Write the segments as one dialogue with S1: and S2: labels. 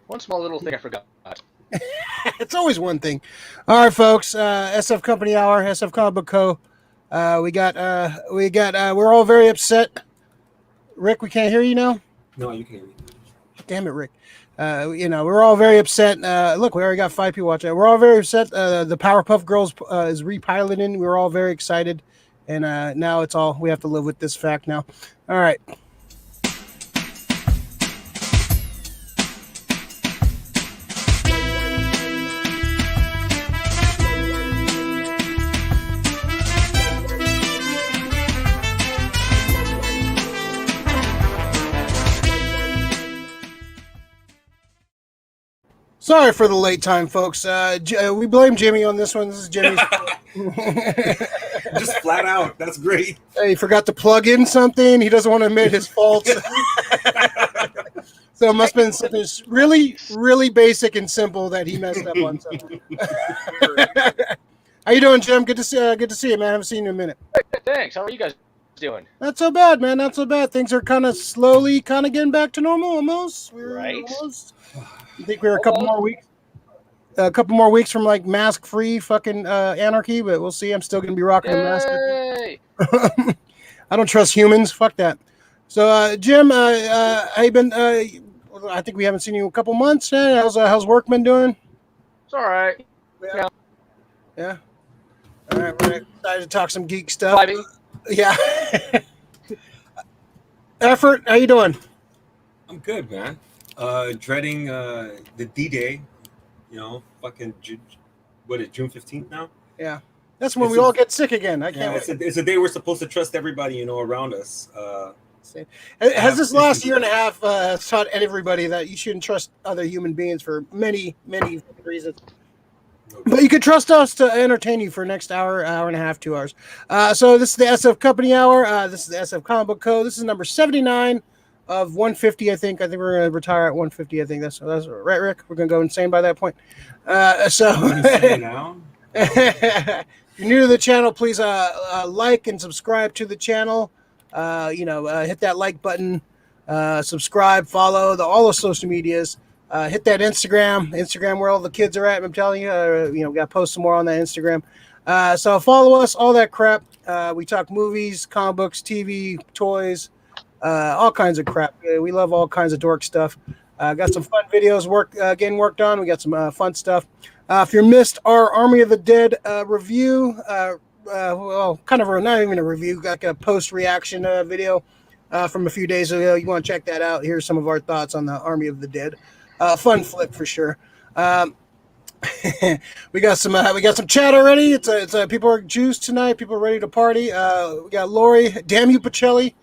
S1: One small little thing I forgot.
S2: It's always one thing. All right, folks. SF Company Hour, SF Comic Book Co. We're all very upset. Rick, we can't hear you now.
S3: No, you can hear me.
S2: Damn it, Rick. We're all very upset. Look, we already got 5 people watching. We're all very upset. The Powerpuff Girls is repiloting. We're all very excited. And now we have to live with this fact now. All right. Sorry for the late time, folks. We blame Jimmy on this one. This is Jimmy's.
S3: Just flat out. That's great.
S2: He forgot to plug in something. He doesn't want to admit his fault. So it must have been something really, really basic and simple that he messed up on. So. How you doing, Jim? Good to see you, man. I haven't seen you in a minute.
S1: Thanks. How are you guys doing?
S2: Not so bad, man. Not so bad. Things are kind of slowly getting back to normal almost.
S1: Right.
S2: I think we're a couple more weeks from like mask-free fucking anarchy, but we'll see. I'm still going to be rocking a mask. I don't trust humans. Fuck that. So, Jim, how you been? I think we haven't seen you in a couple months. How's work been doing?
S1: It's all right.
S2: Yeah. All right. We're excited to talk some geek stuff.
S1: Vibing.
S2: Yeah. Effort, how you doing?
S3: I'm good, man. Dreading the D-Day, fucking June 15th now?
S2: Yeah. That's when we all get sick again. I can't wait.
S3: It's a day we're supposed to trust everybody, around us.
S2: Has this last year and a half taught everybody that you shouldn't trust other human beings for many, many reasons? But you could trust us to entertain you for the next hour and a half, 2 hours. So this is the SF Company Hour. This is the SF Comic Book Co. This is number 79 of 150, I think. I think we're going to retire at 150. I think that's right, Rick. We're going to go insane by that point.
S3: Now?
S2: If you're new to the channel, please like and subscribe to the channel. Hit that like button. Subscribe, follow all the social medias. Hit that Instagram where all the kids are at. I'm telling you, we got to post some more on that Instagram. So follow us, all that crap. We talk movies, comic books, TV, toys, all kinds of crap. We love all kinds of dork stuff. Got some fun videos getting worked on. We got some fun stuff. If you missed our Army of the Dead review, not even a review, like a post-reaction video from a few days ago. You want to check that out. Here's some of our thoughts on the Army of the Dead. Fun flip for sure. We got some chat already. It's people are juiced tonight. People are ready to party. We got Lori. Damn you, Pacelli.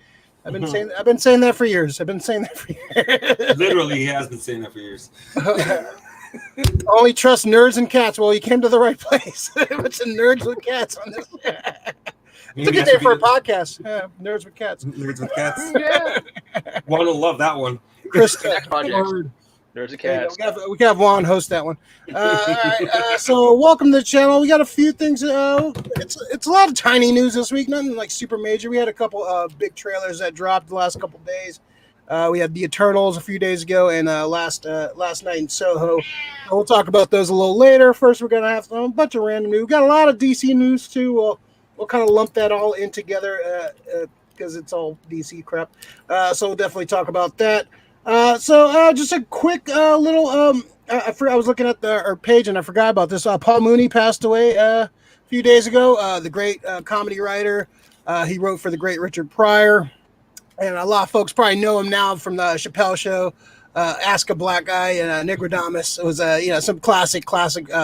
S2: I've been saying that for years.
S3: Literally, he has been saying that for years.
S2: Only trust nerds and cats. Well, you came to the right place. It's nerds with cats on this. It's a good day for a podcast. Yeah, nerds with cats.
S3: Nerds with cats.
S1: Yeah.
S3: Juan will love that one.
S2: Chris,
S1: Next project. Nerds and cats.
S2: We have Juan host that one. All right, so welcome to the channel. We got a few things. It's a lot of tiny news this week. Nothing like super major. We had a couple big trailers that dropped the last couple days. We had the Eternals a few days ago, and last night in Soho. We'll talk about those a little later. First, we're gonna have a bunch of random news. We got a lot of DC news too. We'll kind of lump that all in together because it's all DC crap. So we'll definitely talk about that. So just a quick little. I was looking at our page and I forgot about this. Paul Mooney passed away a few days ago. The great comedy writer. He wrote for the great Richard Pryor. And a lot of folks probably know him now from the Chappelle Show, Ask a Black Guy, and Nicodemus. It was, some classic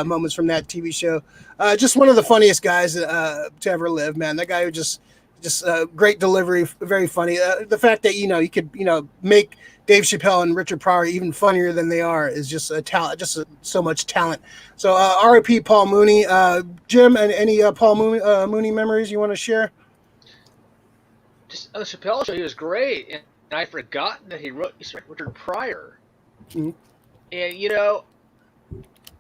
S2: moments from that TV show. Just one of the funniest guys to ever live, man. That guy who just great delivery, very funny. The fact that you could make Dave Chappelle and Richard Pryor even funnier than they are is just a talent, so much talent. So R.I.P. Paul Mooney. Jim, and any Paul Mooney memories you want to share?
S1: Just on the Chappelle Show, he was great, and I'd forgotten that he wrote Richard Pryor.
S2: Mm-hmm.
S1: And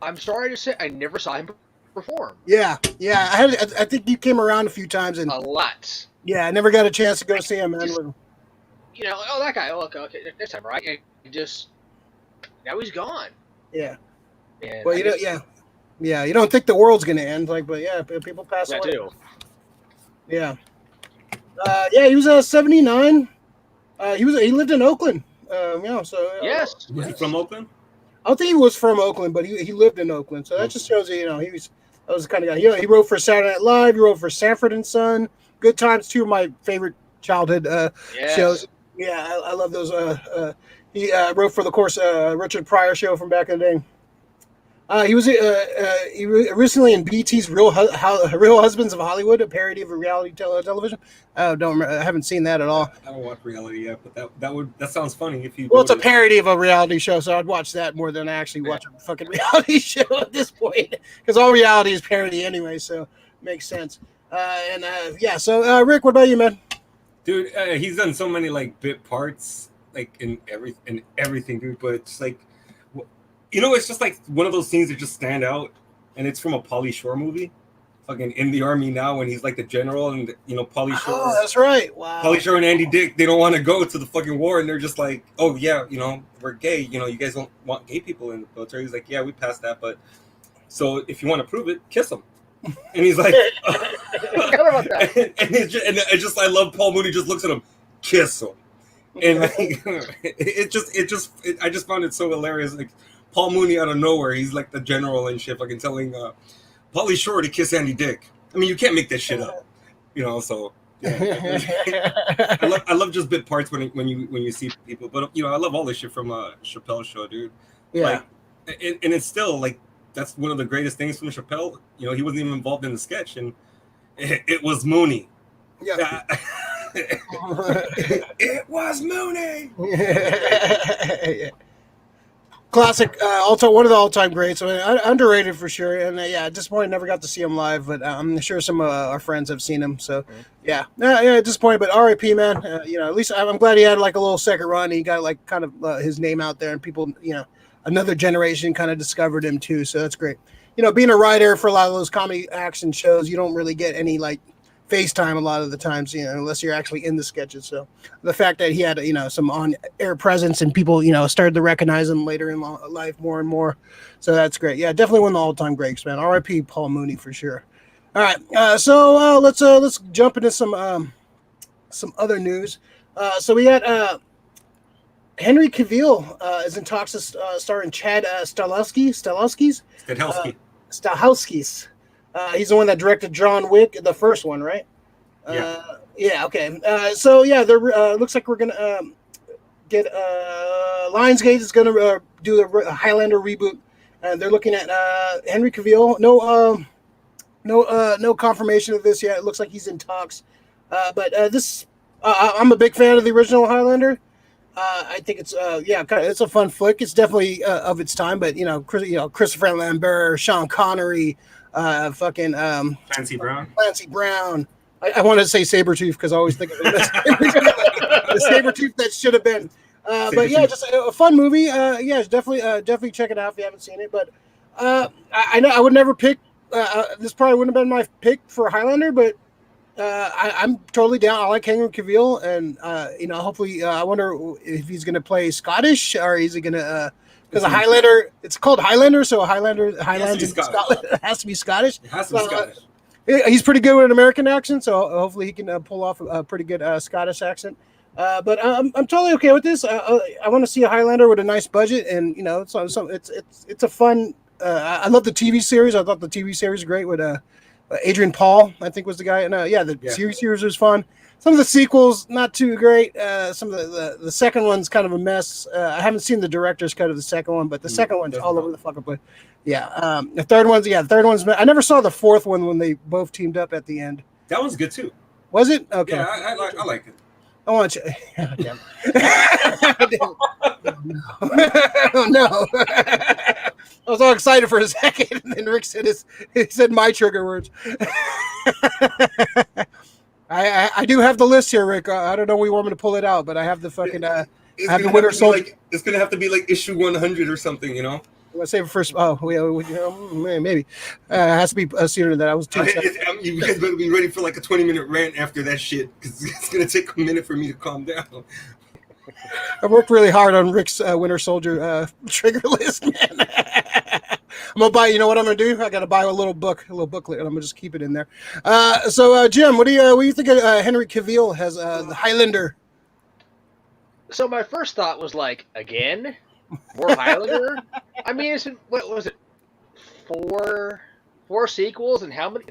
S1: I'm sorry to say, I never saw him perform.
S2: Yeah. I think you came around a few times, and
S1: a lot.
S2: Yeah, I never got a chance to go see him, man.
S1: That guy. Oh, okay, next time, right? And now he's gone.
S2: Yeah.
S1: And
S2: Well, yeah. You don't think the world's gonna end, like, but yeah, people pass
S1: that
S2: away.
S1: too.
S2: Yeah. Yeah, he was 79. He lived in Oakland. So
S1: Yes.
S3: Was he from Oakland?
S2: I don't think he was from Oakland, but he lived in Oakland. So that just shows you, that was the kind of guy. He wrote for Saturday Night Live. He wrote for Sanford and Son. Good Times, two of my favorite childhood shows. Yeah, I love those. He wrote for, of course, Richard Pryor show from back in the day. He was recently in BT's Real Husbands of Hollywood, a parody of a reality television. I don't remember. I haven't seen that at all.
S3: I don't watch reality yet, but that sounds funny if you.
S2: Well, it's a parody of a reality show, so I'd watch that more than I actually watch a fucking reality show at this point, because all reality is parody anyway, so it makes sense. So Rick, what about you, man?
S3: Dude, he's done so many like bit parts, like in everything, dude. But it's like, it's just like one of those scenes that just stand out, and it's from a Pauly Shore movie, fucking In the Army Now, when he's like the general, and Pauly Shore.
S2: Oh, that's right. Wow.
S3: Pauly Shore and Andy Dick, they don't want to go to the fucking war, and they're just like, oh yeah, we're gay. You guys don't want gay people in the military. He's like, yeah, we passed that, but so if you want to prove it, kiss them. And he's like,
S1: I forgot about that.
S3: and I love Paul Mooney just looks at him, kiss him, and like, I just found it so hilarious. Like Paul Mooney out of nowhere, he's like the general and shit, fucking telling Pauly Shore to kiss Andy Dick. I mean, you can't make that shit up, So yeah. I love just bit parts when you see people, but I love all this shit from Chappelle's show, dude.
S2: Yeah,
S3: like, and it's still like. That's one of the greatest things from Chappelle. He wasn't even involved in the sketch, and it was Mooney.
S2: Yeah.
S3: It was Mooney.
S2: Classic, one of the all-time greats. Underrated for sure. And disappointed never got to see him live, but I'm sure some of our friends have seen him. So disappointed. But R.I.P. man. At least I'm glad he had like a little second run. He got like kind of his name out there, and people, another generation kind of discovered him too. So that's great. Being a writer for a lot of those comedy action shows, you don't really get any like FaceTime a lot of the times, unless you're actually in the sketches. So the fact that he had, some on-air presence and people, started to recognize him later in life more and more. So that's great. Yeah, definitely one of the all-time greats, man. R.I.P. Paul Mooney for sure. All right. So let's jump into some other news. So we got Henry Cavill is in talks to star in Chad Stalhelski's. He's the one that directed John Wick, the first one, right?
S3: Yeah.
S2: Okay. There looks like we're gonna get Lionsgate is gonna do a Highlander reboot, and they're looking at Henry Cavill. No confirmation of this yet. It looks like he's in talks, but this I'm a big fan of the original Highlander. I think it's it's a fun flick. It's definitely of its time, but Christopher Lambert, Sean Connery,
S3: Clancy
S2: Brown. I want to say Sabretooth because I always think of him as the Sabretooth that should have been. But yeah, just a fun movie. Definitely check it out if you haven't seen it. But I know I would never pick. This probably wouldn't have been my pick for Highlander, but I'm totally down. I like Henry Cavill, and hopefully, I wonder if he's going to play Scottish or is he going to? Because a Highlander, it's called Highlander, so Highlands in Scotland it has to be Scottish.
S3: It has to be Scottish.
S2: He's pretty good with an American accent, so hopefully he can pull off a pretty good Scottish accent. But I'm totally okay with this. I want to see a Highlander with a nice budget, and it's a fun. I love the TV series. I thought the TV series was great with Adrian Paul, I think was the guy. And series was fun. Some of the sequels not too great. Some of the second one's kind of a mess. I haven't seen the director's cut of the second one, but the second one's all over the fucking place. Yeah. The third one's. I never saw the fourth one when they both teamed up at the end.
S3: That one's good too.
S2: Was it? Okay.
S3: Yeah, I like it.
S2: I want you. Oh no! I was all excited for a second, and then Rick said my trigger words. I do have the list here, Rick. I don't know where you want me to pull it out, but I have the fucking. I have the Winter Soldier.
S3: It's gonna have to be like issue 100 or something,
S2: Let's save it first. Oh, maybe. It has to be sooner than that. I was too.
S3: You guys better be ready for like a 20-minute rant after that shit, because it's gonna take a minute for me to calm down.
S2: I worked really hard on Rick's Winter Soldier trigger list, man. I'm gonna buy. You know what I'm gonna do? I gotta buy a little booklet, and I'm gonna just keep it in there. So, Jim, what do you think of Henry Cavill as the Highlander?
S1: So my first thought was like, again, more Highlander. I mean, what was it? Four sequels and how many?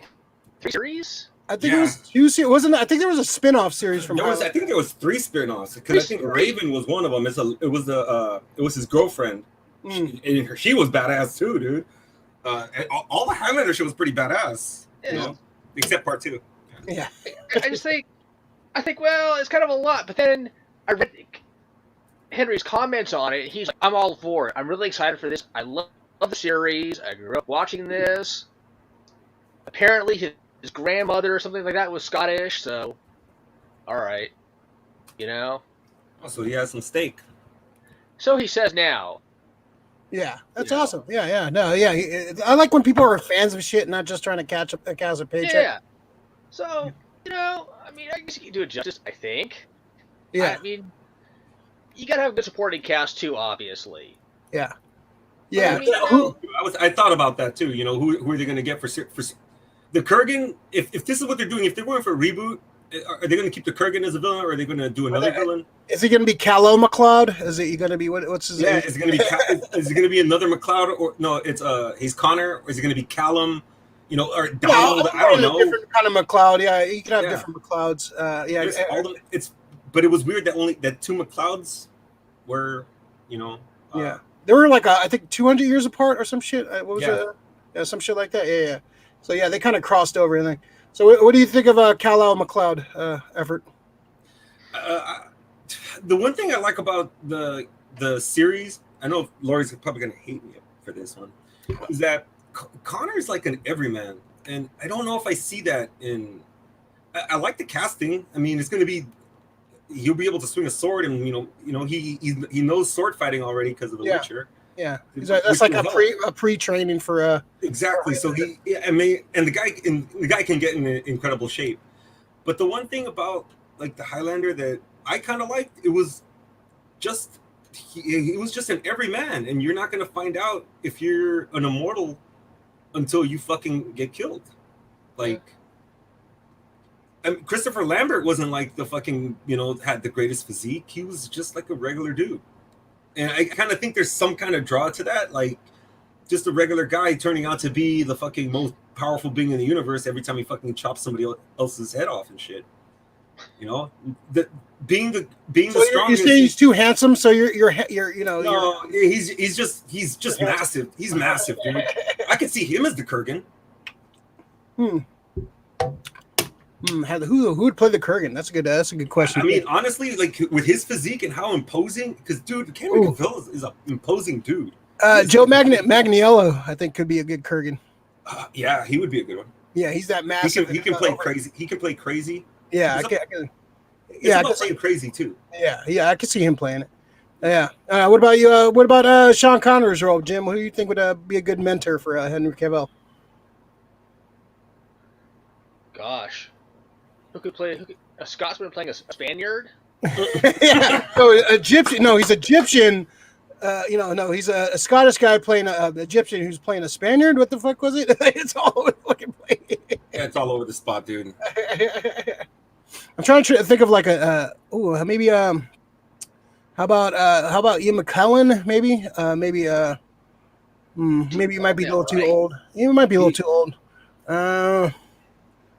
S1: 3 series?
S2: I think it was 2 wasn't. I think there was a spin-off series from.
S3: I think there was 3 spin-offs because I think Raven was one of them. It was his girlfriend. And she was badass too, dude. And all the Highlander shit was pretty badass, you know, except part 2.
S2: Yeah.
S1: I think, well, it's kind of a lot, but then I read Henry's comments on it. He's like, I'm all for it. I'm really excited for this. I love the series. I grew up watching this. Apparently, his grandmother or something like that was Scottish, so all right, you know.
S3: Oh, so he has some stake.
S1: So he says now.
S2: Yeah, that's awesome. Yeah. No, yeah. I like when people are fans of shit, not just trying to catch a paycheck.
S1: Yeah. So, you know, I mean, I guess you can do it justice, I think.
S2: Yeah.
S1: I mean, you gotta have a good supporting cast too, obviously.
S2: Yeah. Yeah.
S1: I mean,
S3: I thought about that too. You know, who are they going to get for the Kurgan? If this is what they're doing, if they're going for a reboot, are they going to keep the Kurgan as a villain, or are they going to do another villain?
S2: Is he going to be Calo McLeod? Is he going to be what's his name?
S3: Yeah, is it going to be is it going to be another McLeod, or no? It's he's Connor, or is it going to be Callum? You know, or Donald? I don't know.
S2: Different kind of McLeod. Yeah, you can have different McLeods.
S3: But it was weird that 2 McLeods were, you know.
S2: They were like I think 200 years apart or some shit. What was it? Yeah, some shit like that. Yeah. So yeah, they kind of crossed over and everything. So what do you think of Kal-El McLeod effort?
S3: The one thing I like about the series, I know Laurie's probably gonna hate me for this one, is that Connor is like an everyman, and I don't know if I see that in. I like the casting. I mean, it's gonna be. He'll be able to swing a sword, and you know he knows sword fighting already because of The Witcher.
S2: Yeah, that's like a pre-training for
S3: exactly. So and the guy can get in incredible shape. But the one thing about like the Highlander that I kind of liked, it was just he was just an everyman, and you're not gonna find out if you're an immortal until you fucking get killed. Like. I mean, Christopher Lambert wasn't like the fucking, you know, had the greatest physique. He was just like a regular dude. And I kind of think there's some kind of draw to that. Like, just a regular guy turning out to be the fucking most powerful being in the universe every time he fucking chops somebody else's head off and shit. You know? Being the strongest.
S2: You say he's too handsome, so you're you know.
S3: No, he's just massive. He's massive, dude. I could see him as the Kurgan.
S2: Who would play the Kurgan? That's a good question.
S3: I mean, honestly, like with his physique and how imposing, because dude, Henry Cavill is an imposing dude.
S2: Joe Magniello, I think, could be a good Kurgan.
S3: Yeah, he would be a good one.
S2: Yeah, he's that massive.
S3: He can play crazy. He can play crazy.
S2: Yeah, I
S3: can play crazy too.
S2: Yeah, I can see him playing it. Yeah. What about you? What about Sean Connery's role, Jim? Who do you think would be a good mentor for Henry Cavill?
S1: Gosh. Who could play a Scotsman playing a Spaniard?
S2: Yeah, so Egyptian. No, he's Egyptian. He's a Scottish guy playing an Egyptian who's playing a Spaniard. What the fuck was it? It's all over the fucking place.
S3: Yeah, it's all over the spot, dude.
S2: I'm trying to think of like maybe how about Ian McKellen? Maybe maybe he might be a little too old. He might be a little too old.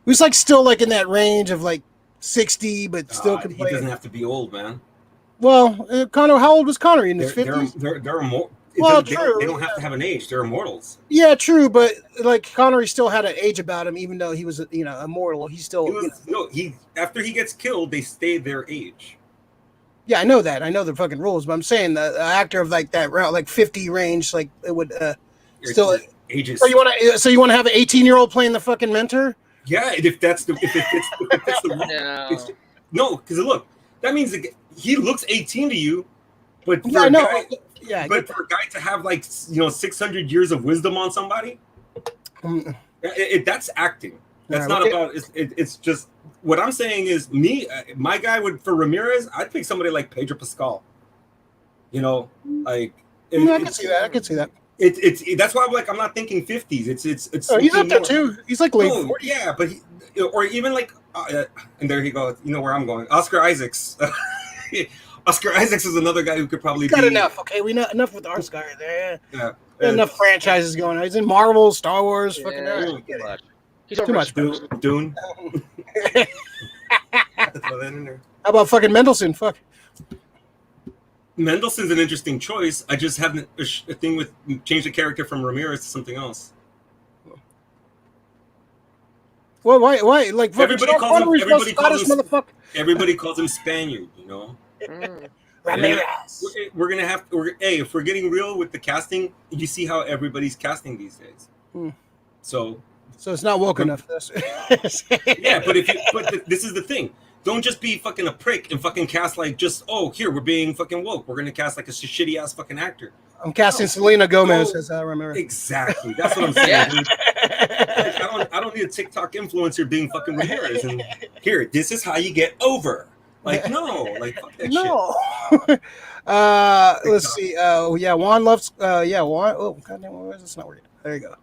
S2: Who's like still like in that range of like 60, but still can play.
S3: He doesn't have to be old, man.
S2: Well, Connor, how old was Connery in his 50s?
S3: They're immortal.
S2: Well,
S3: true. They don't have to have an age. They're immortals.
S2: Yeah, true, but like Connery still had an age about him, even though he was immortal. He still
S3: after he gets killed, they stay their age.
S2: Yeah, I know that. I know the fucking rules, but I'm saying the actor of like that around like 50 range, like it would still
S3: ages.
S2: So you want to have an 18-year-old playing the fucking mentor?
S3: Yeah, if it fits the no, because look, that means he looks 18 to you, but for a guy to have like 600 years of wisdom on somebody, that's acting. That's not about. It's just what I'm saying is me. My guy would for Ramirez. I'd pick somebody like Pedro Pascal. You know, like
S2: I can see that. I can see that.
S3: It's that's why I'm not thinking 50s. It's.
S2: Oh, he's up there too. He's like late 40s.
S3: Yeah, but or even like and there he goes. You know where I'm going. Oscar Isaacs. Oscar Isaacs is another guy who could probably
S2: got
S3: be
S2: enough. Okay, we know enough with Oscar there.
S3: Yeah.
S2: Enough franchises going on. He's in Marvel, Star Wars.
S1: Yeah,
S2: fucking
S1: too much. He's
S2: too much.
S3: Dune. Throw that in there.
S2: How about fucking Mendelsohn? Fuck.
S3: Mendelssohn's an interesting choice. I just haven't a thing with change the character from Ramirez to something else.
S2: Well, why? Like
S3: everybody calls him
S2: motherfucker.
S3: Everybody calls him Spaniard. You know.
S2: Ramirez.
S3: We're gonna have. If we're getting real with the casting, you see how everybody's casting these days. So
S2: it's not woke enough.
S3: Yeah, but this is the thing. Don't just be fucking a prick and fucking cast like just here we're being fucking woke. We're gonna cast like a shitty ass fucking actor.
S2: I'm casting Selena Gomez as Ramirez.
S3: Exactly. That's what I'm saying. Dude. Like, I don't need a TikTok influencer being fucking Ramirez and here, this is how you get over. Like no, like fuck that shit.
S2: Let's see. Juan loves Juan. Oh goddamn, where is this? Not working. There you go.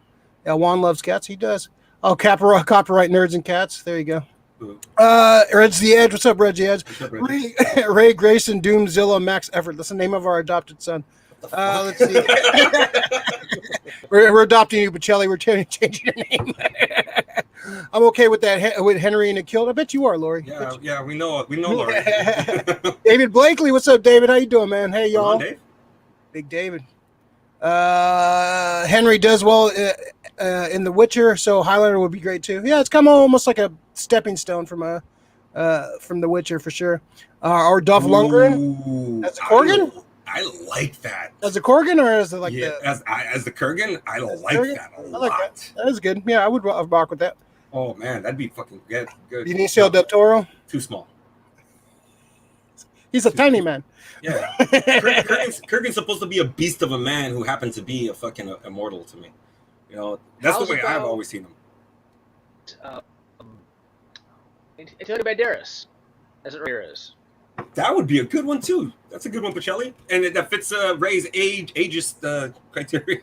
S2: Yeah, Juan loves cats. He does. Oh, copyright nerds and cats. There you go. Reg the Edge. What's up, Reg the Edge?
S3: What's up,
S2: Ray Grayson, Doomzilla, Max Effort. That's the name of our adopted son. Let's see. we're adopting you, Pacelli. We're changing your name. I'm okay with that. With Henry and Akil. I bet you are, Lori.
S3: Yeah, we know, Lori.
S2: David Blakely. What's up, David? How you doing, man? Hey, y'all.
S3: Come on, Dave.
S2: Big David. Henry does well in The Witcher, so Highlander would be great too. Yeah, it's kind of almost like a stepping stone from The Witcher for sure. Or Dolph Lundgren as a Kurgan.
S3: I like that.
S2: As a Kurgan or as as
S3: the Kurgan, I like that a lot.
S2: Like that. That is good. Yeah, I would rock with that.
S3: Oh man, that'd be fucking good.
S2: Benicio del Toro.
S3: Too small.
S2: He's a tiny man.
S3: Yeah. Kurgan's supposed to be a beast of a man who happens to be a fucking immortal to me. You know, that's the way I've always seen him.
S1: Antonio Banderas as it is.
S3: That would be a good one too. That's a good one, Pacelli, and that fits Ray's ageist criteria.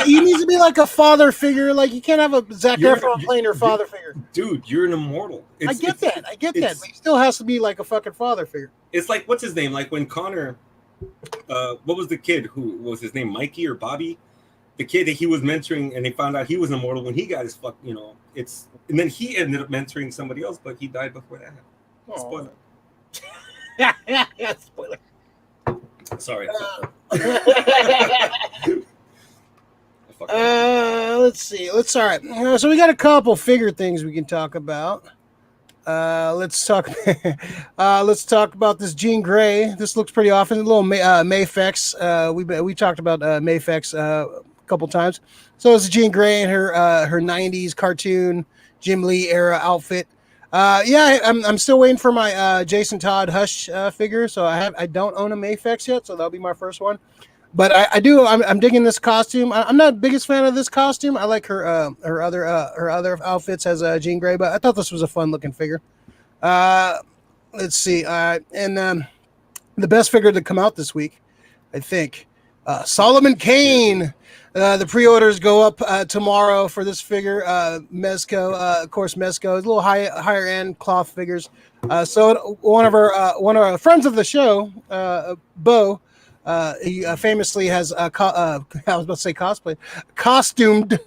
S2: He needs to be like a father figure. Like you can't have a Zac Efron playing your father figure.
S3: Dude, you're an immortal. I get that.
S2: But he still has to be like a fucking father figure.
S3: It's like what's his name? Like when Connor, what was the kid who was his name? Mikey or Bobby? The kid that he was mentoring, and they found out he was immortal when he got his fuck. You know, and then he ended up mentoring somebody else, but he died before that happened. Spoiler.
S2: Yeah, spoiler.
S3: Sorry.
S2: Let's see. All right. So we got a couple figure things we can talk about. Let's talk about this Jean Grey. This looks pretty often. A little MAFEX. We talked about MAFEX a couple times. So it's Jean Grey in her 90s cartoon Jim Lee era outfit. I'm still waiting for my Jason Todd Hush figure. So I don't own a MAFEX yet, so that'll be my first one. But I'm digging this costume. I'm not the biggest fan of this costume. I like her other outfits as Jean Grey, but I thought this was a fun looking figure. Let's see. And the best figure to come out this week, I think, Solomon Kane. The pre-orders go up tomorrow for this figure. Mezco, of course, Mezco is a little higher end cloth figures. So one of our friends of the show, Bo. He famously has I was about to say cosplay, costumed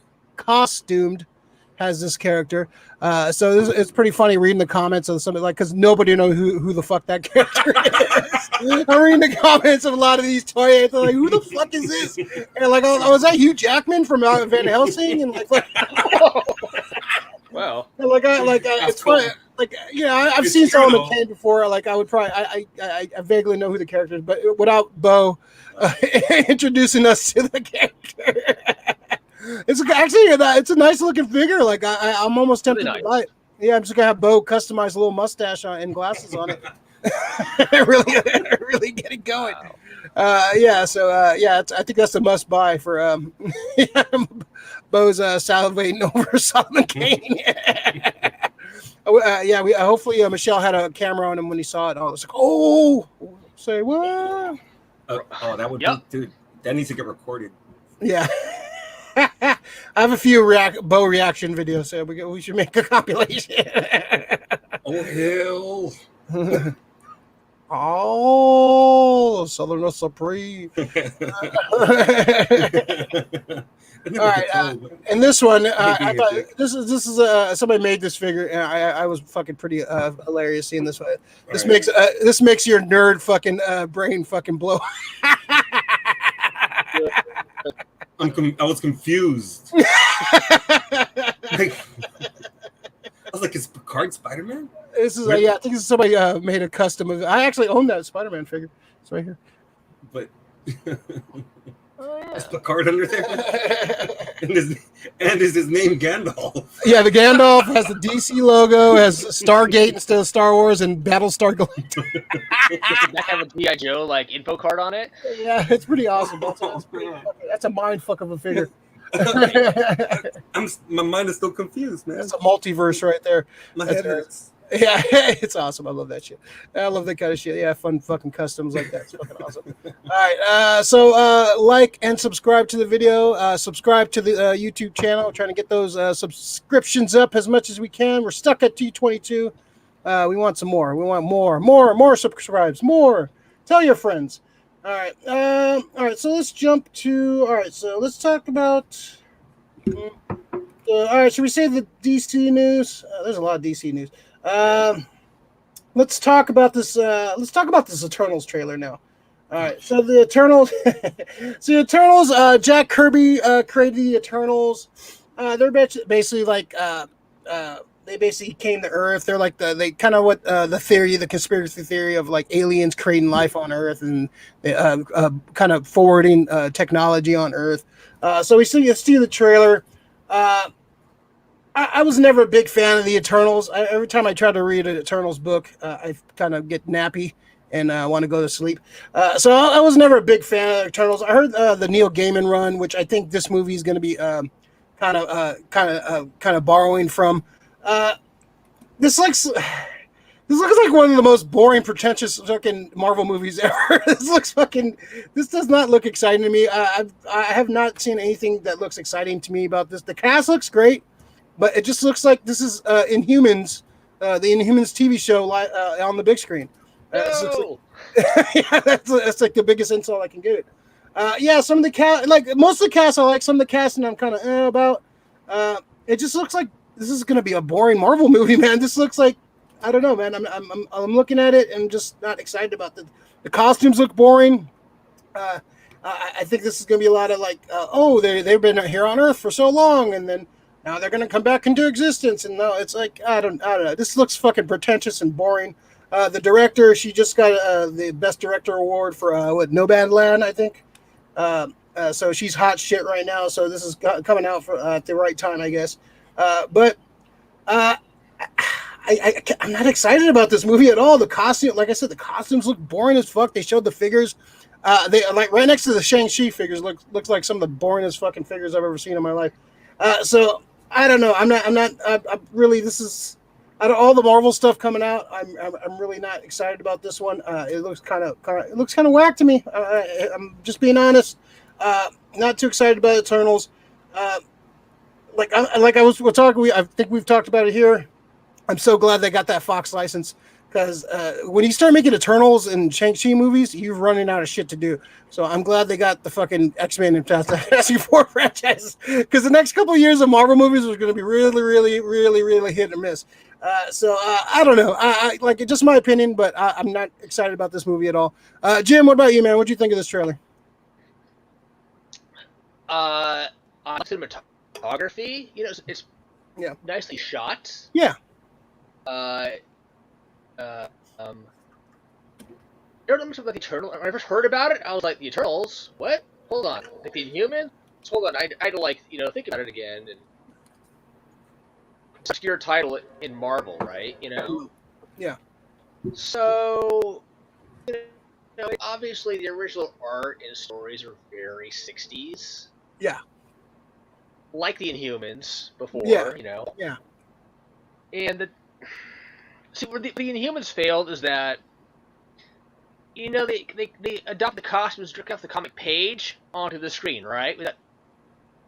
S2: has this character. So it's pretty funny reading the comments of something like because nobody knows who the fuck that character is. I'm reading the comments of a lot of these toys. Like, who the fuck is this? And like, oh, is that Hugh Jackman from Van Helsing? And like
S1: wow.
S2: It's cool. Funny. Like, you know, I've seen Solomon Kane before. Like, I would probably, I vaguely know who the character is, but without Bo introducing us to the character, it's a nice looking figure. Like, I'm almost tempted to buy it. Yeah, I'm just gonna have Bo customize a little mustache and glasses on it. really get it going. Yeah. So I think that's a must buy for Bo's salivating over Solomon Kane. Yeah. Hopefully Michelle had a camera on him when he saw it. I was like, oh, say what?
S3: That would
S1: Yep.
S3: be, dude. That needs to get recorded.
S2: Yeah. I have a few Bo reaction videos, so we should make a compilation.
S3: Oh hell!
S2: Oh, Southern Supreme. All right, and this one, I thought this is somebody made this figure, and I was fucking pretty hilarious seeing this one. This makes your nerd fucking brain fucking blow.
S3: I was confused. I was like, is Picard Spider-Man?
S2: This is I think this is somebody made a custom of it. I actually own that Spider-Man figure. It's right here.
S3: But is Picard under there? and is his name Gandalf?
S2: Yeah, the Gandalf has the DC logo, has Stargate instead of Star Wars, and Battlestar Galactica.
S1: Does that have a G.I. Joe like info card on it?
S2: Yeah, it's pretty awesome. That's a mind fuck of a figure.
S3: My mind is still confused, man.
S2: That's a multiverse right there.
S3: My head hurts.
S2: Yeah, it's awesome. I love that shit. I love that kind of shit. Yeah, fun fucking customs like that. It's fucking awesome. All right, so like and subscribe to the video. Subscribe to the YouTube channel. We're trying to get those subscriptions up as much as we can. We're stuck at T22. We want some more. We want more subscribes. More. Tell your friends. All right. All right. So let's jump to. All right. So let's talk about. All right. Should we say the DC news? There's a lot of DC news. Let's talk about this. Let's talk about this Eternals trailer now. All right. So the Eternals. Jack Kirby created the Eternals. They're basically like. They basically came to Earth. They're like they kind of what the conspiracy theory of like aliens creating life on Earth and kind of forwarding technology on Earth. So we see the trailer. I was never a big fan of the Eternals. Every time I try to read an Eternals book, I kind of get nappy and want to go to sleep. So I was never a big fan of the Eternals. I heard the Neil Gaiman run, which I think this movie is going to be kind of borrowing from. This looks like one of the most boring, pretentious fucking Marvel movies ever. This does not look exciting to me. I have not seen anything that looks exciting to me about this. The cast looks great, but it just looks like this is Inhumans, the Inhumans TV show on the big screen.
S1: No.
S2: Yeah, that's like the biggest insult I can give it. Yeah, some of the cast, like most of the cast, I like. Some of the casting I'm kind of about. It just looks like this is going to be a boring Marvel movie, man. This looks like, I don't know, man. I'm looking at it and just not excited about the costumes look boring. I think this is going to be a lot of like, they've been here on Earth for so long, and then now they're going to come back into existence. And no, it's like I don't know. This looks fucking pretentious and boring. The director, she just got the Best Director award for Nomadland, I think. So she's hot shit right now. So this is coming out at the right time, I guess. But I'm not excited about this movie at all. The costume, like I said, the costumes look boring as fuck. They showed the figures. They like right next to the Shang-Chi figures. Looks like some of the boringest fucking figures I've ever seen in my life. So I don't know. I'm really. This is out of all the Marvel stuff coming out. I'm really not excited about this one. It looks kind of whack to me. I'm just being honest. Not too excited about Eternals. I think we've talked about it here. I'm so glad they got that Fox license because when you start making Eternals and Shang-Chi movies, you're running out of shit to do. So I'm glad they got the fucking X-Men and Fantastic Four franchises because the next couple of years of Marvel movies are going to be really, really, really, really hit or miss. So I don't know. I like it, just my opinion, but I'm not excited about this movie at all. Jim, what about you, man? What do you think of this trailer?
S1: Cinematography, it's nicely shot.
S2: Yeah.
S1: I don't know much about the Eternals. When I first heard about it, I was like, the Eternals? What? Hold on. Like the Inhumans? Hold on. I had to think about it again. And it's an obscure title in Marvel, right?
S2: Yeah.
S1: So, Obviously the original art and stories are very 60s.
S2: Yeah.
S1: Like the Inhumans before,
S2: Yeah.
S1: Yeah. And where the Inhumans failed is that, they adopt the costumes directly off the comic page onto the screen, right? Without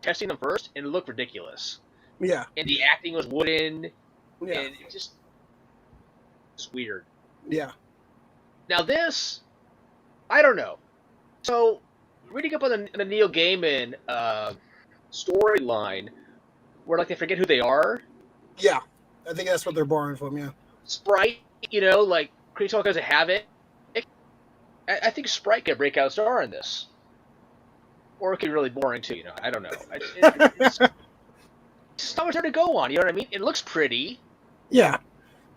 S1: testing them first, and it looked ridiculous.
S2: Yeah.
S1: And the acting was wooden,
S2: Yeah.
S1: and it just weird.
S2: Yeah.
S1: Now this, I don't know. So, reading up on the Neil Gaiman storyline, where they forget who they are.
S2: Yeah, I think that's what they're borrowing from. Yeah.
S1: Sprite, like creates all kinds of havoc. I think Sprite could break out a star in this, or it could be really boring too. I don't know. It's not much there to go on. You know what I mean? It looks pretty.
S2: Yeah.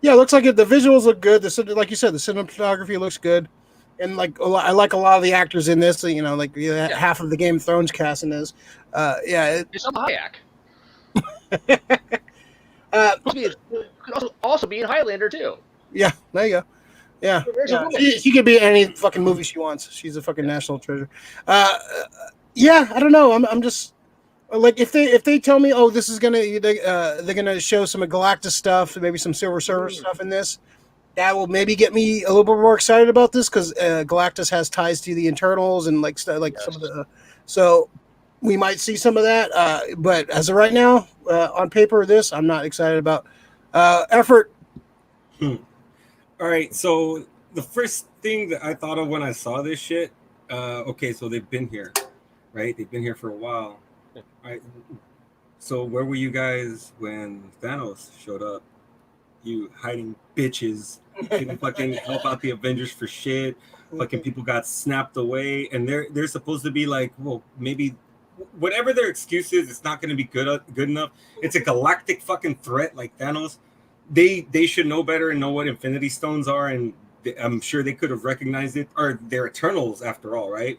S2: Yeah, it looks like the visuals look good. Like you said, the cinematography looks good, and I like a lot of the actors in this. Half of the Game of Thrones cast in this.
S1: It's on Hayek. Could also be in Highlander too.
S2: Yeah, there you go. Yeah, She could be in any fucking movie she wants. She's a fucking national treasure. Yeah, I don't know. I'm just like, if they tell me, oh, this is they're gonna show some Galactus stuff, maybe some Silver Surfer stuff in this, that will maybe get me a little bit more excited about this, because Galactus has ties to the Internals and some of the. So we might see some of that, but as of right now, on paper, I'm not excited about. Effort.
S3: All right, so the first thing that I thought of when I saw this shit, okay, so they've been here, right? They've been here for a while. All right. So where were you guys when Thanos showed up? You hiding bitches. Didn't fucking help out the Avengers for shit. Fucking people got snapped away, and they're supposed to be like, well, maybe whatever their excuse is, it's not going to be good enough. It's a galactic fucking threat like Thanos. They should know better and know what Infinity Stones are, and I'm sure they could have recognized it. Or they're Eternals after all, right?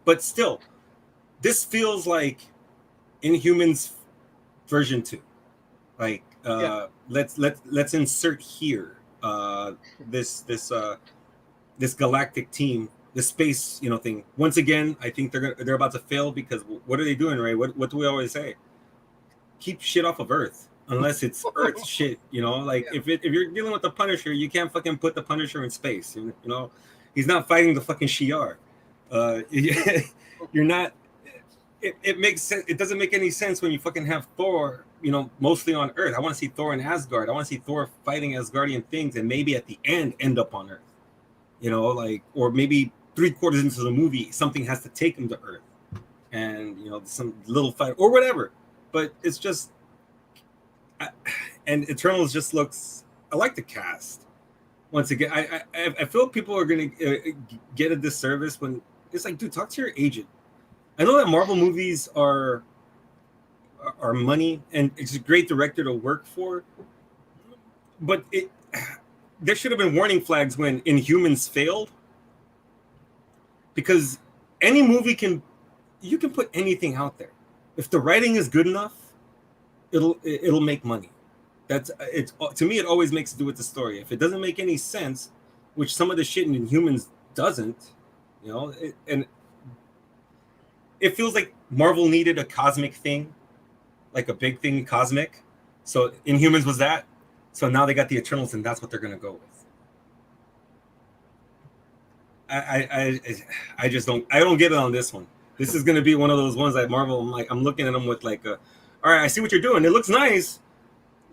S3: But still, this feels like Inhumans version 2. Like, let's insert here this galactic team, the space thing. Once again, I think they're about to fail, because what are they doing, right? What do we always say? Keep shit off of Earth. Unless it's Earth shit, if you're dealing with the Punisher, you can't fucking put the Punisher in space. He's not fighting the fucking Shi'ar. You're not. It makes sense. It doesn't make any sense when you fucking have Thor, mostly on Earth. I want to see Thor in Asgard. I want to see Thor fighting Asgardian things, and maybe at the end up on Earth. Or maybe 3/4 into the movie, something has to take him to Earth, and some little fight or whatever. But it's just. And Eternals just looks. I like the cast. Once again, I feel people are gonna get a disservice when it's like, dude, talk to your agent. I know that Marvel movies are money, and it's a great director to work for. But there should have been warning flags when Inhumans failed, because any movie you can put anything out there if the writing is good enough. It'll make money. To me, it always makes to do with the story. If it doesn't make any sense, which some of the shit in Inhumans doesn't, and it feels like Marvel needed a cosmic thing, like a big thing cosmic. So Inhumans was that. So now they got the Eternals, and that's what they're gonna go with. I just don't get it on this one. This is gonna be one of those ones that Marvel. I'm looking at them with like a. All right, I see what you're doing. It looks nice.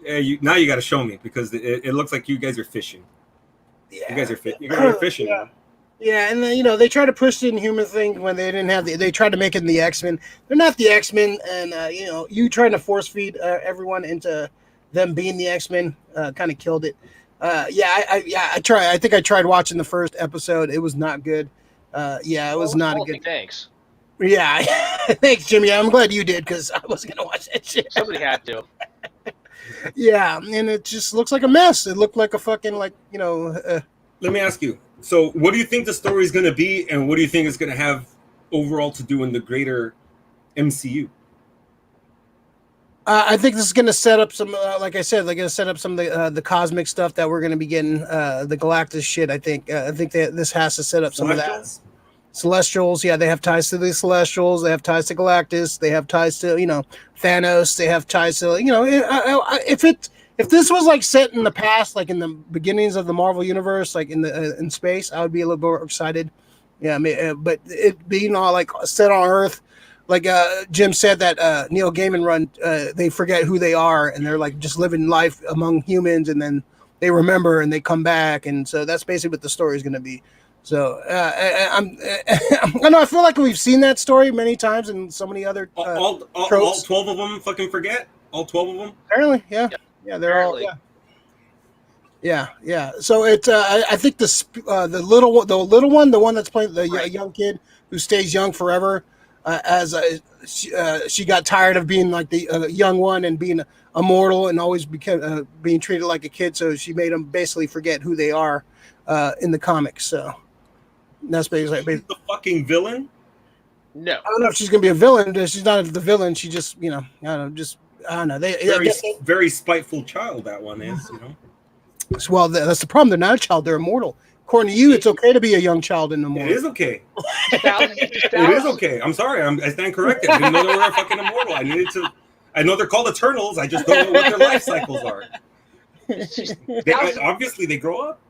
S3: Now you got to show me, because it looks like you guys are fishing. Yeah. You guys are fishing.
S2: Yeah, and then, they try to push the Inhuman thing when they didn't have they tried to make it in the X-Men. They're not the X-Men, and you trying to force feed everyone into them being the X-Men kind of killed it. I tried. I think I tried watching the first episode. It was not good. It was not a good.
S1: Thanks.
S2: Yeah, thanks, Jimmy. I'm glad you did, because I wasn't gonna watch that shit.
S1: Somebody had to.
S2: Yeah, and it just looks like a mess. It looked like a fucking Let
S3: me ask you. So, what do you think the story is going to be, and what do you think it's going to have overall to do in the greater MCU?
S2: I think this is going to set up some, like I said, they're going to set up some of the cosmic stuff that we're going to be getting, the Galactus shit. I think that this has to set up some of that. Celestials, yeah, they have ties to the Celestials. They have ties to Galactus. They have ties to Thanos. They have ties to if this was like set in the past, like in the beginnings of the Marvel universe, like in space, I would be a little more excited. Yeah, but it being all like set on Earth. Like Jim said that Neil Gaiman run, they forget who they are and they're like just living life among humans, and then they remember and they come back, and so that's basically what the story is going to be. So I feel like we've seen that story many times in so many other
S3: all 12 of them fucking forget all 12 of them.
S2: Apparently, yeah, they're apparently. All yeah. So it's I think the little one, the one that's playing the young kid who stays young forever. She got tired of being like the young one and being immortal and always being treated like a kid, so she made them basically forget who they are in the comics. So that's basically
S3: the fucking villain.
S2: No, I don't know if she's gonna be a villain. She's not the villain. She just I don't know.
S3: Very spiteful child that one is.
S2: Well, that's the problem. They're not a child. They're immortal. According to you, it's okay to be a young child in the mortal.
S3: It is okay. It is okay. I'm sorry. I stand corrected. I didn't know they were fucking immortal. I know they're called Eternals. I just don't know what their life cycles are. Obviously, they grow up.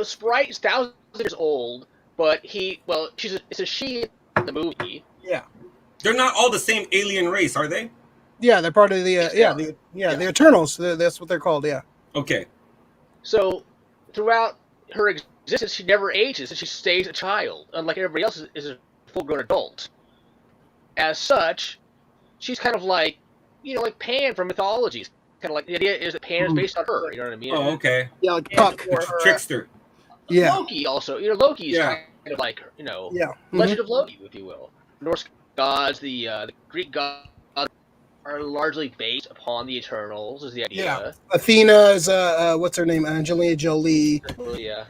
S1: Sprite is thousands of years old, but it's a she in the movie.
S2: Yeah.
S3: They're not all the same alien race, are they?
S2: Yeah, they're part of the the Eternals. That's what they're called. Yeah.
S3: Okay.
S1: So, throughout her existence, she never ages, and she stays a child, unlike everybody else is a full-grown adult. As such, she's kind of like, like Pan from mythology. Kind of like the idea is that Pan is based on her. You know what I mean?
S3: Oh, okay.
S2: Yeah, like Puck,
S3: trickster.
S1: Yeah. Loki also. Loki is kind of like Legend of Loki, if you will. Norse gods, the Greek gods are largely based upon the Eternals, is the idea.
S2: Yeah. Athena is what's her name? Angelina Jolie.
S1: Yeah.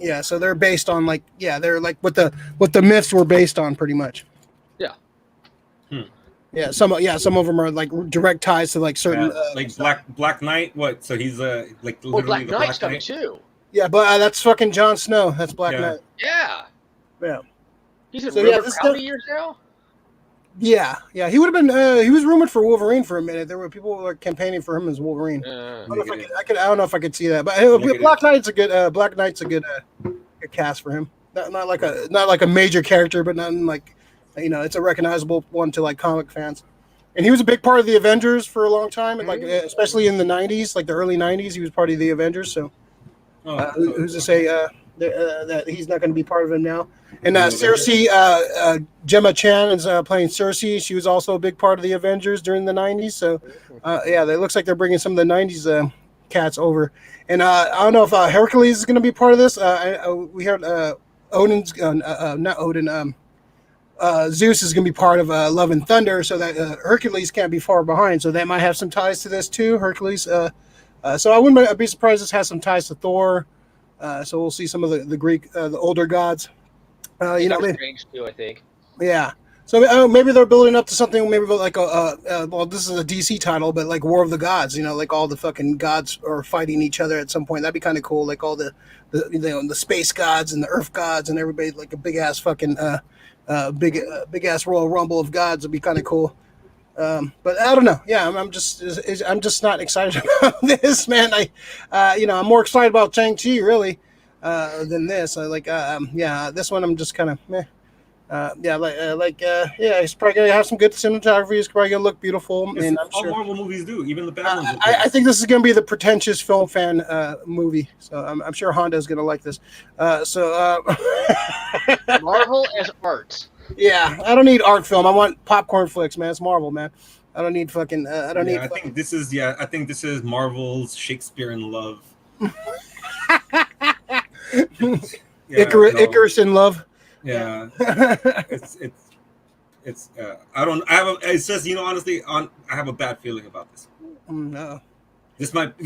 S2: Yeah, so they're based on they're like what the myths were based on pretty much.
S1: Yeah.
S2: Yeah, some of them are like direct ties to like certain
S3: like Black Knight. What? So he's like literally
S1: Black
S3: the
S1: Knight's
S3: Black
S1: coming
S3: Knight
S1: too.
S2: Yeah, but that's fucking Jon Snow. That's Black Knight.
S1: Yeah.
S2: Yeah.
S1: He's in rumored for how many years now?
S2: Yeah. He would have been. He was rumored for Wolverine for a minute. There were people who were campaigning for him as Wolverine. I don't know if I could see that, but Black Knight's a good cast for him. Not like a major character, but not like it's a recognizable one to like comic fans. And he was a big part of the Avengers for a long time, and like especially in the '90s, like the early '90s, he was part of the Avengers. So who's to say that he's not going to be part of it now? And Cersei, Gemma Chan is playing Cersei. She was also a big part of the Avengers during the '90s. So, it looks like they're bringing some of the '90s cats over. And I don't know if Hercules is going to be part of this. We heard Odin's not Odin. Zeus is going to be part of Love and Thunder, so that Hercules can't be far behind. So that might have some ties to this too. Hercules. So I wouldn't be surprised this has some ties to Thor. So we'll see some of the Greek, the older gods.
S1: Strange too, I think.
S2: Yeah. So maybe they're building up to something. Maybe like this is a DC title, but like War of the Gods. Like all the fucking gods are fighting each other at some point. That'd be kind of cool. Like all the space gods and the Earth gods and everybody, like a big ass fucking big ass Royal Rumble of gods would be kind of cool. But I don't know. Yeah, I'm just not excited about this, man. I'm more excited about Shang-Chi really than this. This one I'm just kind of meh. It's probably gonna have some good cinematography. It's probably gonna look beautiful. And I'm
S3: all
S2: sure
S3: Marvel movies do, even the bad ones.
S2: I think this is gonna be the pretentious film fan movie. So I'm sure Honda's gonna like this.
S1: Marvel as art.
S2: Yeah, I don't need art film. I want popcorn flicks, man. It's Marvel, man. I don't need fucking. I
S3: think this is Marvel's Shakespeare in Love.
S2: Icarus in Love.
S3: Yeah, it's honestly, I have a bad feeling about this.
S2: No,
S3: this might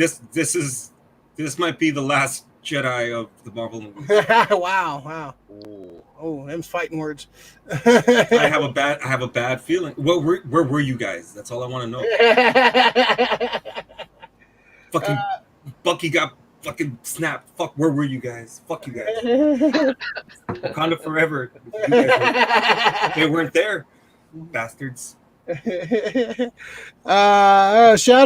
S3: be the last Jedi of the Marvel movies.
S2: Wow.
S1: Ooh.
S2: Oh, them's fighting words.
S3: I have a bad feeling. Where were you guys? That's all I want to know. Fucking Bucky got fucking snapped. Fuck, where were you guys? Fuck you guys. Wakanda forever. They weren't there, bastards.
S2: Shout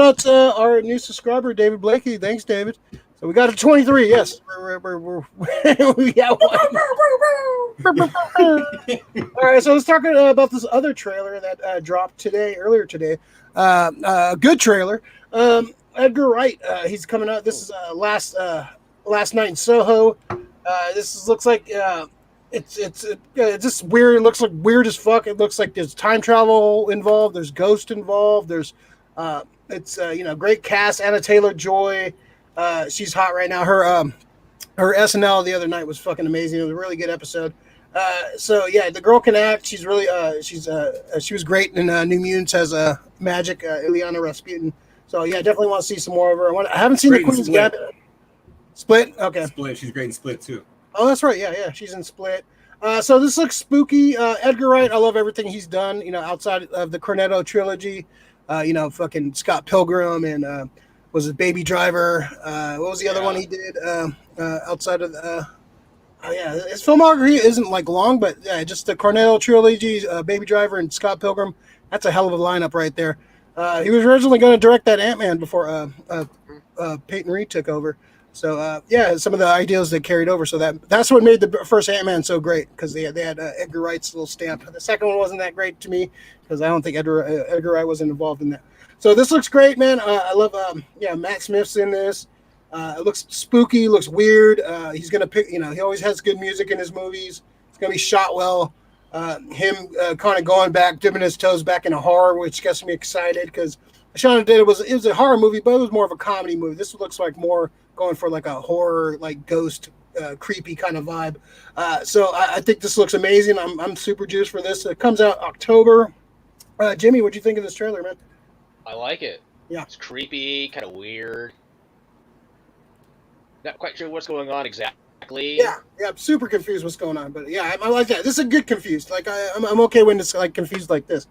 S2: out to our new subscriber, David Blakey. Thanks, David. So we got a 23. Yes, we got one. All right, so let's talk about this other trailer that dropped earlier today. A good trailer. Edgar Wright. He's coming out. This is last night in Soho. Looks like it's just weird. It looks like weird as fuck. It looks like there's time travel involved. There's ghost involved. There's great cast. Anna Taylor-Joy. She's hot right now. Her SNL the other night was fucking amazing. It was a really good episode. So yeah, the girl can act. She's really she was great in New Mutants as Magic, Ileana Rasputin. So yeah, definitely want to see some more of her. I haven't seen the Queen's Gambit. Split. Okay.
S3: Split. She's great in Split too.
S2: Oh, that's right. Yeah, she's in Split. So this looks spooky. Edgar Wright. I love everything he's done. Outside of the Cornetto trilogy. Fucking Scott Pilgrim and was it Baby Driver? What was the other one he did? Outside of the. His filmography isn't like long, but just the Cornetto trilogy, Baby Driver, and Scott Pilgrim. That's a hell of a lineup right there. He was originally going to direct that Ant-Man before Peyton Reed took over. So some of the ideas they carried over. So that's what made the first Ant-Man so great, because they had Edgar Wright's little stamp. The second one wasn't that great to me because I don't think Edgar Wright wasn't involved in that. So this looks great, man. I love Matt Smith's in this. It looks spooky, looks weird. He's gonna pick. He always has good music in his movies. It's gonna be shot well. Him kind of going back, dipping his toes back into horror, which gets me excited because Shaun did it was a horror movie, but it was more of a comedy movie. This looks like more going for like a horror, like ghost, creepy kind of vibe. So I think this looks amazing. I'm super juiced for this. It comes out October. Jimmy, what'd you think of this trailer, man?
S1: I like it.
S2: Yeah,
S1: it's creepy, kind of weird. Not quite sure what's going on exactly.
S2: Yeah, I'm super confused what's going on, but yeah, I like that. This is a good confused. Like I'm okay when it's like confused like this.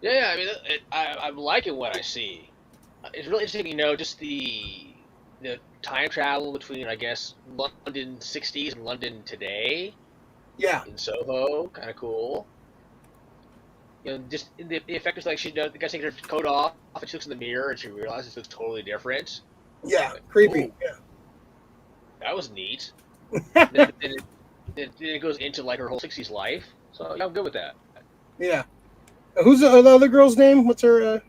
S1: Yeah, I mean, I'm liking what I see. It's really interesting, just the time travel between, I guess, London 60s and London today.
S2: Yeah.
S1: In Soho, kind of cool. Just the effect is like the guy's taking her coat off, and she looks in the mirror and she realizes it's totally different.
S2: Yeah,
S1: like,
S2: creepy.
S1: Ooh,
S2: yeah.
S1: That was neat. then it goes into like her whole 60s life. So yeah, I'm good with that.
S2: Yeah. Who's the other girl's name? What's her?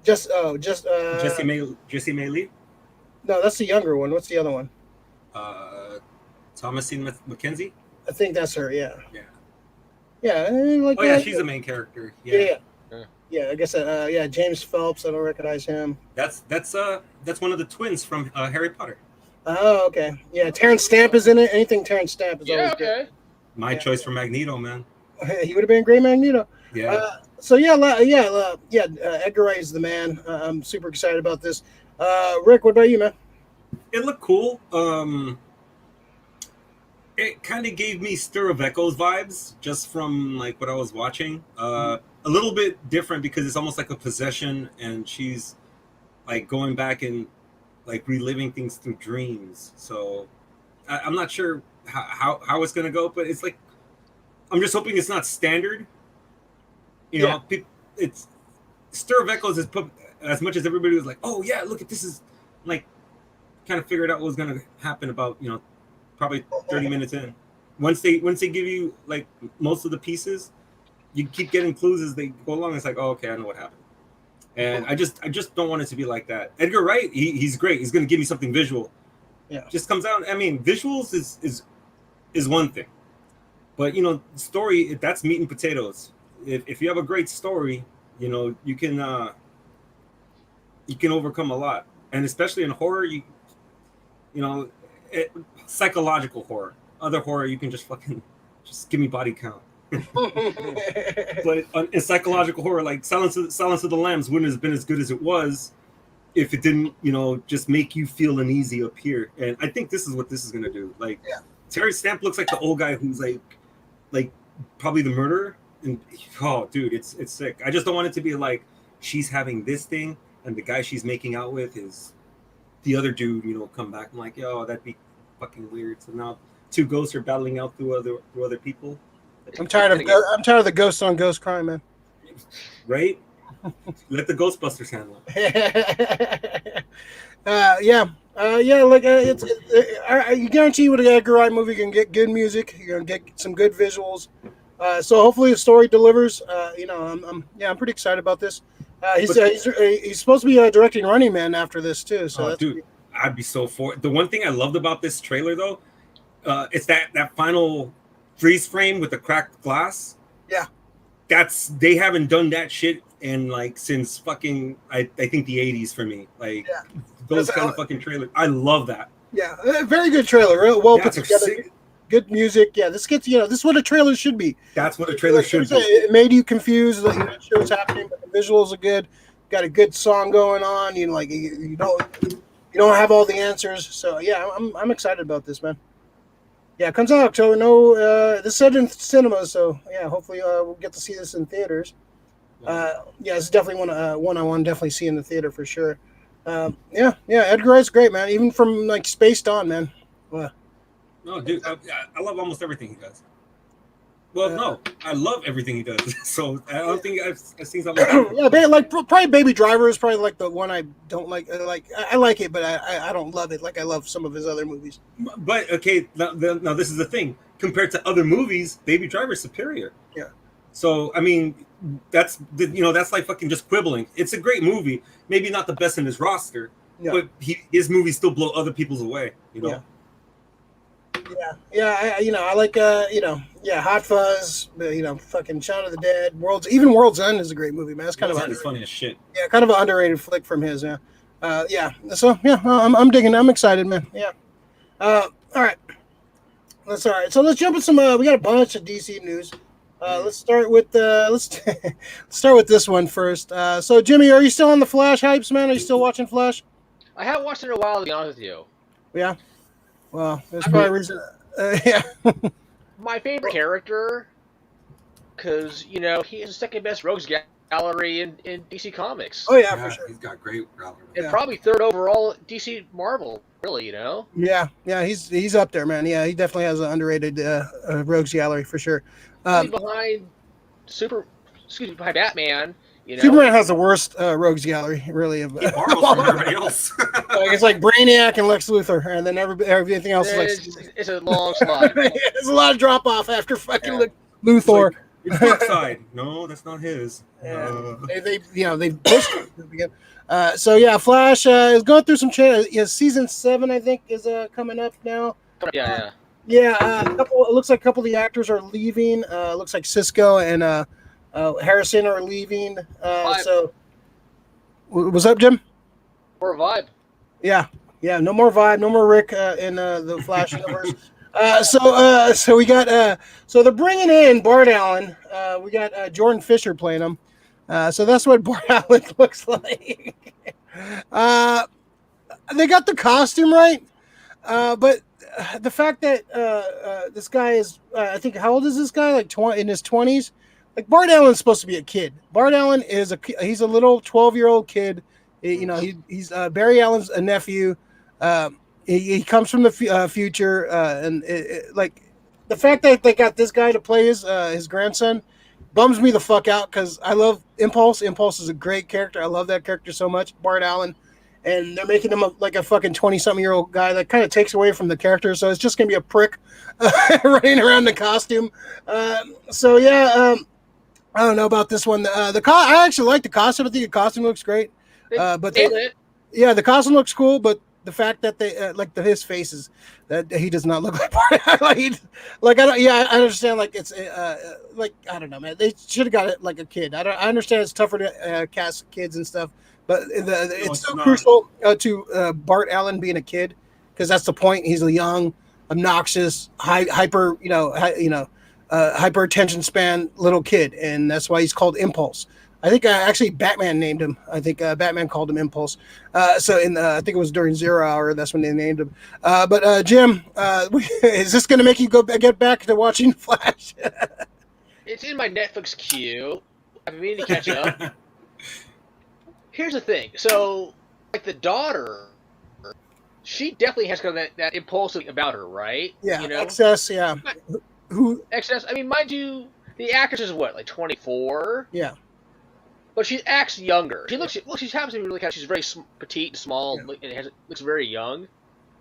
S2: Jessie May Lee. No, that's the younger one. What's the other one?
S3: Thomasine McKenzie.
S2: I think that's her. Yeah.
S3: Yeah.
S2: Yeah.
S3: She's the main character.
S2: Yeah. I guess. James Phelps. I don't recognize him.
S3: That's one of the twins from Harry Potter.
S2: Oh, okay. Yeah, Terrence Stamp is in it. Anything Terrence Stamp is always good.
S3: My choice for Magneto, man.
S2: He would have been a great Magneto.
S3: Yeah.
S2: Edgar Wright is the man. I'm super excited about this. Rick, what about you, man?
S3: It looked cool. It kind of gave me Stir of Echoes vibes just from like what I was watching. A little bit different because it's almost like a possession, and she's like going back and like reliving things through dreams. So I'm not sure how it's gonna go, but it's like I'm just hoping it's not standard. It's Stir of Echoes is put as much as everybody was like, oh yeah, look at this is like kind of figured out what was gonna happen about probably 30 minutes in. Once they give you like most of the pieces, you keep getting clues as they go along. It's like, oh, okay, I know what happened. And I just don't want it to be like that. Edgar Wright, he's great. He's going to give me something visual.
S2: Yeah.
S3: Just comes out. I mean, visuals is one thing, but story, that's meat and potatoes. If you have a great story, you can overcome a lot, and especially in horror, psychological horror. Other horror, you can just give me body count. But in psychological horror, like Silence of the Lambs wouldn't have been as good as it was if it didn't, just make you feel uneasy up here. And I think this is what this is gonna do. Like, Terry Stamp looks like the old guy who's like probably the murderer. And oh, dude, it's sick. I just don't want it to be like she's having this thing and the guy she's making out with is the other dude. Come back. I'm like, yo, that'd be fucking weird. So now two ghosts are battling out through other people.
S2: I'm tired of the ghost on ghost crime, man.
S3: Right? Let the Ghostbusters handle
S2: it. You guarantee with an Edgar Wright movie, you can get good music, you're gonna get some good visuals. So hopefully the story delivers. I'm pretty excited about this. He's supposed to be directing Running Man after this too. So
S3: dude, I'd be so for it. The one thing I loved about this trailer though, it's that final freeze frame with the cracked glass.
S2: Yeah,
S3: they haven't done that shit in since fucking I think the 80s for me. Those kind of fucking trailers. I love that.
S2: Yeah, very good trailer. Real well put together. Good music. Yeah, this gets this is what a trailer should be.
S3: That's what a trailer should be.
S2: It made you confused. It shows what's happening, but the visuals are good. Got a good song going on. You don't have all the answers. So yeah, I'm excited about this, man. Yeah, it comes out October. No, this is set in cinemas, so yeah, hopefully we'll get to see this in theaters. It's definitely one I want to definitely see in the theater for sure. Edgar Wright's great, man. Even from Spaced On, man.
S3: No, dude, I love almost everything he does. Well, no, I love everything he does. So I don't think I've seen something.
S2: Probably Baby Driver is probably the one I don't like. I like it, but I don't love it like I love some of his other movies.
S3: But okay, now this is the thing. Compared to other movies, Baby Driver is superior.
S2: Yeah.
S3: So I mean, that's like fucking just quibbling. It's a great movie. Maybe not the best in his roster, but his movies still blow other people's away.
S2: Yeah. I like Hot Fuzz, fucking Shaun of the Dead, World's End is a great movie, man. It's kind
S3: of funny as shit.
S2: Yeah, kind of an underrated flick from his. So I'm digging. I'm excited, man. Yeah. All right. That's all right. So let's jump in some. We got a bunch of DC news. Let's start with let's start with this one first. So Jimmy, are you still on the Flash hypes, man? Are you still watching Flash?
S1: I haven't watched it in a while, to be honest with you.
S2: Yeah. Well, there's probably a reason.
S1: My favorite character, because he is the second best rogues gallery in DC Comics.
S2: Oh yeah, for sure.
S3: He's got great gallery.
S1: And probably third overall DC Marvel, really.
S2: Yeah, he's up there, man. Yeah, he definitely has an underrated rogues gallery for sure.
S1: Behind Batman.
S2: Superman has the worst rogues gallery, really. Of
S3: everybody else.
S2: It's like Brainiac and Lex Luthor, and then everything else.
S1: It's a long slide.
S2: There's a lot of drop off after fucking Luthor.
S3: It's Darkseid. No, that's not his.
S2: They pushed it. Flash is going through some changes. Season 7, I think, is coming up now.
S1: Yeah.
S2: It looks like a couple of the actors are leaving. Looks like Cisco and Harrison are leaving. So, what's up, Jim?
S1: More vibe.
S2: Yeah. No more vibe. No more Rick in the Flash universe. So we got. So they're bringing in Bart Allen. We got Jordan Fisher playing him. So that's what Bart Allen looks like. They got the costume right, but the fact that this guy is, I think, how old is this guy? Like in his 20s. Like Bart Allen's supposed to be a kid. Bart Allen he's a little 12-year-old kid. He's Barry Allen's a nephew. He comes from the future, and the fact that they got this guy to play his grandson bums me the fuck out because I love Impulse. Impulse is a great character. I love that character so much, Bart Allen. And they're making him like a fucking 20-something-year-old guy that kind of takes away from the character. So it's just gonna be a prick running around the costume. I don't know about this one. I actually like the costume. I think the costume looks great. The costume looks cool, but the fact that they his faces, that he does not look like Bart. I understand. It's I don't know, man. They should have got it like a kid. I understand it's tougher to cast kids and stuff, but it's so crucial to Bart Allen being a kid because that's the point. He's a young, obnoxious, hyper attention span little kid, and that's why he's called Impulse. I think actually Batman named him. I think Batman called him Impulse. I think it was during Zero Hour. That's when they named him. But Jim, is this going to make you get back to watching Flash?
S1: It's in my Netflix queue. I've been meaning to catch up. Here's the thing. So, like the daughter, she definitely has kind of that impulsive about her, right?
S2: Yeah,
S1: you know?
S2: excess, yeah.
S1: Excess. I mean, mind you, the actress is what, like 24?
S2: Yeah.
S1: But she acts younger. She happens to be really kind of, she's very petite and small, and looks very young.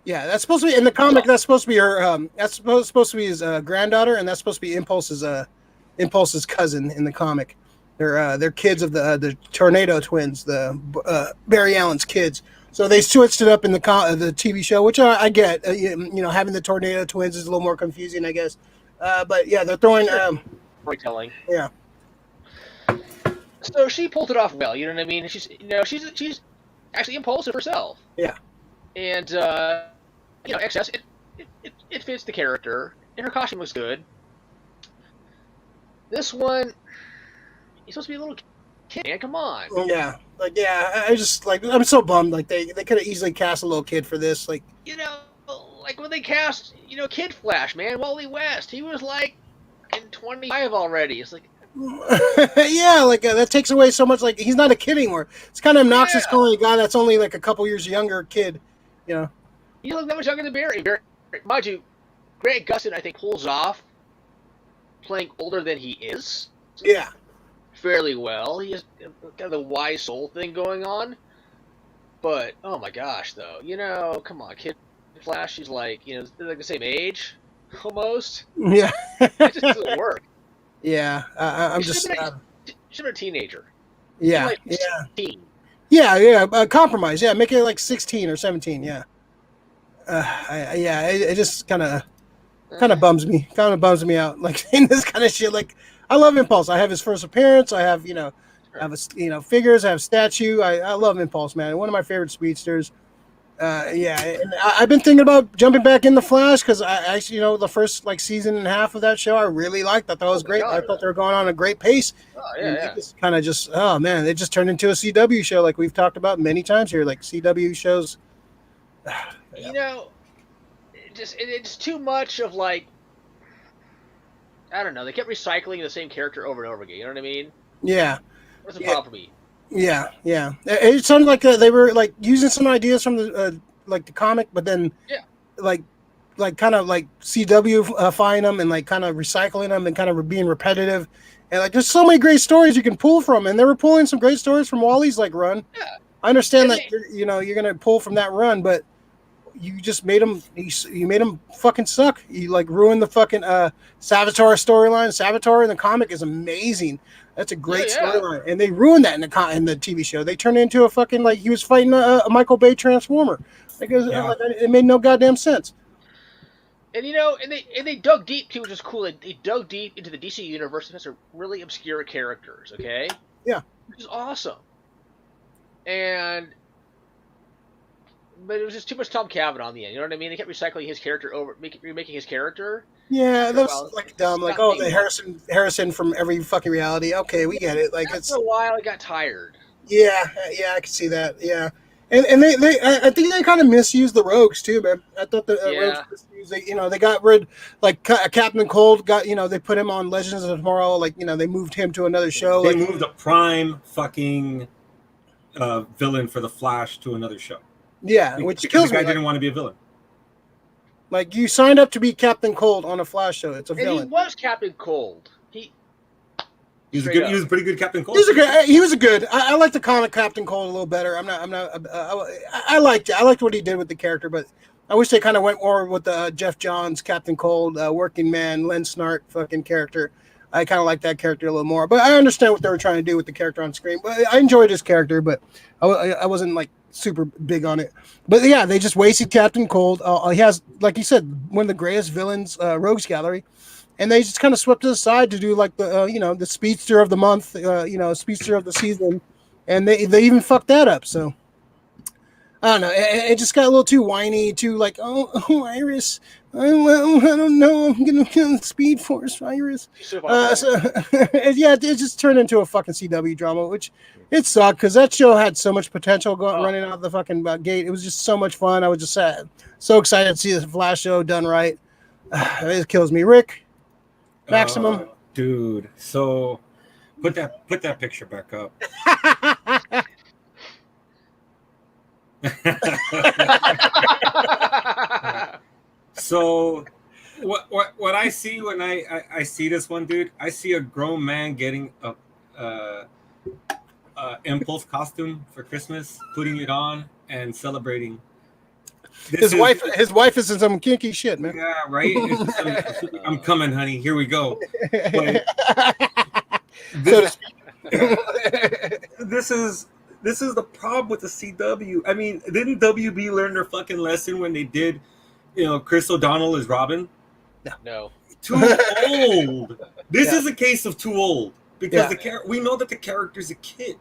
S2: Yeah, that's supposed to be, in the comic, that's supposed to be her, that's supposed to be his granddaughter, and that's supposed to be Impulse's cousin in the comic. They're kids of the Tornado twins, the Barry Allen's kids. So they switched it up in the TV show, which I get. Having the Tornado twins is a little more confusing, I guess. But yeah, they're throwing
S1: storytelling.
S2: Yeah.
S1: So she pulled it off well. You know what I mean? She's actually impulsive herself.
S2: Yeah.
S1: And excess. It fits the character, and her costume looks good. This one, he's supposed to be a little kid, man. Come on.
S2: Yeah. I just I'm so bummed. Like they could have easily cast a little kid for this. Like
S1: like when they cast Kid Flash, man, Wally West, he was like in 25 already. It's like.
S2: Yeah, that takes away so much. Like he's not a kid anymore. It's kind of obnoxious calling a guy that's only like a couple years younger kid.
S1: You look that much younger than Barry. Mind you, Grant Gustin, I think, pulls off playing older than he is.
S2: Yeah.
S1: Fairly well. He has kind of the wise soul thing going on. But, oh my gosh, though. Come on, Kid Flash, he's like, they're like the same age, almost.
S2: Yeah.
S1: It just doesn't work.
S2: Yeah, I'm just...
S1: Should have been a teenager.
S2: Yeah,
S1: like
S2: yeah.
S1: 16.
S2: Yeah, compromise. Yeah, make it like 16 or 17, yeah. It just kind of bums me. Kind of bums me out. Like, in this kind of shit, like... I love Impulse. I have his first appearance. I have, figures. I have statue. I love Impulse, man. One of my favorite speedsters. And I've been thinking about jumping back in the Flash because I the first season and a half of that show I really liked. I thought it was great. I thought they were going on a great pace. It just kind of it just turned into a CW show like we've talked about many times here. Like CW shows.
S1: It's too much of I don't know. They kept recycling the same character over and over again. You know what I mean?
S2: Yeah.
S1: What's the problem for me?
S2: Yeah. It sounded like they were using some ideas from the comic, but then kind of CW-fying them and kind of recycling them and kind of being repetitive. And there's so many great stories you can pull from, and they were pulling some great stories from Wally's run. Yeah. I understand you're gonna pull from that run, but you just made him. You made him fucking suck. You ruined the fucking Savitar storyline. Savitar in the comic is amazing. That's a great storyline, and they ruined that in the TV show. They turned it into a fucking he was fighting a Michael Bay Transformer. It made no goddamn sense.
S1: And and they dug deep too, which is cool. They dug deep into the DC universe and some really obscure characters. Okay.
S2: Yeah.
S1: Which is awesome. But it was just too much Tom Cavanaugh in the end. You know what I mean? They kept recycling his character remaking his character.
S2: Yeah, that was dumb. The Harrison from every fucking reality. Okay, we get it.
S1: After a while, it got tired.
S2: Yeah, I can see that. Yeah, and I think they kind of misused the Rogues too, man. I thought the Rogues misused. They got rid Captain Cold. They put him on Legends of Tomorrow. They moved him to another show.
S3: They moved a prime fucking villain for the Flash to another show.
S2: Yeah, which kills me.
S3: The guy didn't want to be a villain.
S2: You signed up to be Captain Cold on a Flash show. It's a villain.
S1: And he was Captain Cold. He
S3: was a pretty good Captain Cold.
S2: He was a good. I like the comic Captain Cold a little better. I liked it. I liked what he did with the character, but I wish they kind of went more with the Jeff Johns Captain Cold, working man, Len Snart fucking character. I kind of like that character a little more, but I understand what they were trying to do with the character on screen. But I enjoyed his character, but I wasn't super big on it. But yeah, they just wasted Captain Cold. He has, like you said, one of the greatest villains, Rogues Gallery, and they just kind of swept it aside to do the speedster of the month, speedster of the season, and they even fucked that up. So I don't know. It just got a little too whiny, too Iris. I don't know. I'm gonna kill the Speed Force virus. Yeah, it just turned into a fucking CW drama, which it sucked because that show had so much potential running out the fucking gate. It was just so much fun. I was just so excited to see the Flash show done right. It kills me, Rick. Maximum,
S3: dude. So put that picture back up. So what I see when I see this one, dude, I see a grown man getting a Impulse costume for Christmas, putting it on and celebrating.
S2: His wife is in some kinky shit, man.
S3: Yeah, right. I'm coming, honey. Here we go. This is the problem with the CW. I mean, didn't WB learn their fucking lesson when they did, Chris O'Donnell as Robin?
S1: No.
S3: Too old. This is a case of too old because we know that the character's a kid.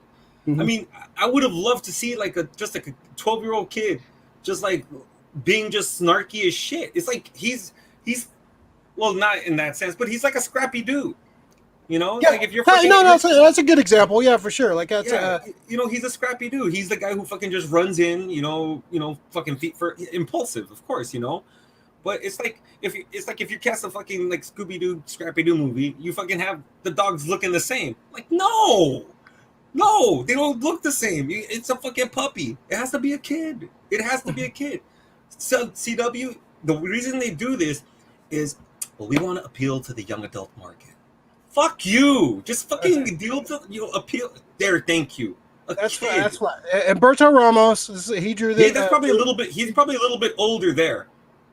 S3: Mm-hmm. I mean, I would have loved to see just a 12-year-old kid just like being just snarky as shit. It's like he's well, not in that sense, but he's like a scrappy dude. Like if you're fucking,
S2: that's a good example. Yeah, for sure. Like that's
S3: he's a scrappy dude. He's the guy who fucking just runs in, fucking feet for impulsive, of course, But it's like if you cast a fucking like Scooby Doo, Scrappy Doo movie, you fucking have the dogs looking the same. Like no, they don't look the same. It's a fucking puppy. It has to be a kid. It has to be a kid. So CW, the reason they do this is, we want to appeal to the young adult market. Fuck you. Just fucking deal to appeal. There, thank you.
S2: That's why. And Berto Ramos, he drew this.
S3: Yeah, that's probably a little bit. He's probably a little bit older there.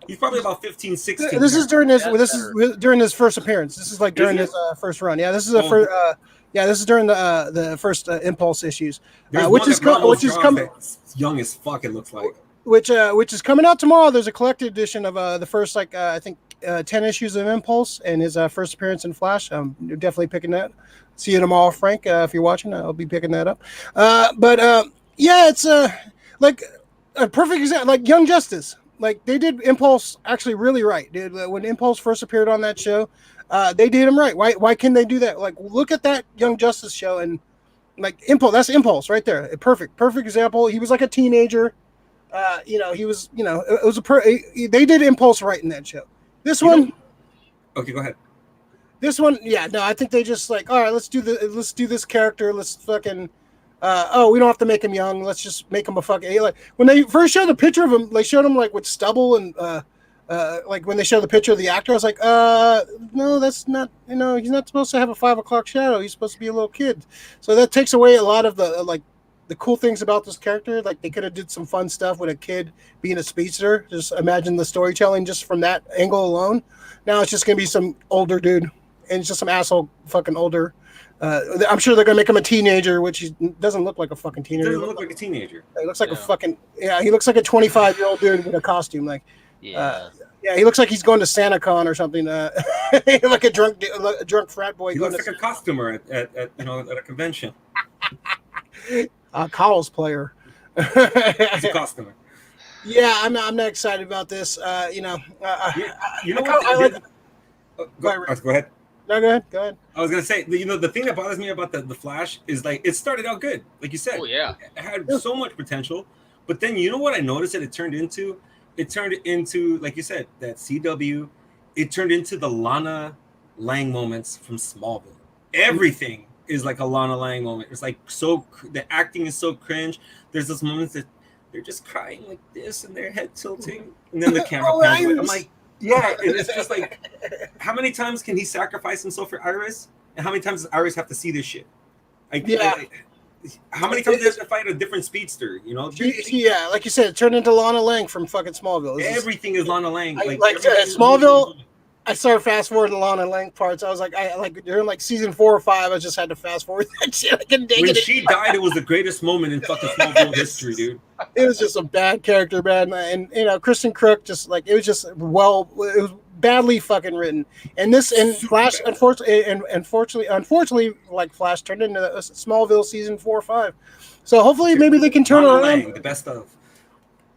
S3: He's probably about 15, 16.
S2: This is during his. This is during his first appearance. This is like during his first run. Yeah, this is this is during the first Impulse issues, which is coming.
S3: Young as fuck. It looks like.
S2: Which is coming out tomorrow. There's a collected edition of the first I think 10 issues of Impulse and his first appearance in Flash. You're definitely picking that. See you tomorrow, Frank. If you're watching, I'll be picking that up. It's like a perfect example, like Young Justice. Like they did Impulse actually really right. Dude, when Impulse first appeared on that show, they did him right. Why can they do that? Like look at that Young Justice show and like Impulse. That's Impulse right there. Perfect example. He was like a teenager. He was. It was they did Impulse right in that show. This one.
S3: Okay, go ahead.
S2: This one, I think they just like, all right, let's do this character. Let's fucking, we don't have to make him young. Let's just make him a fucking, like when they first showed the picture of him, they showed him like with stubble and, like when they showed the picture of the actor, I was like, no, that's not, he's not supposed to have a 5 o'clock shadow. He's supposed to be a little kid. So that takes away a lot of the cool things about this character. Like they could have did some fun stuff with a kid being a speedster. Just imagine the storytelling just from that angle alone. Now it's just going to be some older dude and it's just some asshole fucking older. I'm sure they're going to make him a teenager, which he doesn't look like a fucking teenager.
S3: He doesn't look like a teenager.
S2: He looks like a fucking, he looks like a 25-year-old dude with a costume. Like, he looks like he's going to SantaCon or something. Like a drunk frat boy.
S3: He looks like a costumer at a convention.
S2: A Cowles player.
S3: He's a costumer.
S2: Yeah, I'm not excited about this.
S3: Go ahead.
S2: No, go ahead.
S3: I was gonna say, the thing that bothers me about the Flash is like it started out good, like you said.
S1: Oh yeah,
S3: it had so much potential, but then you know what I noticed that it turned into, like you said, that CW. It turned into the Lana Lang moments from Smallville. Everything is like a Lana Lang moment. It's like the acting is so cringe. There's those moments that they're just crying like this and their head tilting, and then the camera pans away. I'm like, yeah, and it's just like, how many times can he sacrifice himself for Iris, and how many times does Iris have to see this shit? How many times does he have to fight a different speedster?
S2: Yeah, like you said, it turned into Lana Lang from fucking Smallville.
S3: Everything is Lana Lang.
S2: Smallville. I started fast forwarding the Lana Lang parts. I was like, during like season 4 or 5, I just had to fast forward that shit. I couldn't dig it.
S3: When she died, it was the greatest moment in fucking Smallville history, dude.
S2: It was just a bad character, man. And Kristen Crook just like, it was badly fucking written. And Flash, unfortunately, like Flash turned into Smallville season 4 or 5. So hopefully, maybe they can turn it around.
S3: The best of.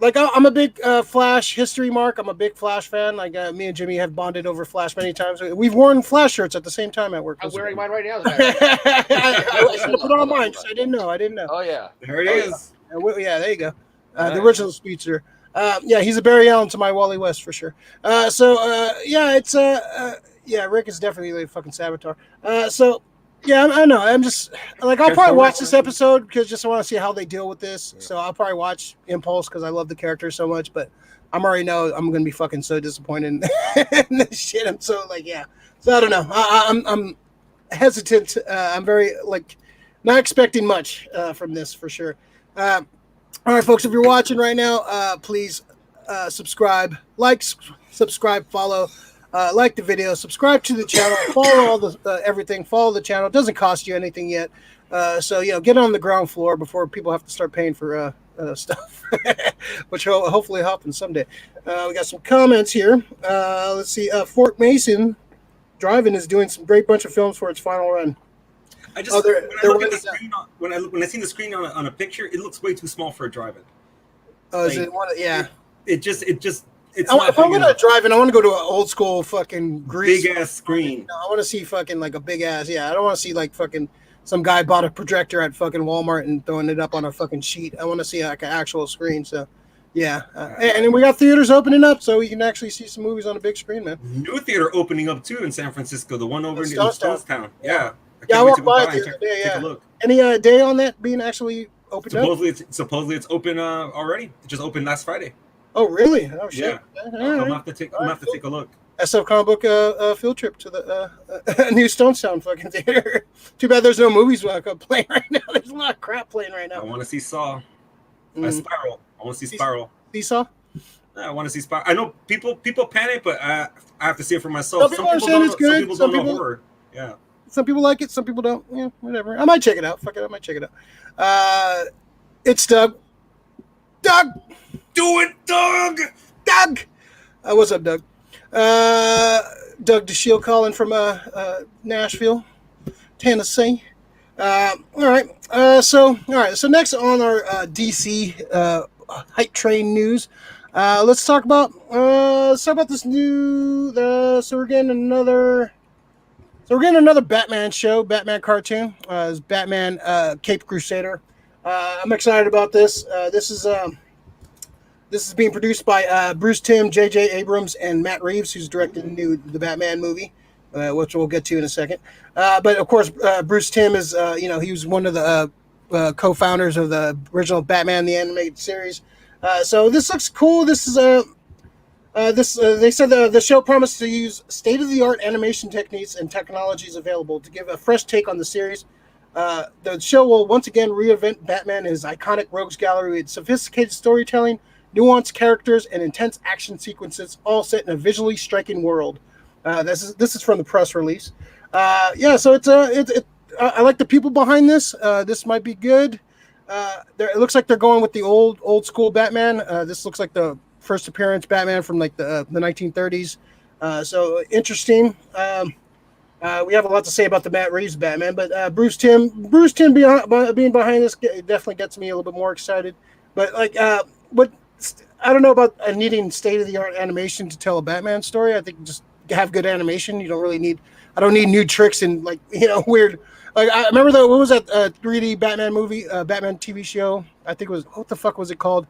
S2: like I'm a big Flash history mark. I'm a big Flash fan. Like me and Jimmy have bonded over Flash many times. We've worn Flash shirts at the same time at work.
S1: I'm wearing mine right now.
S2: I should have put on mine. I didn't know.
S1: Oh yeah,
S3: there it is.
S2: Yeah, there you go. The original speedster. Yeah, he's a Barry Allen to my Wally West for sure. Yeah, it's yeah, Rick is definitely like fucking Savitar. Yeah, I know. I'm just like I'll probably watch this episode because just I want to see how they deal with this. So I'll probably watch Impulse because I love the character so much. But I'm already know I'm gonna be fucking so disappointed in this shit. I'm so like yeah. So I don't know. I'm hesitant. I'm very like not expecting much from this for sure. All right, folks. If you're watching right now, please subscribe, subscribe, follow. Like the video, subscribe to the channel, follow all the everything, follow the channel. It doesn't cost you anything yet. So, get on the ground floor before people have to start paying for stuff, which will hopefully happen someday. We got some comments here. Let's see. Fort Mason Driving is doing some great bunch of films for its final run.
S3: I just when I look at the screen when I see the screen on a picture, it looks way too small for a drive-in.
S2: Oh, is it one? Yeah.
S3: It just. If
S2: I'm gonna drive in, I want to go to an old school fucking Grease
S3: big ass screen.
S2: I want to see fucking like a big ass. Yeah, I don't want to see like fucking some guy bought a projector at fucking Walmart and throwing it up on a fucking sheet. I want to see like an actual screen. So, yeah, and then we got theaters opening up, so we can actually see some movies on a big screen, man.
S3: New theater opening up too in San Francisco. The one over in Stonestown. Yeah.
S2: I walked by it the other day. Yeah. Take a look. Any day on that being actually opened up?
S3: Supposedly it's open already. It just opened last Friday.
S2: Oh really? Oh shit!
S3: Yeah. I'm gonna have to take a look.
S2: SF Comic Book field trip to the new Stonestown fucking theater. Too bad there's no movies playing right now. There's a lot of crap playing right now.
S3: I want to see Saw. Spiral. I want to see Spiral.
S2: Saw?
S3: I want to see Spiral. I know people panic, but I have to see it for myself.
S2: Some people saying it's good.
S3: Some people don't know horror. Yeah.
S2: Some people like it. Some people don't. Yeah, whatever. I might check it out. Fuck it. I might check it out. It's Doug. Doug.
S3: Do it, Doug!
S2: Doug! What's up, Doug? Doug DeShield calling from Nashville, Tennessee. All right. So next on our DC hype train news, let's talk about this new. So we're getting another Batman show, Batman cartoon. It's Batman Cape Crusader. I'm excited about this. This is being produced by Bruce Timm, J.J. Abrams, and Matt Reeves, who's directed the Batman movie, which we'll get to in a second. But of course, Bruce Timm is, he was one of the co-founders of the original Batman the animated series. So this looks cool. This is they said the show promised to use state-of-the-art animation techniques and technologies available to give a fresh take on the series. The show will once again reinvent Batman and his iconic rogues gallery with sophisticated storytelling, nuanced characters, and intense action sequences, all set in a visually striking world. This is from the press release. So I like the people behind this. This might be good. It looks like they're going with the old school Batman. This looks like the first appearance Batman from like the 1930s. So interesting. We have a lot to say about the Matt Reeves Batman, but Bruce Timm being behind this definitely gets me a little bit more excited. But like, I don't know about needing state-of-the-art animation to tell a Batman story. I think just have good animation. You don't really need. I don't need new tricks and like weird. Like I remember what was that 3D Batman movie, Batman TV show? I think it was what the fuck was it called?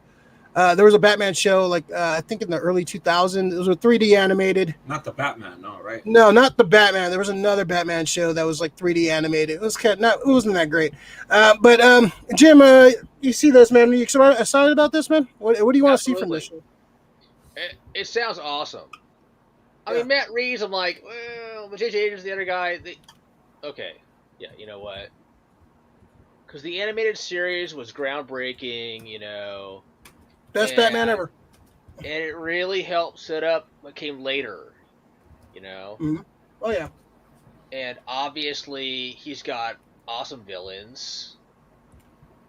S2: There was a Batman show like I think in the early 2000s. It was a 3D animated.
S3: Not the Batman, no, right?
S2: No, not the Batman. There was another Batman show that was like 3D animated. It wasn't that great. But Jim, you see this, man? Are you excited about this, man? What do you want to see from this show?
S1: It sounds awesome. I mean, Matt Reeves. I'm like, well, J.J. Abrams, the other guy. Okay, yeah, you know what? Because the animated series was groundbreaking,
S2: Best Batman ever.
S1: And it really helped set up what came later,
S2: Mm-hmm. Oh, yeah.
S1: And obviously, he's got awesome villains.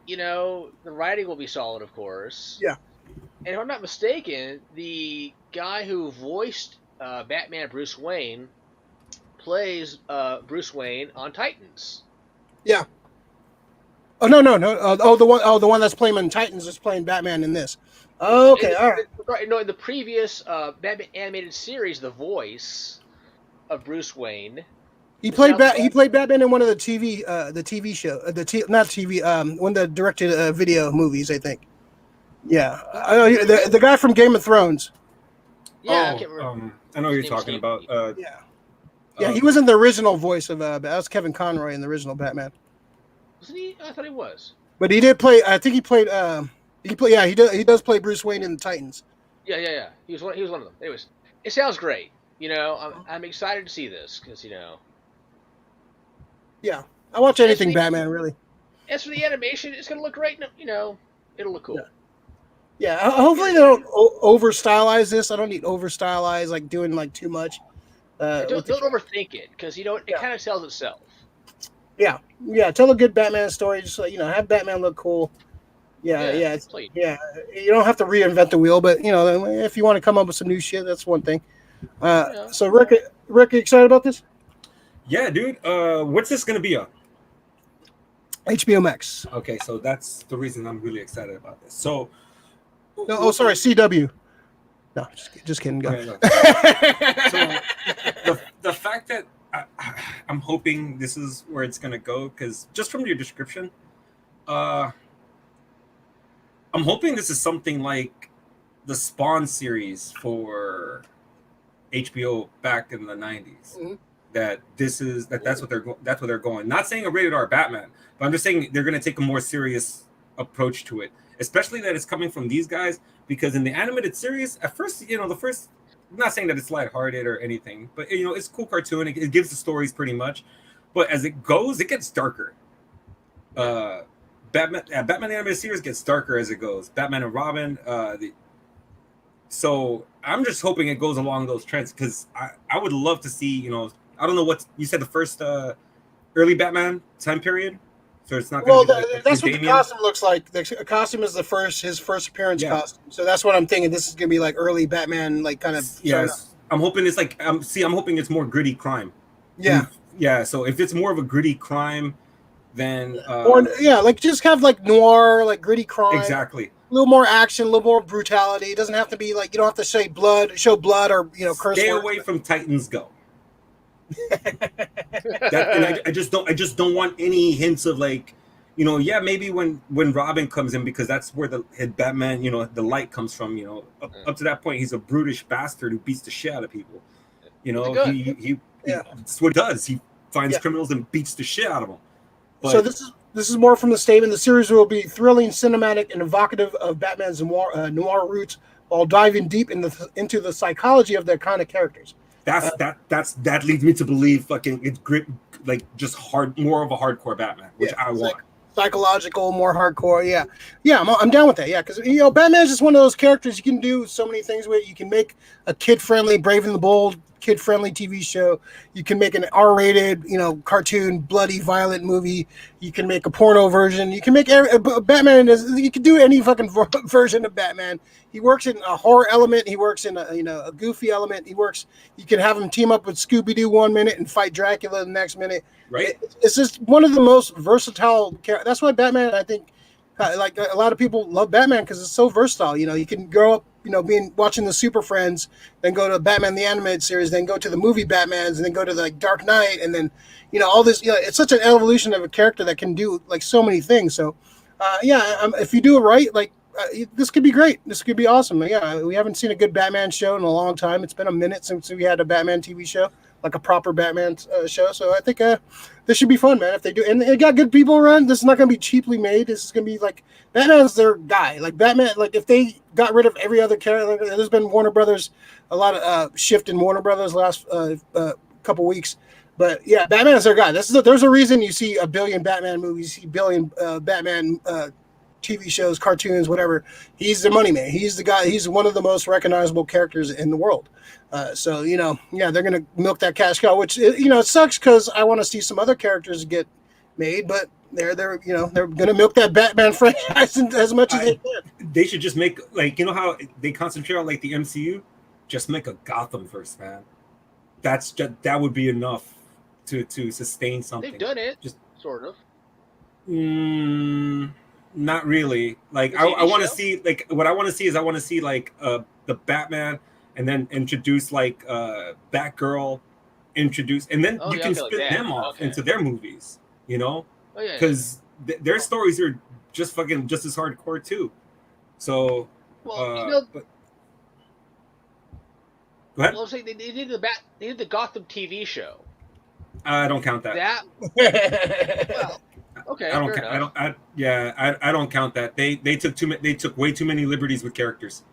S1: The writing will be solid, of course.
S2: Yeah.
S1: And if I'm not mistaken, the guy who voiced Batman Bruce Wayne plays Bruce Wayne on Titans.
S2: Yeah. Oh no! The one that's playing on Titans is playing Batman in this. Oh, okay, all right.
S1: In the previous Batman animated series, the voice of Bruce Wayne.
S2: He played Batman in one of the TV show, not TV, one of the directed video movies, I think. Yeah, I know the guy from Game of Thrones.
S1: Yeah, I can't remember.
S3: I know what you're talking about.
S2: Yeah, he was in the original voice of that was Kevin Conroy in the original Batman.
S1: Wasn't he? I thought he was.
S2: But he did play. I think he played. He does play Bruce Wayne in the Titans.
S1: Yeah. He was one of them. Anyways, it sounds great. I'm excited to see this because
S2: Yeah, I watch anything Batman really.
S1: As for the animation, it's gonna look great. It'll look cool.
S2: Yeah, hopefully they don't over stylize this. I don't need over stylized like doing like too much.
S1: Don't overthink it because it kind of sells itself.
S2: Yeah. Tell a good Batman story. Just have Batman look cool. Yeah. You don't have to reinvent the wheel, but if you want to come up with some new shit, that's one thing. So Rick, you excited about this?
S3: Yeah, dude. What's this gonna be on?
S2: HBO Max.
S3: Okay, so that's the reason I'm really excited about this. So,
S2: sorry, CW. No, just kidding. Go.
S3: Okay, no. So the fact that I'm hoping this is where it's gonna go, because just from your description, I'm hoping this is something like the Spawn series for HBO back in the 90s. Mm-hmm. That's what they're going. Not saying a rated R Batman, but I'm just saying they're gonna take a more serious approach to it, especially that it's coming from these guys. Because in the animated series, at first, I'm not saying that it's lighthearted or anything, but it's a cool cartoon. It gives the stories pretty much, but as it goes, it gets darker. Batman animated series gets darker as it goes. Batman and Robin. So I'm just hoping it goes along those trends, because I would love to see. I don't know what you said, the first early Batman time period. So it's not going to be
S2: that's what the costume looks like. The costume is his first appearance costume. So that's what I'm thinking. This is going to be like early Batman, like kind of.
S3: Yes, I'm hoping it's like I'm hoping it's more gritty crime.
S2: Yeah.
S3: Yeah. So if it's more of a gritty crime, then
S2: like just have like noir, like gritty crime.
S3: Exactly.
S2: A little more action, a little more brutality. It doesn't have to be like, you don't have to show blood or curse.
S3: Stay away from Titans Go. I just don't want any hints of like, maybe when Robin comes in, because that's where the Batman, the light comes from. Up to that point, he's a brutish bastard who beats the shit out of people. That's what he does. He finds criminals and beats the shit out of them. But,
S2: so this is more from the statement. The series will be thrilling, cinematic, and evocative of Batman's noir roots, while diving deep into the psychology of the iconic characters.
S3: That leads me to believe fucking it's grit, like just more of a hardcore Batman, which I want.
S2: Psychological, more hardcore. Yeah. I'm down with that. Yeah, because Batman's just one of those characters you can do so many things with. You can make a kid-friendly, Brave and the Bold, kid-friendly TV show. You can make an R-rated, cartoon, bloody, violent movie. You can make a porno version. You can make Batman. You can do any fucking version of Batman. He works in a horror element. He works in a goofy element. You can have him team up with Scooby-Doo 1 minute and fight Dracula the next minute.
S3: Right.
S2: It's just one of the most versatile characters. That's why Batman, I think, like a lot of people love Batman because it's so versatile. You can grow up, watching the Super Friends, then go to Batman the Animated Series, then go to the movie Batmans, and then go to the Dark Knight, and then all this. It's such an evolution of a character that can do like so many things. So, if you do it right, like this could be great. This could be awesome. Yeah, we haven't seen a good Batman show in a long time. It's been a minute since we had a Batman TV show, like a proper Batman show. So I think this should be fun, man. If they do, and they got good people around, this is not going to be cheaply made. This is going to be like Batman's their guy. Like Batman, like if they got rid of every other character, there's been Warner Brothers, a lot of shift in Warner Brothers last couple weeks. But yeah, Batman's their guy. There's a reason you see a billion Batman movies, you see a billion Batman TV shows, cartoons, whatever. He's the money man. He's the guy. He's one of the most recognizable characters in the world. So they're gonna milk that cash cow, which it sucks because I want to see some other characters get made, but they're gonna milk that Batman franchise as much as they can.
S3: They should just make how they concentrate on like the MCU, just make a Gotham verse, man. That would be enough to sustain something.
S1: They've done it, just sort of.
S3: Not really. Like I want to see like what I want to see is I want to see like the Batman, and then introduce like Batgirl, introduce, and then you can spin them off into their movies. You know, because their stories are just as hardcore too. So, but, go ahead.
S1: Well, they did the Gotham TV show.
S3: I don't count that.
S1: Well, okay.
S3: I don't count that. They took way too many liberties with characters.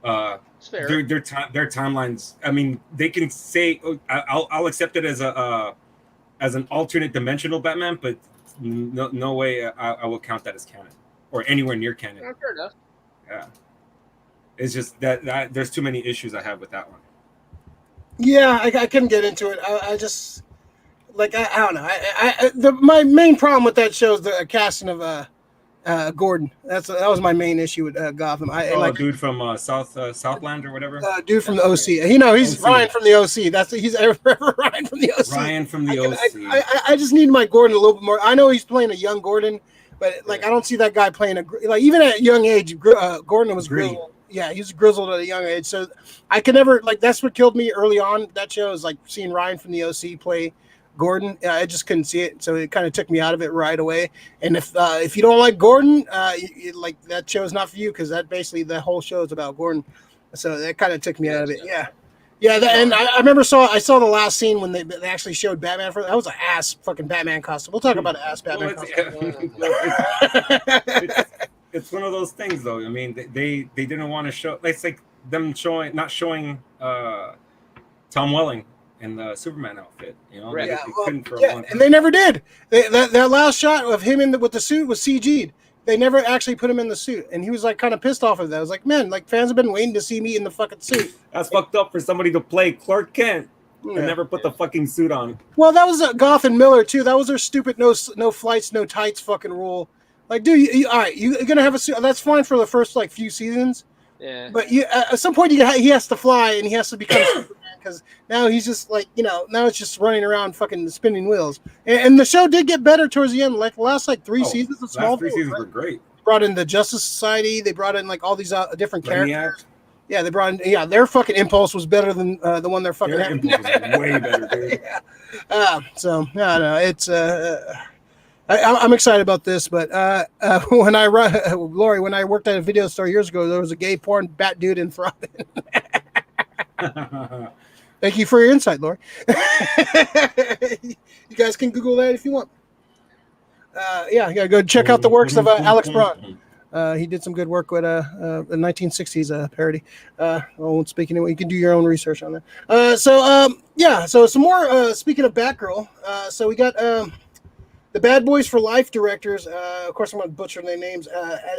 S1: It's fair.
S3: Their timelines. I mean, they can say I'll accept it as an alternate dimensional Batman, but no way I will count that as canon or anywhere near canon.
S1: Fair enough.
S3: Yeah, it's just that there's too many issues I have with that one.
S2: Yeah, I couldn't get into it. I just like I don't know. My main problem with that show is the casting of Gordon. That was my main issue with Gotham.
S3: Dude from Southland or whatever.
S2: Dude from the OC. He's OC. Ryan from the OC. He's Ryan from the OC.
S3: Ryan from the OC.
S2: I just need my Gordon a little bit more. I know he's playing a young Gordon, but like I don't see that guy playing even at a young age. Gordon was grizzled. Yeah, he was grizzled at a young age. So I could never that's what killed me early on. That show is like seeing Ryan from the OC play Gordon. I just couldn't see it, so it kind of took me out of it right away. And if you don't like Gordon, like that show is not for you, because that basically the whole show is about Gordon. So that kind of took me out of it. Yeah. And I remember I saw the last scene when they actually showed Batman. That was an ass fucking Batman costume. We'll talk about an ass Batman costume.
S3: It's one of those things, though. I mean, they didn't want to show. It's like them not showing Tom Welling in the Superman outfit. You know, they couldn't for a long time.
S2: And they never did. That last shot of him with the suit was CG'd. They never actually put him in the suit, and he was like kind of pissed off of that. I was like, man, like fans have been waiting to see me in the fucking suit.
S3: That's fucked up for somebody to play Clark Kent and never put the fucking suit on.
S2: Well, that was Goth and Miller too. That was their stupid no flights, no tights fucking rule. Like, dude, all right, you're gonna have a suit. That's fine for the first like few seasons.
S1: Yeah.
S2: But at some point, he has to fly, and he has to become Superman, because now he's just like, now it's just running around fucking spinning wheels. And the show did get better towards the end. Like the last like 3 seasons of Smallville.
S3: Last 3 seasons were great.
S2: Brought in the Justice Society. They brought in like all these different characters. Yeah, they brought in. Their fucking Impulse was better than the one they're fucking.
S3: Their Impulse was way better, dude.
S2: So I don't know. It's. I'm excited about this, but when Lori, when I worked at a video store years ago, there was a gay porn bat dude in Throbbing. Thank you for your insight, Lori. You guys can Google that if you want. You gotta go check out the works of Alex Braun. He did some good work with a 1960s parody. I won't speak anyway. You can do your own research on that. So some more. Speaking of Batgirl, so we got the Bad Boys for Life directors. Of course, I'm going to butcher their names.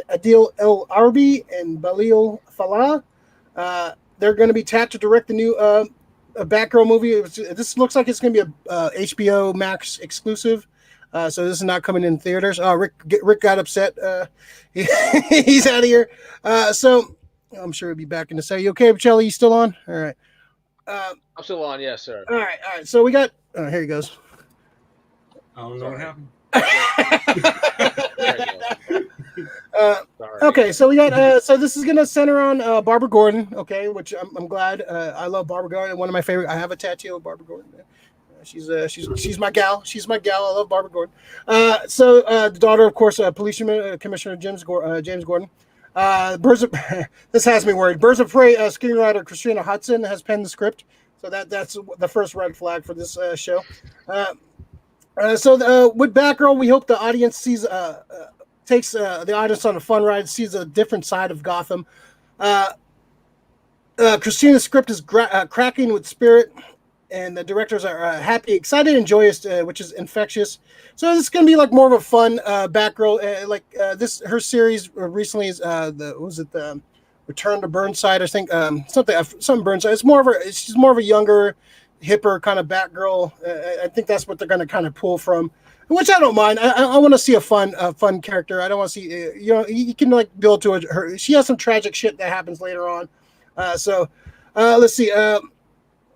S2: Adil El Arbi and Balil Falah. They're going to be tapped to direct the new Batgirl movie. This looks like it's going to be a HBO Max exclusive. So this is not coming in theaters. Rick got upset. He's out of here. So I'm sure he'll be back in a second. You okay, Pacelli? You still on? All right.
S1: I'm still on, yes, sir.
S2: All right. So we got. Here he goes.
S3: I don't know what happened.
S2: Okay, so we got. So this is gonna center on Barbara Gordon. Okay, which I'm glad. I love Barbara Gordon. One of my favorite. I have a tattoo of Barbara Gordon. She's my gal. She's my gal. I love Barbara Gordon. The daughter, of course, Police Commissioner James Gordon. This has me worried. Birds of Prey screenwriter Christina Hudson has penned the script, so that's the first red flag for this show. With Batgirl, we hope the audience takes the audience on a fun ride, sees a different side of Gotham. Christina's script is cracking with spirit, and the directors are happy, excited, and joyous, which is infectious. So this is going to be like more of a fun Batgirl. Her series recently is the Return to Burnside, I think, something Burnside. She's more of a younger, hipper kind of Batgirl. I think that's what they're going to kind of pull from, which I don't mind. I want to see a fun character. I don't want to see you can like build to her. She has some tragic shit that happens later on. Let's see.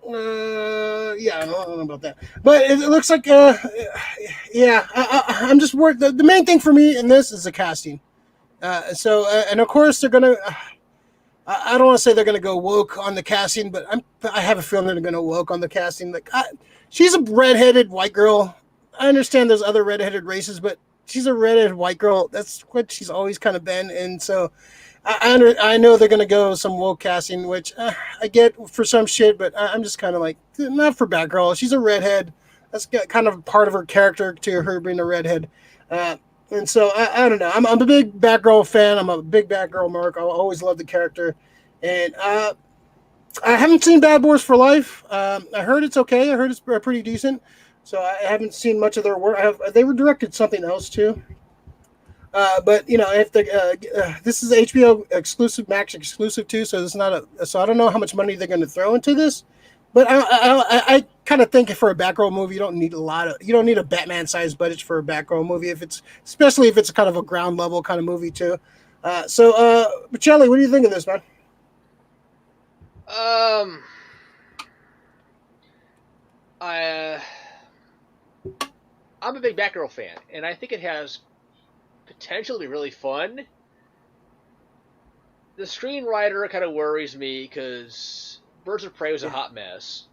S2: Yeah, I don't know about that, but it looks like yeah. I'm just worried. The main thing for me in this is the casting. And of course they're gonna. I don't want to say they're gonna go woke on the casting, but I have a feeling they're gonna woke on the casting. Like she's a redheaded white girl. I understand there's other redheaded races, but she's a redheaded white girl. That's what she's always kind of been, and so. I know they're going to go some woke casting, which I get for some shit, but I'm just kind of like, not for Batgirl. She's a redhead. That's kind of part of her character to her being a redhead. And so, I don't know. I'm a big Batgirl fan. I'm a big Batgirl mark. I always love the character. And I haven't seen Bad Boys for Life. I heard it's okay. I heard it's pretty decent. So I haven't seen much of their work. They were directed something else, too. But you know, if this is HBO exclusive, Max exclusive too, so it's not so I don't know how much money they're going to throw into this. But I kind of think for a Batgirl movie, you don't need a Batman-sized budget for a Batgirl movie especially if it's kind of a ground level kind of movie too. Pacelli, what do you think of this, man?
S1: I'm a big Batgirl fan, and I think it has potential to be really fun. The screenwriter kind of worries me because Birds of Prey was a hot mess.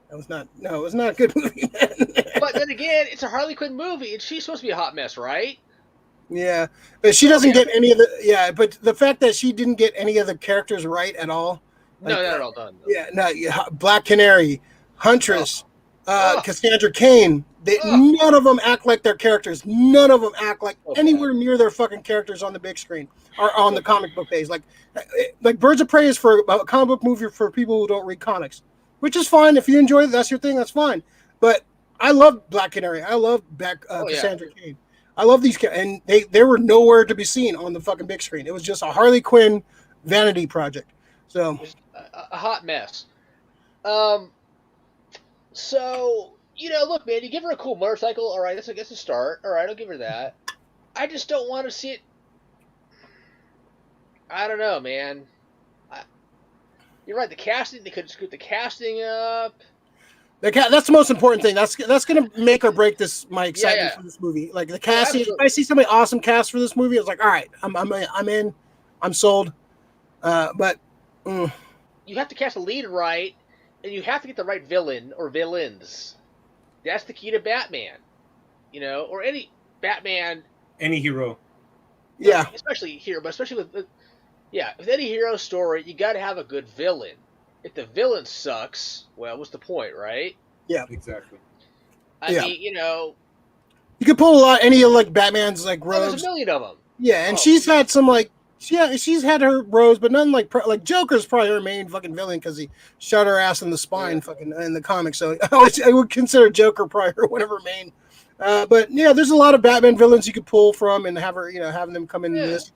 S2: It was not a good movie, man.
S1: But then again, it's a Harley Quinn movie, and she's supposed to be a hot mess, right?
S2: Yeah, but she doesn't get any of the. Yeah, but the fact that she didn't get any of the characters right at all.
S1: Like, no, not at all done. Though.
S2: Yeah, no. Black Canary, Huntress, Cassandra Cain. None of them act like their characters. None of them act like anywhere near their fucking characters on the big screen or on the comic book page. Like Birds of Prey is for a comic book movie for people who don't read comics, which is fine. If you enjoy it, that's your thing. That's fine. But I love Black Canary. I love Cassandra Cain. I love these, and they were nowhere to be seen on the fucking big screen. It was just a Harley Quinn vanity project. So
S1: a hot mess. So. You know, look, man, you give her a cool motorcycle, all right, that's a start. All right, I'll give her that. I just don't want to see it. I don't know, man. You're right, the casting, they could screw the casting up.
S2: That's the most important thing. That's going to make or break my excitement for this movie. Like the casting, if I see somebody awesome cast for this movie, it's like, all right, I'm in, I'm sold. But
S1: you have to cast a lead right, and you have to get the right villain or villains. That's the key to Batman, you know, or any Batman.
S3: Any hero.
S2: Yeah.
S1: Especially here, but especially with any hero story, you got to have a good villain. If the villain sucks, well, what's the point, right?
S2: Yeah.
S3: Exactly.
S1: I mean, you know.
S2: You could pull any of like Batman's like rogues.
S1: There's a million of them.
S2: Yeah, and she's had some like. Yeah, she's had her roles, but nothing like Joker's probably her main fucking villain because he shot her ass in the spine fucking in the comics. So I would consider Joker probably one of her main. But yeah, there's a lot of Batman villains you could pull from and have her, having them come in this.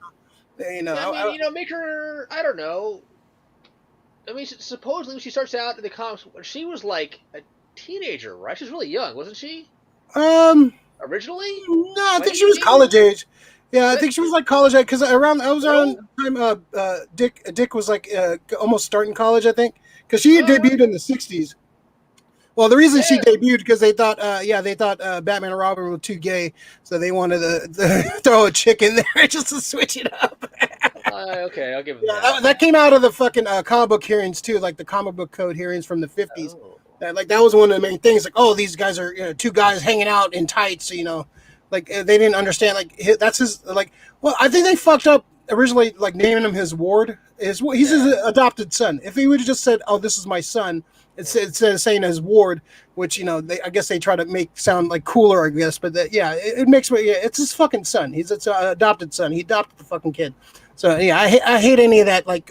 S1: Make her. I don't know. I mean, supposedly when she starts out in the comics, she was like a teenager, right? She was really young, wasn't she? Originally?
S2: No, I think she was college age. Yeah, I think she was like college age because I was around the time Dick was like almost starting college, I think, because she debuted in the '60s. Well, the reason she debuted because they thought Batman and Robin were too gay, so they wanted to throw a chick in there just to switch it up.
S1: Okay, I'll give it
S2: that came out of the fucking comic book hearings too, like the comic book code hearings from the '50s. Like that was one of the main things. Like, these guys are two guys hanging out in tights, Like they didn't understand. Like that's his. Like, well, I think they fucked up originally. Like naming him his ward. He's his adopted son. If he would have just said, "Oh, this is my son," instead of saying his ward, which I guess they try to make sound like cooler. I guess, but it makes me. Yeah, it's his fucking son. It's an adopted son. He adopted the fucking kid. So yeah, I hate any of that. Like,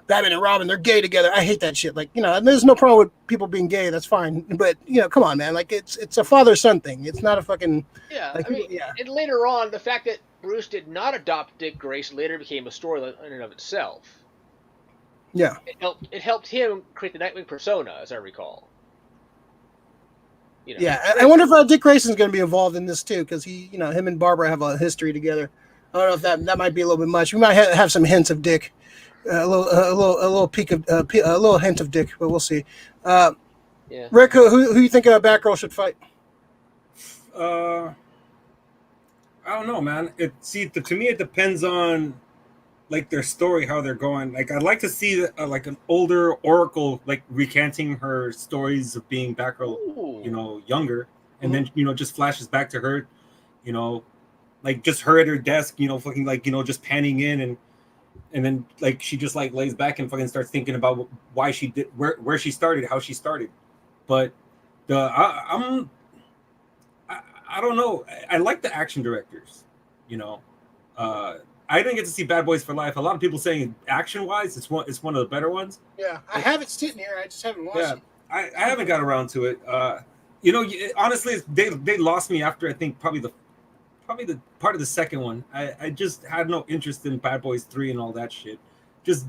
S2: Batman and Robin, they're gay together. I hate that shit. Like, there's no problem with people being gay. That's fine. But come on, man. Like, it's a father-son thing. It's not a fucking.
S1: Yeah, like, And later on, the fact that Bruce did not adopt Dick Grayson later became a storyline in and of itself.
S2: Yeah.
S1: It helped him create the Nightwing persona, as I recall.
S2: Yeah, I wonder if Dick Grayson's going to be involved in this too, because him and Barbara have a history together. I don't know if that might be a little bit much. We might have some hints of Dick, a little peek of a little hint of Dick, but we'll see.
S1: Yeah.
S2: Rick, who you think Batgirl should fight?
S3: I don't know, man. To me, it depends on like their story, how they're going. Like, I'd like to see like an older Oracle, like recanting her stories of being Batgirl, younger, and then just flashes back to her, like just her at her desk, fucking like just panning in and then like she just like lays back and fucking starts thinking about why she did where she started, how she started. But I don't know. I like the action directors, I didn't get to see Bad Boys for Life. A lot of people saying action-wise, it's one of the better ones.
S2: Yeah, I have it sitting here. I just haven't watched it.
S3: I haven't got around to it. Honestly, they lost me after I think probably the part of the second one. I just had no interest in Bad Boys 3 and all that shit. Just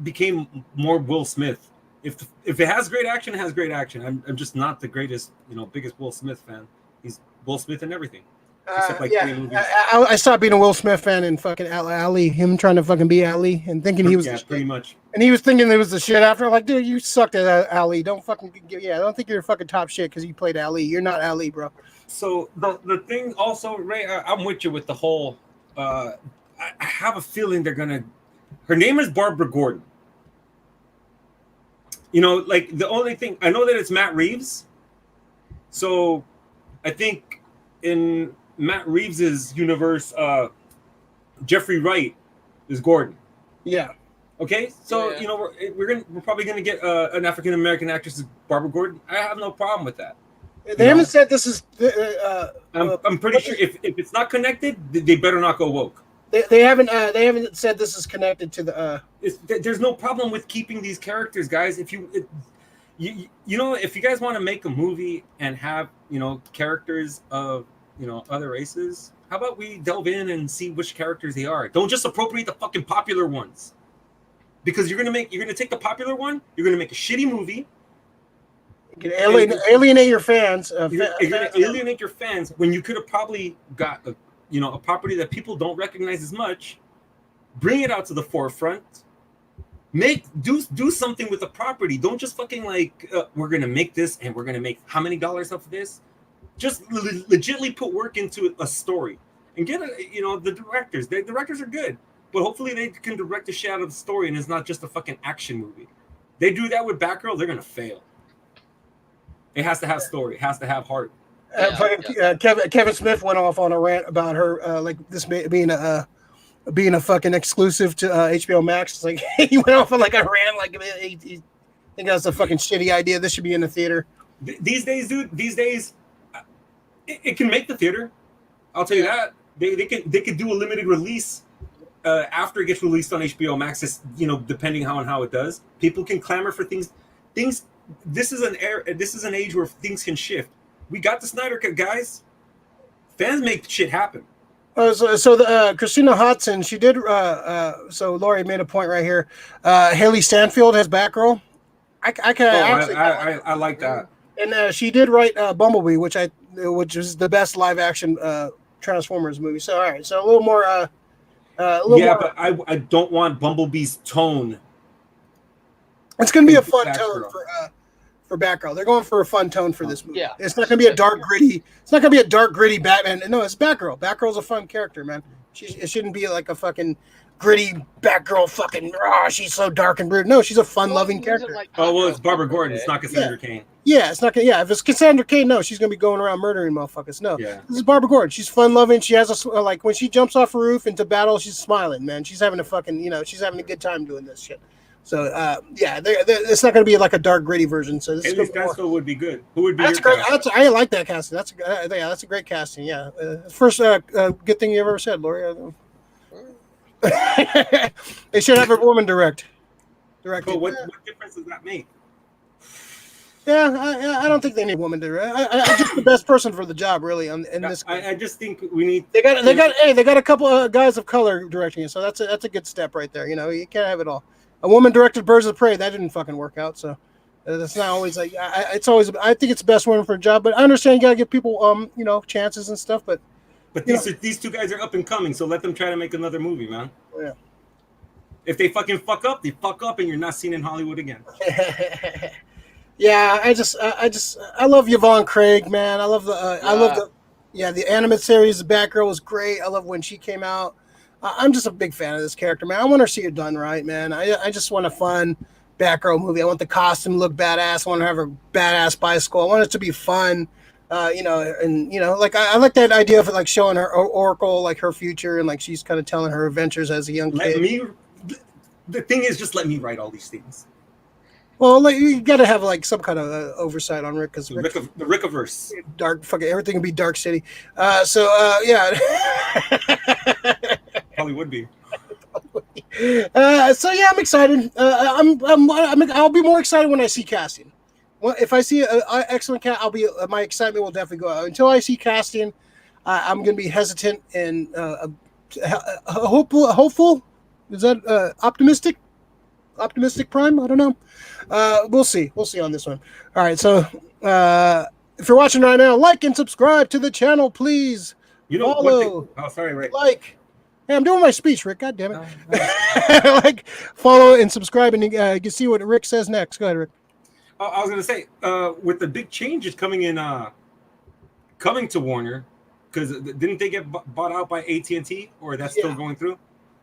S3: became more Will Smith. If it has great action, it has great action. I'm just not the greatest, biggest Will Smith fan. He's Will Smith in everything.
S2: I stopped being a Will Smith fan in fucking Ali. Him trying to fucking be Ali and thinking he was
S3: pretty much.
S2: And he was thinking it was the shit after. Like, dude, you sucked at Ali. Don't fucking I don't think you're fucking top shit because you played Ali. You're not Ali, bro.
S3: So the thing also, Ray, I'm with you with the whole. I have a feeling they're gonna. Her name is Barbara Gordon. Like the only thing I know that it's Matt Reeves. So, I think in Matt Reeves's universe, Jeffrey Wright is Gordon.
S2: Yeah.
S3: Okay, so we're probably gonna get an African American actress, Barbara Gordon. I have no problem with that.
S2: They haven't said this is.
S3: I'm pretty sure if it's not connected, they better not go woke.
S2: They haven't said this is connected to the.
S3: There's no problem with keeping these characters, guys. If if you guys want to make a movie and have characters of other races, how about we delve in and see which characters they are? Don't just appropriate the fucking popular ones, because you're gonna take the popular one, you're gonna make a shitty movie.
S2: You can alienate your fans.
S3: You're gonna alienate your fans when you could have probably got a property that people don't recognize as much. Bring it out to the forefront. Do something with the property. Don't just fucking like we're gonna make this and we're gonna make how many dollars off of this. Just legitimately put work into a story and get the directors. The directors are good, but hopefully they can direct the shit out of the story and it's not just a fucking action movie. They do that with Batgirl, they're gonna fail. It has to have story. It has to have heart.
S2: Kevin Smith went off on a rant about her like this being a fucking exclusive to HBO Max. It's like he went off on like a rant, like he think that's a fucking shitty idea. This should be in the theater.
S3: These days, dude. It can make the theater. I'll tell you that. They could do a limited release after it gets released on HBO Max. Depending how it does, people can clamor for things. This is an age where things can shift. We got the Snyder Cut, guys. Fans make shit happen.
S2: So Christina Hodson, she did. So Lori made a point right here. Haley Stanfield has Batgirl.
S3: I like that.
S2: And she did write Bumblebee, which is the best live action Transformers movie. So all right, so a little more.
S3: But I don't want Bumblebee's tone.
S2: It's going to be a fun tone for Batgirl. They're going for a fun tone for this movie.
S1: Yeah.
S2: It's not going to be a dark, gritty. It's not going to be a dark, gritty Batman. No, it's Batgirl. Batgirl's a fun character, man. It shouldn't be like a fucking gritty Batgirl. Fucking she's so dark and brooding. No, she's a fun-loving character.
S3: It's Barbara Gordon. It's not Cassandra Cain.
S2: Yeah, it's not gonna. Yeah, if it's Cassandra Cain, no, she's gonna be going around murdering motherfuckers. No,
S3: this
S2: is Barbara Gordon. She's fun-loving. She has like when she jumps off a roof into battle, she's smiling, man. She's having a fucking, she's having a good time doing this shit. So it's not going to be like a dark, gritty version. So this
S3: is Stanfield would be good. Who would be?
S2: That's great. I like that casting. That's a great casting. Yeah, first good thing you ever said, Lori. They should have a woman direct.
S3: But what difference does that make?
S2: Yeah, I don't think they need a woman direct. I'm just the best person for the job, really. This,
S3: I just think we need.
S2: They got a couple of guys of color directing it, so that's a good step right there. You can't have it all. A woman directed Birds of Prey. That didn't fucking work out. So that's not always like. It's always. I think it's the best woman for a job, but I understand you gotta give people chances and stuff. But
S3: these two guys are up and coming, so let them try to make another movie, man.
S2: Yeah.
S3: If they fucking fuck up, they fuck up, and you're not seen in Hollywood again.
S2: Yeah, I love Yvonne Craig, man. I love the animated series. The Batgirl was great. I love when she came out. I'm just a big fan of this character, man. I want to see it done right, man. I just want a fun Batgirl movie. I want the costume to look badass. I want to have a badass bicycle. I want it to be fun. Like I like that idea of like showing her Oracle like her future and like she's kind of telling her adventures as a young kid.
S3: The thing is, just let me write all these things.
S2: Well, like you got to have like some kind of oversight on Rick because
S3: The Rickiverse.
S2: Dark fucking everything can be Dark City. Yeah.
S3: Probably would be.
S2: I'm excited. I'll be more excited when I see casting. Well, if I see an excellent cast, my excitement will definitely go out. Until I see casting, I'm going to be hesitant and hopeful. Is that optimistic? Optimistic Prime? I don't know. We'll see. We'll see on this one. All right. So if you're watching right now, like and subscribe to the channel, please. Follow.
S3: Oh, sorry, Rick.
S2: Like. Hey, I'm doing my speech, Rick. God damn it. Like, follow and subscribe, and you can see what Rick says next. Go ahead, Rick.
S3: I was going to say, with the big changes coming to Warner, because didn't they get bought out by AT&T, or that's still going through?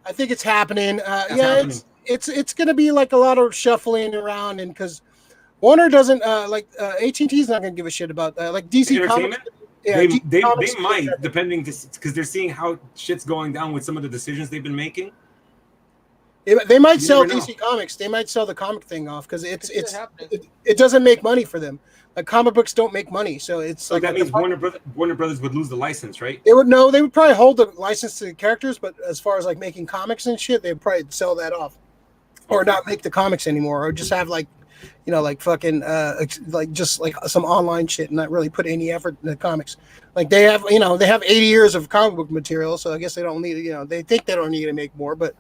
S2: I think it's happening.
S3: Happening.
S2: It's going to be like a lot of shuffling around, and because Warner doesn't AT&T is not going to give a shit about like DC Comics. Yeah,
S3: they might, depending, because they're seeing how shit's going down with some of the decisions they've been making.
S2: They might sell DC Comics. They might sell the comic thing off because it doesn't make money for them. Like comic books don't make money, so it's
S3: so like that means Warner Brothers would lose the license, right?
S2: They would probably hold the license to the characters, but as far as like making comics and shit, they'd probably sell that off, or not make the comics anymore, or just have like, like fucking like just like some online shit and not really put any effort in the comics. Like they have 80 years of comic book material, so I guess they don't need they think they don't need to make more, but.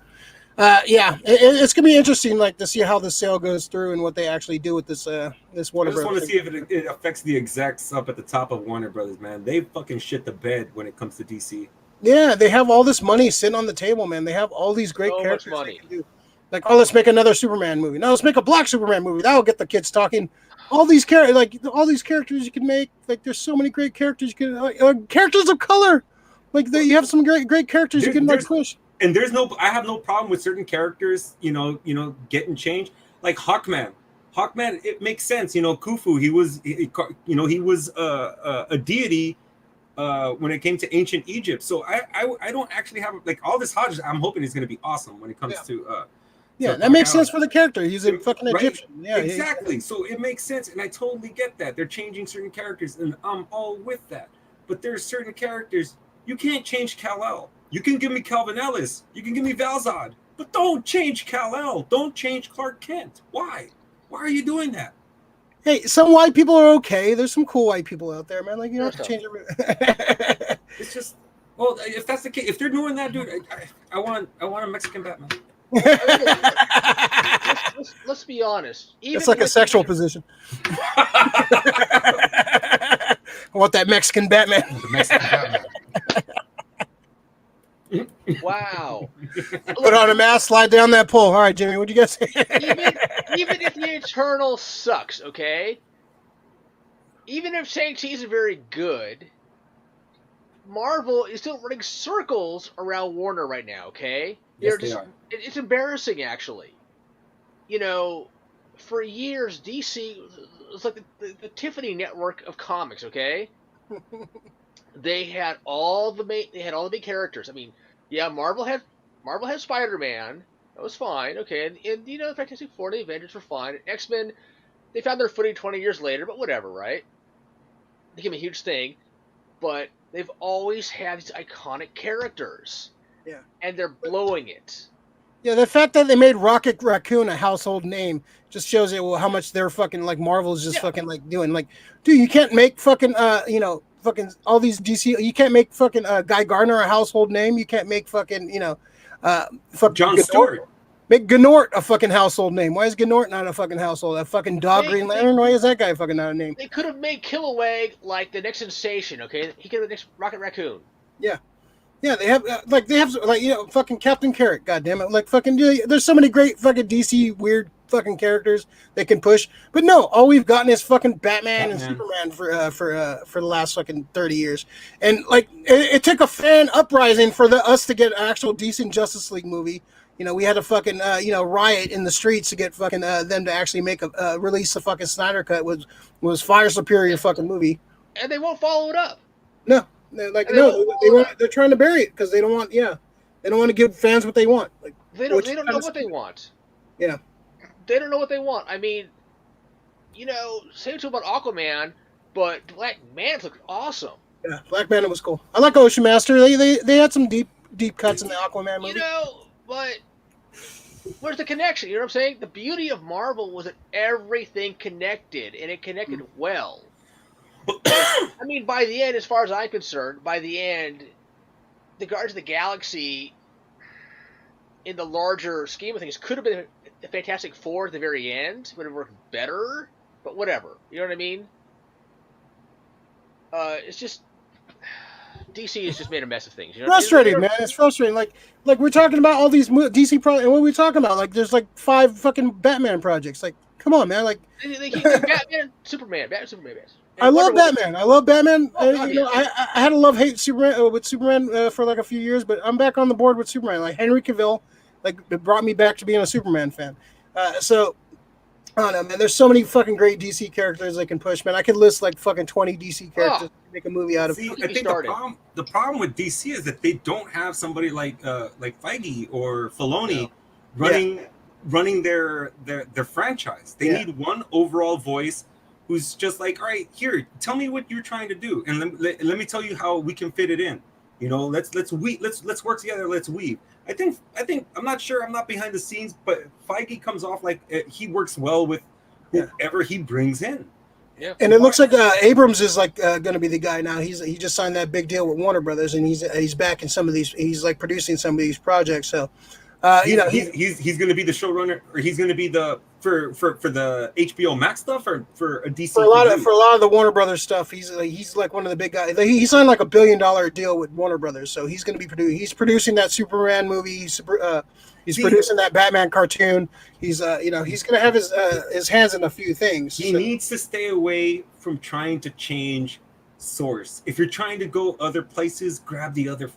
S2: It's gonna be interesting, like to see how the sale goes through and what they actually do with this Warner Brothers.
S3: I just want to see if it affects the execs up at the top of Warner Brothers, man. They fucking shit the bed when it comes to DC.
S2: Yeah, they have all this money sitting on the table, man. They have all these great characters.
S1: Much money.
S2: Like, let's make another Superman movie. No, let's make a Black Superman movie. That'll get the kids talking. All these characters you can make. Like, there's so many great characters you can characters of color. Like, you have some great characters you can like push.
S3: And I have no problem with certain characters, getting changed. Like Hawkman, it makes sense. Khufu, he was a deity when it came to ancient Egypt. So I don't actually have like all this Hodge. I'm hoping it's going to be awesome when it comes to.
S2: That makes sense for the character. He's a fucking Egyptian. Yeah,
S3: exactly. So it makes sense, and I totally get that. They're changing certain characters, and I'm all with that. But there's certain characters you can't change Kal-El. You can give me Calvin Ellis. You can give me Val-Zod. But don't change Kal-El. Don't change Clark Kent. Why? Why are you doing that?
S2: Hey, some white people are okay. There's some cool white people out there, man. Like, you don't have to change everything.
S3: It's just, well, if that's the case, if they're doing that, dude, I want a Mexican Batman.
S1: Let's be honest.
S2: It's like a sexual position. I want that Mexican Batman.
S3: The Mexican Batman.
S1: Wow.
S2: Put on a mask, slide down that pole. All right, Jimmy, what'd you guys say?
S1: even if the Eternal sucks, okay? Even if Shang-Chi isn't very good, Marvel is still running circles around Warner right now, okay?
S3: Yes, they are.
S1: It's embarrassing, actually. For years, DC was like the Tiffany network of comics, okay? They had all the big characters. I mean, yeah, Marvel had Spider-Man. That was fine, okay. And the Fantastic Four and the Avengers were fine. X-Men, they found their footing 20 years later, but whatever, right? They became a huge thing. But they've always had these iconic characters.
S2: Yeah.
S1: And they're blowing it.
S2: Yeah, the fact that they made Rocket Raccoon a household name just shows you how much they're fucking like Marvel's just fucking like doing. Like, dude, you can't make fucking fucking all these DC. You can't make fucking Guy Gardner a household name. You can't make fucking fucking
S3: John Stewart.
S2: Make Gnort a fucking household name. Why is Gnort not a fucking household? A fucking dog Green Lantern. Why is that guy fucking not a name?
S1: They could have made Kilowog like the next sensation. Okay, he could have the next Rocket Raccoon.
S2: Yeah. Yeah, they have fucking Captain Carrot. God damn it! Like fucking, there's so many great fucking DC weird fucking characters they can push. But no, all we've gotten is fucking Batman and Superman for the last fucking 30 years. And like it took a fan uprising for us to get an actual decent Justice League movie. You know, we had a fucking riot in the streets to get fucking them to actually make release the fucking Snyder Cut was far superior fucking movie.
S1: And they won't follow it up.
S2: No, they're trying to bury it because they don't want they don't want to give fans what they want. Like
S1: they don't know what they want.
S2: Yeah,
S1: they don't know what they want. I mean, same too about Aquaman, but Black Manta looked awesome.
S2: Yeah, Black Manta was cool. I like Ocean Master. They had some deep cuts in the Aquaman movie.
S1: But where's the connection? You know what I'm saying? The beauty of Marvel was that everything connected, and it connected well. I mean, by the end, as far as I'm concerned, the Guardians of the Galaxy, in the larger scheme of things, could have been a Fantastic Four at the very end. Would have worked better, but whatever. You know what I mean? It's just DC has just made a mess of things. You know
S2: frustrating, man. It's frustrating. Like we're talking about all these DC projects, and what are we talking about? Like, there's like 5 fucking Batman projects. Like, come on, man. Like,
S1: they keep Batman, Superman.
S2: I love Batman.
S1: Yeah.
S2: I had a love-hate Superman with Superman for like a few years, but I'm back on the board with Superman. Like Henry Cavill, like it brought me back to being a Superman fan. So I don't know, man. There's so many fucking great DC characters they can push, man. I could list like fucking 20 DC characters to make a movie out of.
S3: See, I think the problem with DC is that they don't have somebody like Feige or Filoni running their franchise. They need one overall voice who's just like, all right, here, tell me what you're trying to do, and let me tell you how we can fit it in. You know, let's work together. Let's weave. I think I'm not sure. I'm not behind the scenes, but Feige comes off like he works well with whoever he brings in.
S2: Yeah, and it looks like Abrams is like going to be the guy now. He just signed that big deal with Warner Brothers, and he's back in some of these. He's like producing some of these projects. So,
S3: he's going to be the showrunner, or he's going to be the for the HBO MAX stuff, or for a DC.
S2: For a lot of the Warner Brothers stuff, he's like one of the big guys. He signed like $1 billion deal with Warner Brothers, so he's going to be producing that Superman movie. He's producing that Batman cartoon. He's he's going to have his hands in a few things.
S3: He needs to stay away from trying to change source. If you're trying to go other places, grab the other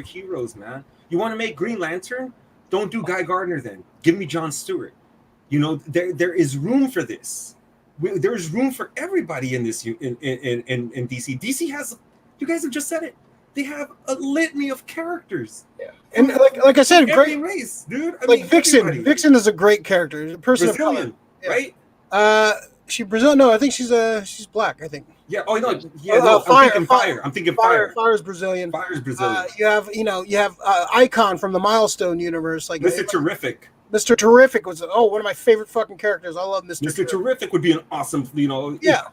S3: heroes, man. You want to make Green Lantern? Don't do Guy Gardner then. Give me Jon Stewart. You know, there is room for this. There's room for everybody in this in DC. DC has, you guys have just said it, they have a litany of characters.
S2: Yeah. And like I said,
S3: great race, dude.
S2: Vixen. Everybody. Vixen is a great character. A person
S3: Brazilian,
S2: of color.
S3: right?
S2: She Brazilian? No, I think she's black. I think.
S3: Yeah. Oh no. Yeah. Fire. I'm thinking Fire.
S2: Fire's Brazilian.
S3: Fire's Brazilian.
S2: You have Icon from the Milestone universe, like
S3: Mr. Terrific.
S2: Mr. Terrific was one of my favorite fucking characters. I love Mr.
S3: Terrific would be an awesome,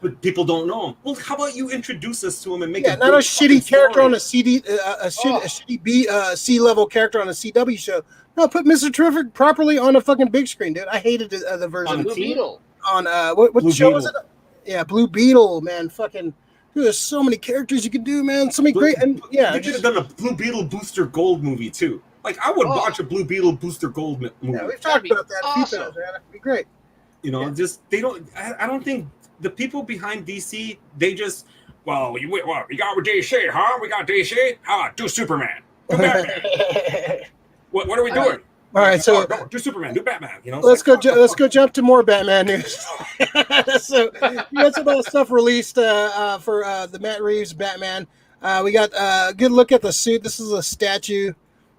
S3: but people don't know him. Well, how about you introduce us to him and make
S2: not a shitty character on a shitty B C level character on a CW show. No, put Mr. Terrific properly on a fucking big screen, dude. I hated the version
S1: on Blue Beetle.
S2: On what Blue show was it? Yeah, Blue Beetle, man, fucking. Dude, there's so many characters you can do, man. So many great, and
S3: they could have done a Blue Beetle Booster Gold movie too. Like, I would watch a Blue Beetle Booster Gold movie.
S2: Yeah, we've talked about that.
S1: Awesome.
S2: Man. That'd be great.
S3: You know, they don't. I don't think the people behind DC. They just, we got with DC, huh? We got DC. Do Superman. Do Batman. what are we doing?
S2: All right, so
S3: do Superman. Do Batman. You know.
S2: Let's go jump to more Batman news. So we got some stuff released for the Matt Reeves Batman. We got a good look at the suit. This is a statue.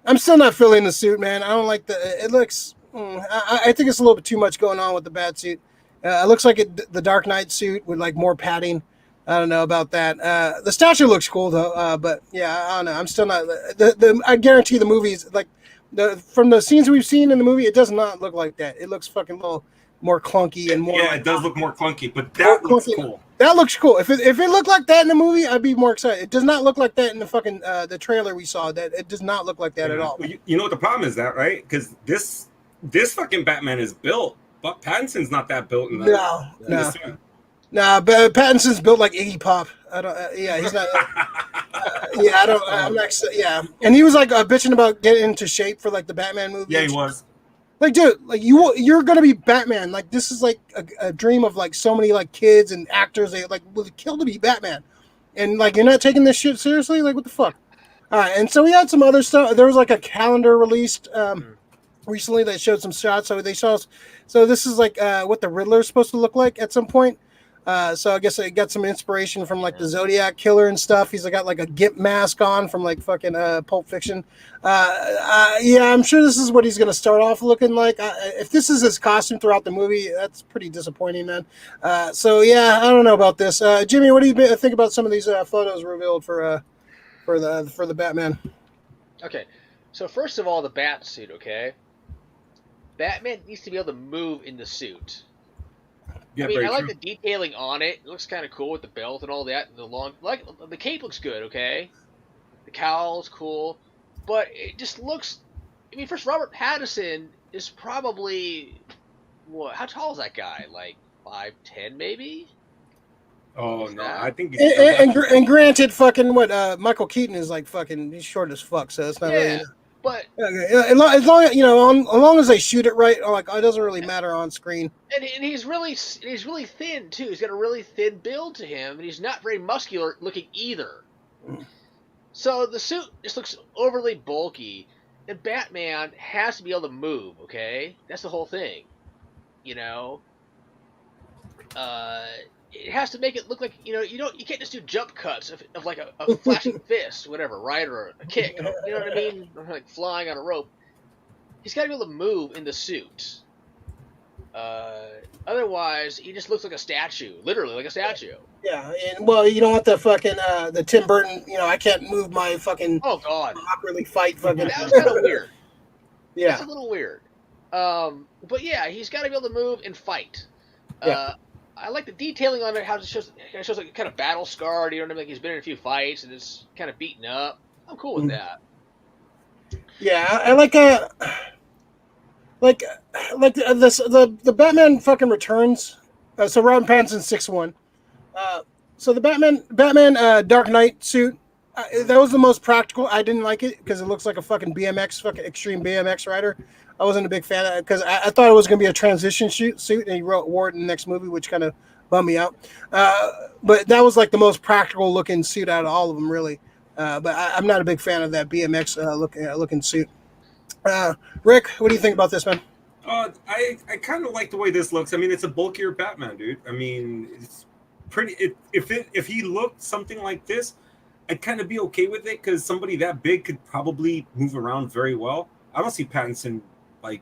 S2: I'm still not feeling the suit, man. I don't like it looks. I think it's a little bit too much going on with the bat suit. It looks like the Dark Knight suit with like more padding. I don't know about that. The statue looks cool though. But yeah, I don't know. I'm still not. I guarantee the movies like from the scenes we've seen in the movie, it does not look like that. It looks fucking a little more clunky and more.
S3: Yeah, it does look more clunky, but that looks cool.
S2: That looks cool. If it looked like that in the movie, I'd be more excited. It does not look like that in the fucking the trailer we saw. That it does not look like that at all.
S3: Well, you know what the problem is, that right? Because this fucking Batman is built, but Pattinson's not that built. In
S2: no. But Pattinson's built like Iggy Pop. I don't. He's not. I don't. I'm not. Yeah, and he was like bitching about getting into shape for like the Batman movie.
S3: Yeah, he was.
S2: Like, dude, like you're gonna be Batman. Like, this is like a dream of like so many like kids and actors. They like would kill to be Batman, and like you're not taking this shit seriously. Like, what the fuck? All right, and so we had some other stuff. There was like a calendar released recently that showed some shots. So they saw. So this is like what the Riddler is supposed to look like at some point. So I guess I got some inspiration from like the Zodiac Killer and stuff. He's got like a gimp mask on from like fucking Pulp Fiction. Yeah, I'm sure this is what he's gonna start off looking like. If this is his costume throughout the movie, that's pretty disappointing, man. So yeah, I don't know about this. Jimmy, what do you think about some of these photos revealed for the Batman?
S1: Okay, so first of all, the bat suit. Okay, Batman needs to be able to move in the suit.
S3: Yeah,
S1: I mean, I like
S3: true.
S1: the detailing on it. It looks kind of cool with the belt and all that. The cape looks good. Okay, the cowl's cool, but it just looks. I mean, first, Robert Pattinson is probably what? How tall is that guy? Like 5'10", maybe.
S3: Oh
S1: What's
S3: no,
S1: that?
S3: I think.
S2: And granted, fucking what Michael Keaton is like fucking. He's short as fuck, so it's not really.
S1: But
S2: As long as as long as they shoot it right, like it doesn't really matter on screen.
S1: and he's really thin too. He's got a really thin build to him, and he's not very muscular looking either. So the suit just looks overly bulky, and Batman has to be able to move. Okay, that's the whole thing. You know, it has to make it look like you can't just do jump cuts of like a flashing fist, whatever, right, or a kick. You know what I mean? Or like flying on a rope. He's got to be able to move in the suit. Otherwise, he just looks like a statue, literally like a statue.
S2: Yeah, and well, you don't want the fucking the Tim Burton. I can't move my fucking
S1: Oh God,
S2: awkwardly fight fucking.
S1: that was kind of weird.
S2: Yeah,
S1: That's a little weird. But yeah, he's got to be able to move and fight.
S2: Yeah.
S1: I like the detailing on it. How it shows like kind of battle scarred. You know what I mean? Like he's been in a few fights and it's kind of beaten up. I'm cool with that.
S2: yeah, I like the Batman fucking Returns. So Robin Pattinson 6'1". So the Batman Dark Knight suit. That was the most practical. I didn't like it because it looks like a fucking extreme BMX rider. I wasn't a big fan of it because I thought it was going to be a transition suit, and he wore it in the next movie, which kind of bummed me out. But that was like the most practical looking suit out of all of them, really. But I'm not a big fan of that BMX looking suit. Rick, what do you think about this, man?
S3: I kind of like the way this looks. I mean, it's a bulkier Batman, dude. I mean, it's pretty. If he looked something like this, I'd kind of be okay with it because somebody that big could probably move around very well. I don't see Pattinson like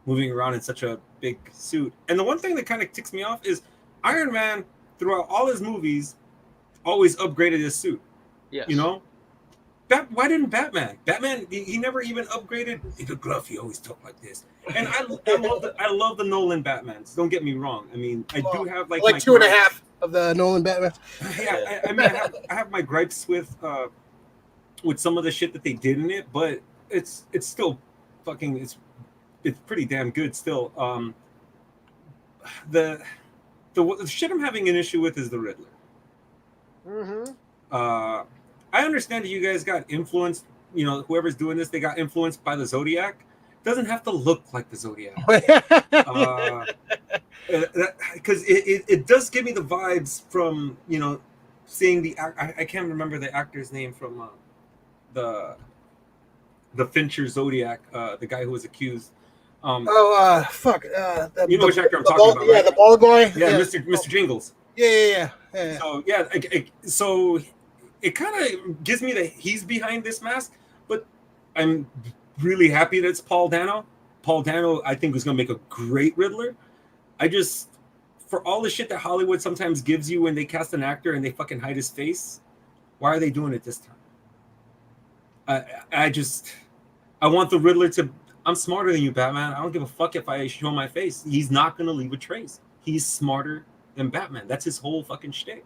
S3: moving around in such a big suit. And the one thing that kind of ticks me off is Iron Man throughout all his movies always upgraded his suit.
S1: Yes.
S3: You know, why didn't Batman? Batman, he never even upgraded. In the glove, he always talked like this. And I love the Nolan Batmans. Don't get me wrong. I mean, I do have like my
S2: 2.5 of the Nolan Batman.
S3: Yeah, I mean, I have my gripes with some of the shit that they did in it, but it's still fucking it's pretty damn good still. The shit I'm having an issue with is the Riddler.
S1: Mm-hmm.
S3: I understand that you guys got influenced. Whoever's doing this, they got influenced by the Zodiac. Doesn't have to look like the Zodiac. Because it does give me the vibes from seeing I can't remember the actor's name from the Fincher Zodiac, the guy who was accused.
S2: Fuck.
S3: You know which actor I'm talking about, right?
S2: Yeah, the bald guy.
S3: Yeah, Mr. Jingles.
S2: Yeah.
S3: So it kind of gives me that he's behind this mask, but I'm really happy that it's Paul Dano. Paul Dano, I think, is going to make a great Riddler. For all the shit that Hollywood sometimes gives you when they cast an actor and they fucking hide his face, why are they doing it this time? I want the Riddler to. I'm smarter than you, Batman. I don't give a fuck if I show my face. He's not going to leave a trace. He's smarter than Batman. That's his whole fucking shtick.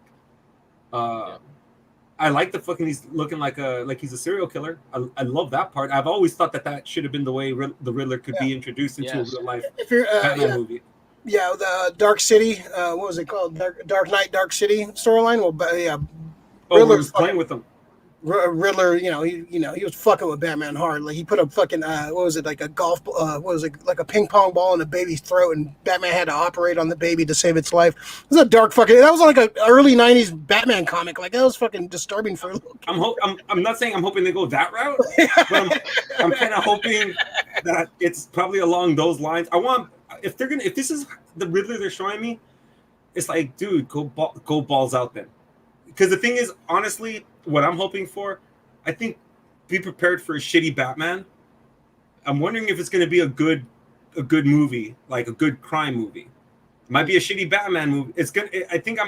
S3: I like the fucking he's looking like he's a serial killer. I love that part. I've always thought that should have been the way the Riddler could be introduced into a real life Batman movie.
S2: Yeah, the Dark City. What was it called? Dark Knight, Dark City storyline. Well, yeah.
S3: Riddler was playing with them.
S2: Riddler, he was fucking with Batman hard. Like he put a fucking what was it, like a golf, what was it, like a ping pong ball in a baby's throat, and Batman had to operate on the baby to save its life. It was a dark fucking. That was like a early '90s Batman comic. Like that was fucking disturbing for a little kid.
S3: I'm not saying I'm hoping they go that route, but I'm kind of hoping that it's probably along those lines. I want if this is the Riddler they're showing me, it's like, dude, go balls out then. Because the thing is, honestly, what I'm hoping for, I think, be prepared for a shitty Batman. I'm wondering if it's going to be a good movie, like a good crime movie. It might be a shitty Batman movie. It's gonna. I think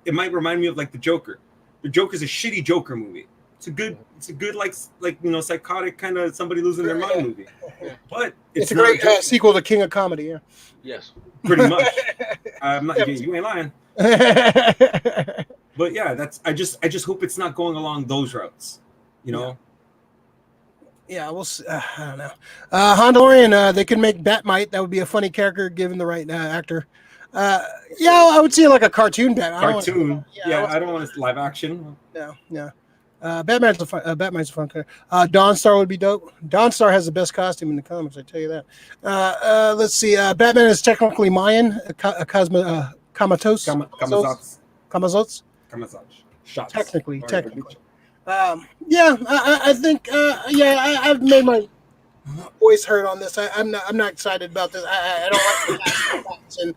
S3: it might remind me of like the Joker. The Joker's a shitty Joker movie. It's a good like psychotic kind of somebody losing their mind movie. But
S2: it's a great sequel to King of Comedy. Yeah.
S1: Yes.
S3: Pretty much. I'm not. You ain't lying. But yeah, I just hope it's not going along those routes,
S2: Yeah, we'll see. I don't know. Hondorian, they could make Batmite. That would be a funny character given the right actor. Yeah, I would see like a cartoon Batman.
S3: I don't want it live action.
S2: No. Batman's a fun character. Dawnstar would be dope. Dawnstar has the best costume in the comics, I tell you that. Let's see. Batman is technically Mayan, comatose. Kamazotz.
S3: Shots.
S2: Technically. I think. I've made my voice heard on this. I'm not excited about this. I don't like the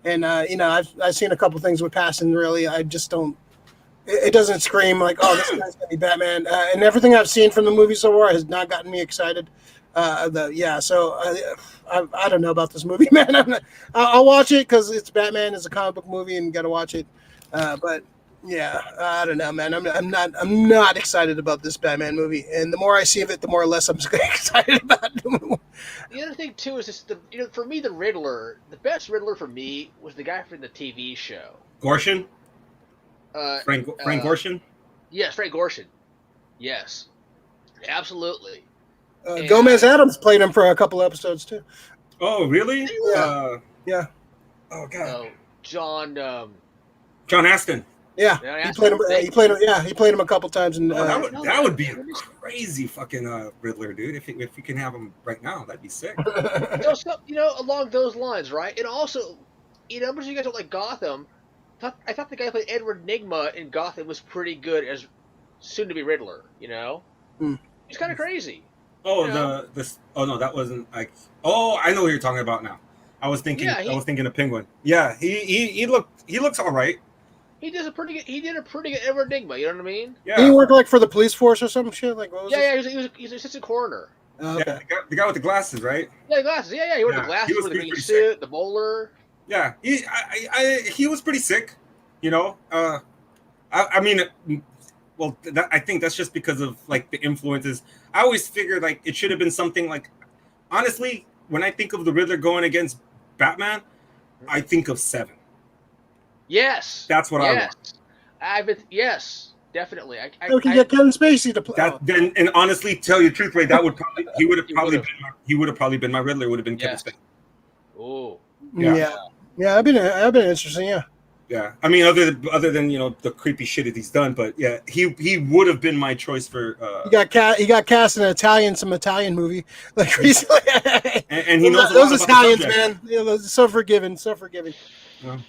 S2: and I've seen a couple things with Passion. Really, I just don't. It doesn't scream like, oh, this guy's gonna be Batman. And everything I've seen from the movie so far has not gotten me excited. I don't know about this movie, man. I'll watch it because it's Batman. It's a comic book movie, and got to watch it. But yeah, I don't know, man. I'm not excited about this Batman movie, and the more I see of it, the more or less I'm excited about it.
S1: The other thing too is just for me, the Riddler, the best Riddler for me was the guy from the TV show.
S3: Gorshin. Frank Gorshin.
S1: Yes, Frank Gorshin. Yes, absolutely.
S2: Gomez Adams played him for a couple episodes too.
S3: Oh, really?
S2: Yeah.
S3: Oh God.
S1: John
S3: Astin.
S2: Yeah, he played him. He played him a couple times. And
S3: that would be a crazy fucking Riddler, dude. If you can have him right now, that'd be sick.
S1: Along those lines, right? And also, but you guys don't like Gotham. I thought the guy who played Edward Nygma in Gotham was pretty good as soon to be Riddler. He's kind of crazy.
S3: Oh, that wasn't like. Oh, I know what you're talking about now. I was thinking of Penguin. Yeah, he looks all right. He did a pretty good Edward Nygma. You know what I mean?
S2: Yeah. He worked like for the police force or some shit. Like what was it?
S1: He's an assistant coroner.
S2: Okay.
S3: Yeah, the guy with the glasses, right?
S1: Yeah, the glasses. Yeah. He wore the glasses, wore the green suit, sick. The bowler.
S3: Yeah, he was pretty sick. I think that's just because of like the influences. I always figured like it should have been something like. Honestly, when I think of the Riddler going against Batman, I think of Seven.
S1: Yes,
S3: that's what I want.
S1: Yes, definitely. I
S2: can get Kevin Spacey to play.
S3: And honestly, tell you the truth, Ray, that would he would have probably been my Riddler. Would have been Kevin Spacey.
S1: Oh,
S2: yeah. I've been interesting.
S3: Yeah. I mean, other than the creepy shit that he's done, but yeah, he would have been my choice for.
S2: He got cast in some Italian movie like recently,
S3: and he knows
S2: those Italians, man. So forgiving.
S3: Yeah.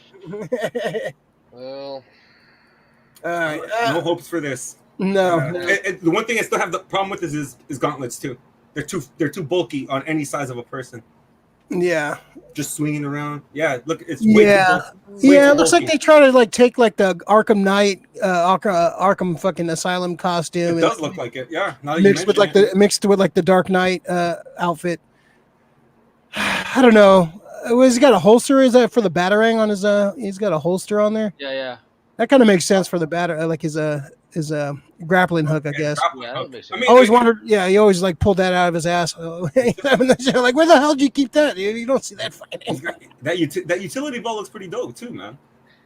S1: Well,
S2: all right.
S3: No hopes for this.
S2: No.
S3: And the one thing I still have the problem with is gauntlets too. They're too bulky on any size of a person.
S2: Yeah.
S3: Just swinging around. Yeah. Look, it's way too bulky.
S2: It looks like they try to like take like the Arkham Knight, Arkham fucking Asylum costume.
S3: It does look like it. Yeah.
S2: Mixed with the Dark Knight outfit. I don't know. Has he got a holster? Is that for the Batarang on his? He's got a holster on there.
S1: Yeah.
S2: That kind of makes sense for the like his grappling hook, I guess.
S1: Yeah, that makes sense.
S2: I always wondered. Yeah, he always like pulled that out of his ass. Like, where the hell did you keep that? You don't see that fucking.
S3: That utility belt looks pretty dope too, man.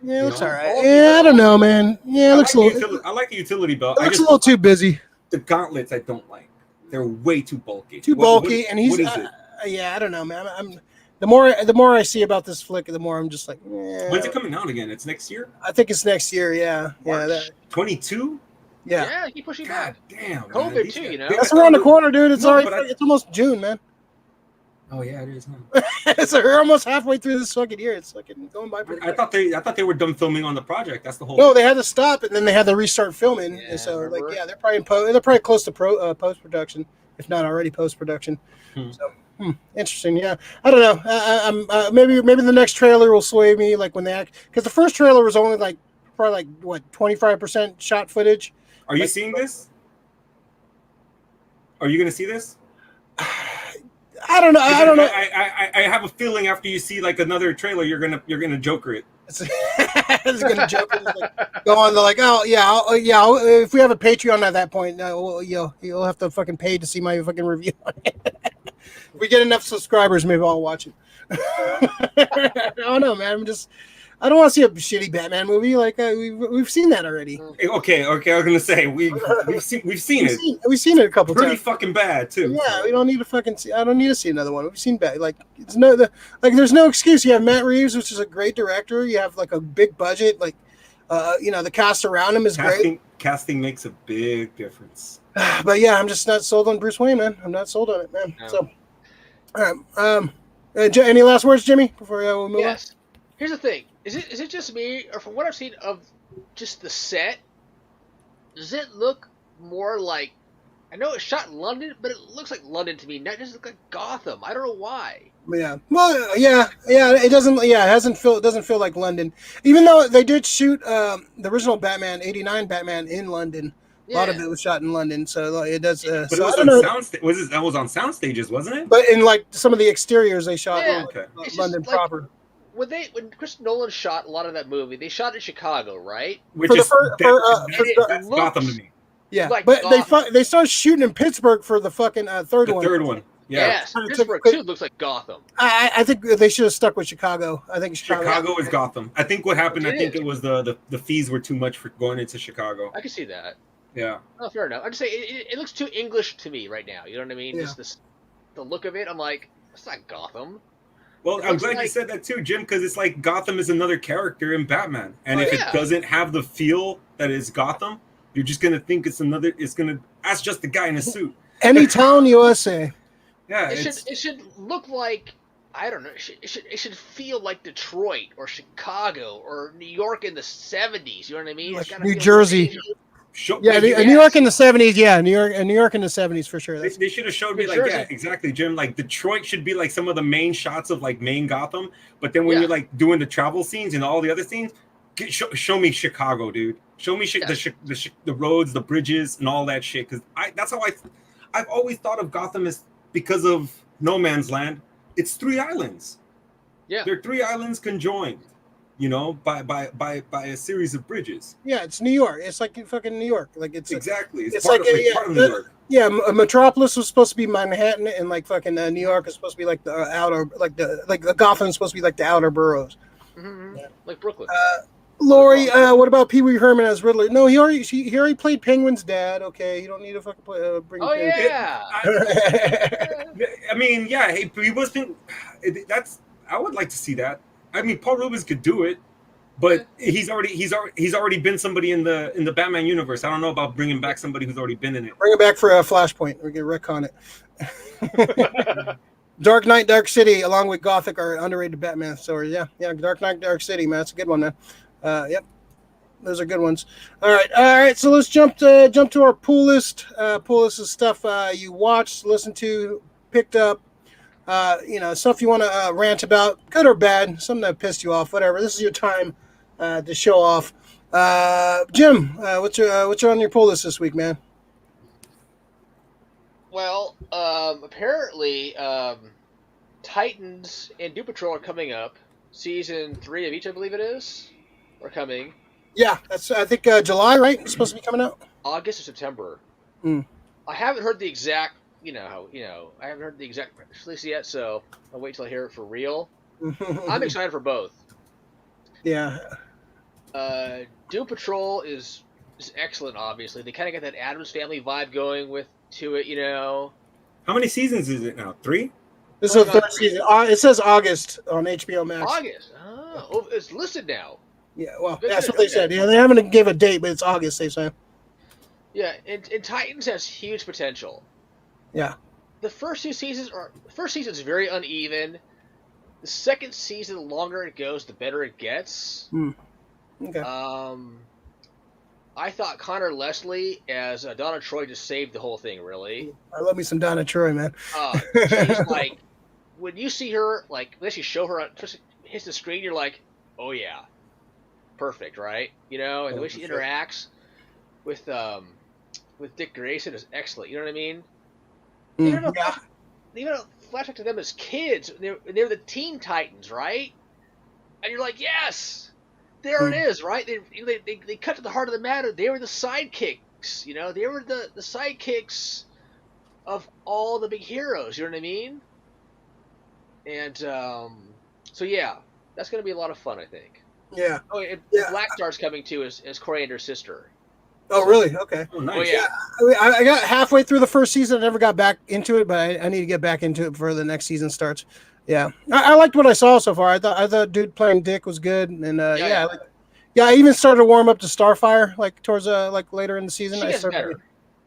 S2: Yeah, it looks all right. Yeah, I don't know, man. Yeah, it looks a little.
S3: I like a utility belt.
S2: It looks a little too busy.
S3: The gauntlets I don't like. They're way too bulky.
S2: And he's. What is it? Yeah, I don't know, man. I'm the more I see about this flick, the more I'm just like. Eh.
S3: When's it coming out again? It's next year.
S2: I think it's next year. Yeah.
S3: March 22.
S2: Yeah.
S1: Yeah, keep pushing
S3: God
S1: back.
S3: damn.
S1: COVID
S3: man.
S1: too, you know.
S2: That's around the corner, dude. It's
S3: No,
S2: already.
S3: but
S2: It's almost June, man.
S3: Oh yeah, it is. Huh?
S2: So we're almost halfway through this fucking year. It's fucking going by pretty
S3: I
S2: quick.
S3: thought they were done filming on the project. That's the whole.
S2: No, they had to stop and then they had to restart filming.
S1: Yeah,
S2: And so,
S1: remember?
S2: like, yeah, they're probably close to post production, if not already post production. So, interesting. Yeah, I don't know. I'm maybe the next trailer will sway me, like when they act, because the first trailer was only like probably like what 25% shot footage.
S3: Are you
S2: like,
S3: seeing this? Are you gonna see this?
S2: I don't know. I don't know.
S3: I have a feeling after you see like another trailer, you're gonna Joker it.
S2: It's gonna joke. It's like, go on. They're like, oh yeah, if we have a Patreon at that point, you'll have to fucking pay to see my fucking review on it. If we get enough subscribers, maybe I'll watch it. I don't know, man. I don't want to see a shitty Batman movie. Like we've seen that already.
S3: Okay. I was gonna say we've seen it.
S2: We've seen it a couple
S3: Pretty
S2: times.
S3: fucking bad too.
S2: Yeah,
S3: so.
S2: we don't need to fucking see. I don't need to see another one. We've seen bad. Like there's no excuse. You have Matt Reeves, which is a great director. You have like a big budget. Like, the cast around him is great.
S3: Casting makes a big difference.
S2: But yeah, I'm just not sold on Bruce Wayne, man. I'm not sold on it, man.
S1: No.
S2: So, all right. Any last words, Jimmy, before we move
S1: Yes. Here's the thing: is it just me, or from what I've seen of just the set, does it look more like? I know it's shot in London, but it looks like London to me. Not just look like Gotham. I don't know why.
S2: on? Yeah. Well, yeah. It doesn't. Yeah, it doesn't feel like London, even though they did shoot the original Batman '89 Batman in London. A lot of it was shot in London, so it does.
S3: But
S2: so
S3: it was that was on sound stages, wasn't it?
S2: But in like some of the exteriors, they shot
S1: Yeah.
S2: in London
S1: Like,
S2: proper.
S1: when Chris Nolan shot a lot of that movie, they shot in Chicago, right?
S3: Which
S2: For the
S3: is
S2: fir- for,
S3: that's
S1: looks-
S3: Gotham to me.
S2: Yeah,
S1: like
S2: but
S1: Gotham.
S2: they started shooting in Pittsburgh for the fucking third
S3: The
S2: one.
S3: third one. Yeah.
S1: Yes,
S2: Kinda took
S1: Pittsburgh
S2: a quick-
S1: too looks like Gotham.
S2: I think they should have stuck with Chicago. I think
S3: Chicago is Gotham. I think what happened,
S1: It
S3: I think
S1: is.
S3: it was the fees were too much for going into Chicago.
S1: I can see that.
S3: Yeah.
S1: Oh, fair enough. I just say it looks too English to me right now. You know what I mean?
S2: Yeah.
S1: Just the look of it. I'm like, it's not Gotham.
S3: Well,
S1: It
S3: I'm
S1: looks
S3: glad you
S1: like-
S3: said that too, Jim, because it's like Gotham is another character in Batman, and
S2: Oh,
S3: if
S1: yeah.
S3: it doesn't have the feel that is Gotham, you're just gonna think that's just a guy in a suit.
S2: Any town USA.
S3: Yeah,
S1: It should look like, I don't know. It should feel like Detroit or Chicago or New York in the '70s. You know what I mean?
S2: Like
S1: It's gotta
S2: New
S1: feel
S2: Jersey.
S1: Asian.
S2: Yeah, New York in the '70s. Yeah, New York in the '70s for sure.
S3: They should have showed me
S1: New
S3: like,
S1: Jersey.
S3: yeah, exactly, Jim. Like Detroit should be like some of the main shots of like main Gotham, but then when
S1: Yeah.
S3: you're like doing the travel scenes and all the other scenes, show me Chicago, dude. Show me the roads, the bridges, and all that shit. Because that's how I've always thought of Gotham as, because of No Man's Land. It's 3 islands.
S1: Yeah.
S3: They're 3 islands conjoined, by a series of bridges.
S2: Yeah, it's New York. It's like fucking New York. Like it's
S3: Exactly.
S2: it's
S3: part
S2: like
S3: of New York.
S2: Yeah, Metropolis was supposed to be Manhattan, and like fucking New York is supposed to be like the outer, like the Gotham is supposed to be like the outer boroughs.
S1: Mm-hmm. Like Brooklyn.
S2: Lori, what about Pee Wee Herman as Riddler? No, he already played Penguin's dad. Okay, you don't need to fucking bring.
S1: Oh yeah.
S3: I mean, yeah. Hey, he was. I would like to see that. I mean, Paul Rubens could do it, but he's already been somebody in the Batman universe. I don't know about bringing back somebody who's already been in it.
S2: Bring it back for a Flashpoint. We can retcon it. Dark Knight, Dark City, along with Gothic, are underrated Batman stories. Yeah, Dark Knight, Dark City, man, that's a good one, man. Yep, those are good ones. All right. So let's jump to our pool list. Pool list is stuff you watched, listened to, picked up. Stuff you want to rant about, good or bad, something that pissed you off, whatever. This is your time to show off. Jim, what's on your pool list this week, man?
S1: Well, apparently, Titans and Doom Patrol are coming up. Season 3 of each, I believe it is, are coming.
S2: Yeah, that's I think July, right? It's supposed to be coming out.
S1: August or September.
S2: Mm.
S1: I haven't heard the exact, I haven't heard the exact release yet, so I'll wait till I hear it for real. I'm excited for both.
S2: Yeah.
S1: Doom Patrol is excellent, obviously. They kind of got that Addams Family vibe going to it,
S3: How many seasons is it now? 3?
S2: This is the third season. It says August on HBO Max.
S1: August. Oh, it's listed now.
S2: Yeah, well,
S1: Good,
S2: that's
S1: good,
S2: what they
S1: okay.
S2: said. Yeah, they haven't give a date, but it's August, they say.
S1: Yeah, and Titans has huge potential.
S2: Yeah.
S1: The first season's very uneven. The second season, the longer it goes, the better it gets.
S2: Okay.
S1: I thought Connor Leslie as Donna Troy just saved the whole thing. Really,
S2: I love me some Donna Troy, man.
S1: She's like, when you see her, like, unless you show her hits the screen, you're like, oh yeah, perfect, right? You know, and the way she interacts with Dick Grayson is excellent. You know what I mean? Even a flashback to them as kids, they were the Teen Titans, right? And you're like, yes, there it is, right? They cut to the heart of the matter. They were the sidekicks, you know. They were the sidekicks of all the big heroes. You know what I mean? And so yeah, that's gonna be a lot of fun, I think.
S2: Yeah.
S1: Oh, and Black Star's coming too as Coriander's sister.
S2: Oh, really? Okay.
S3: Oh, nice.
S1: Oh yeah.
S2: I got halfway through the first season. I never got back into it, but I need to get back into it before the next season starts. Yeah, I liked what I saw so far. I thought dude playing Dick was good, and I even started to warm up to Starfire like towards like later in the season.
S1: She gets better.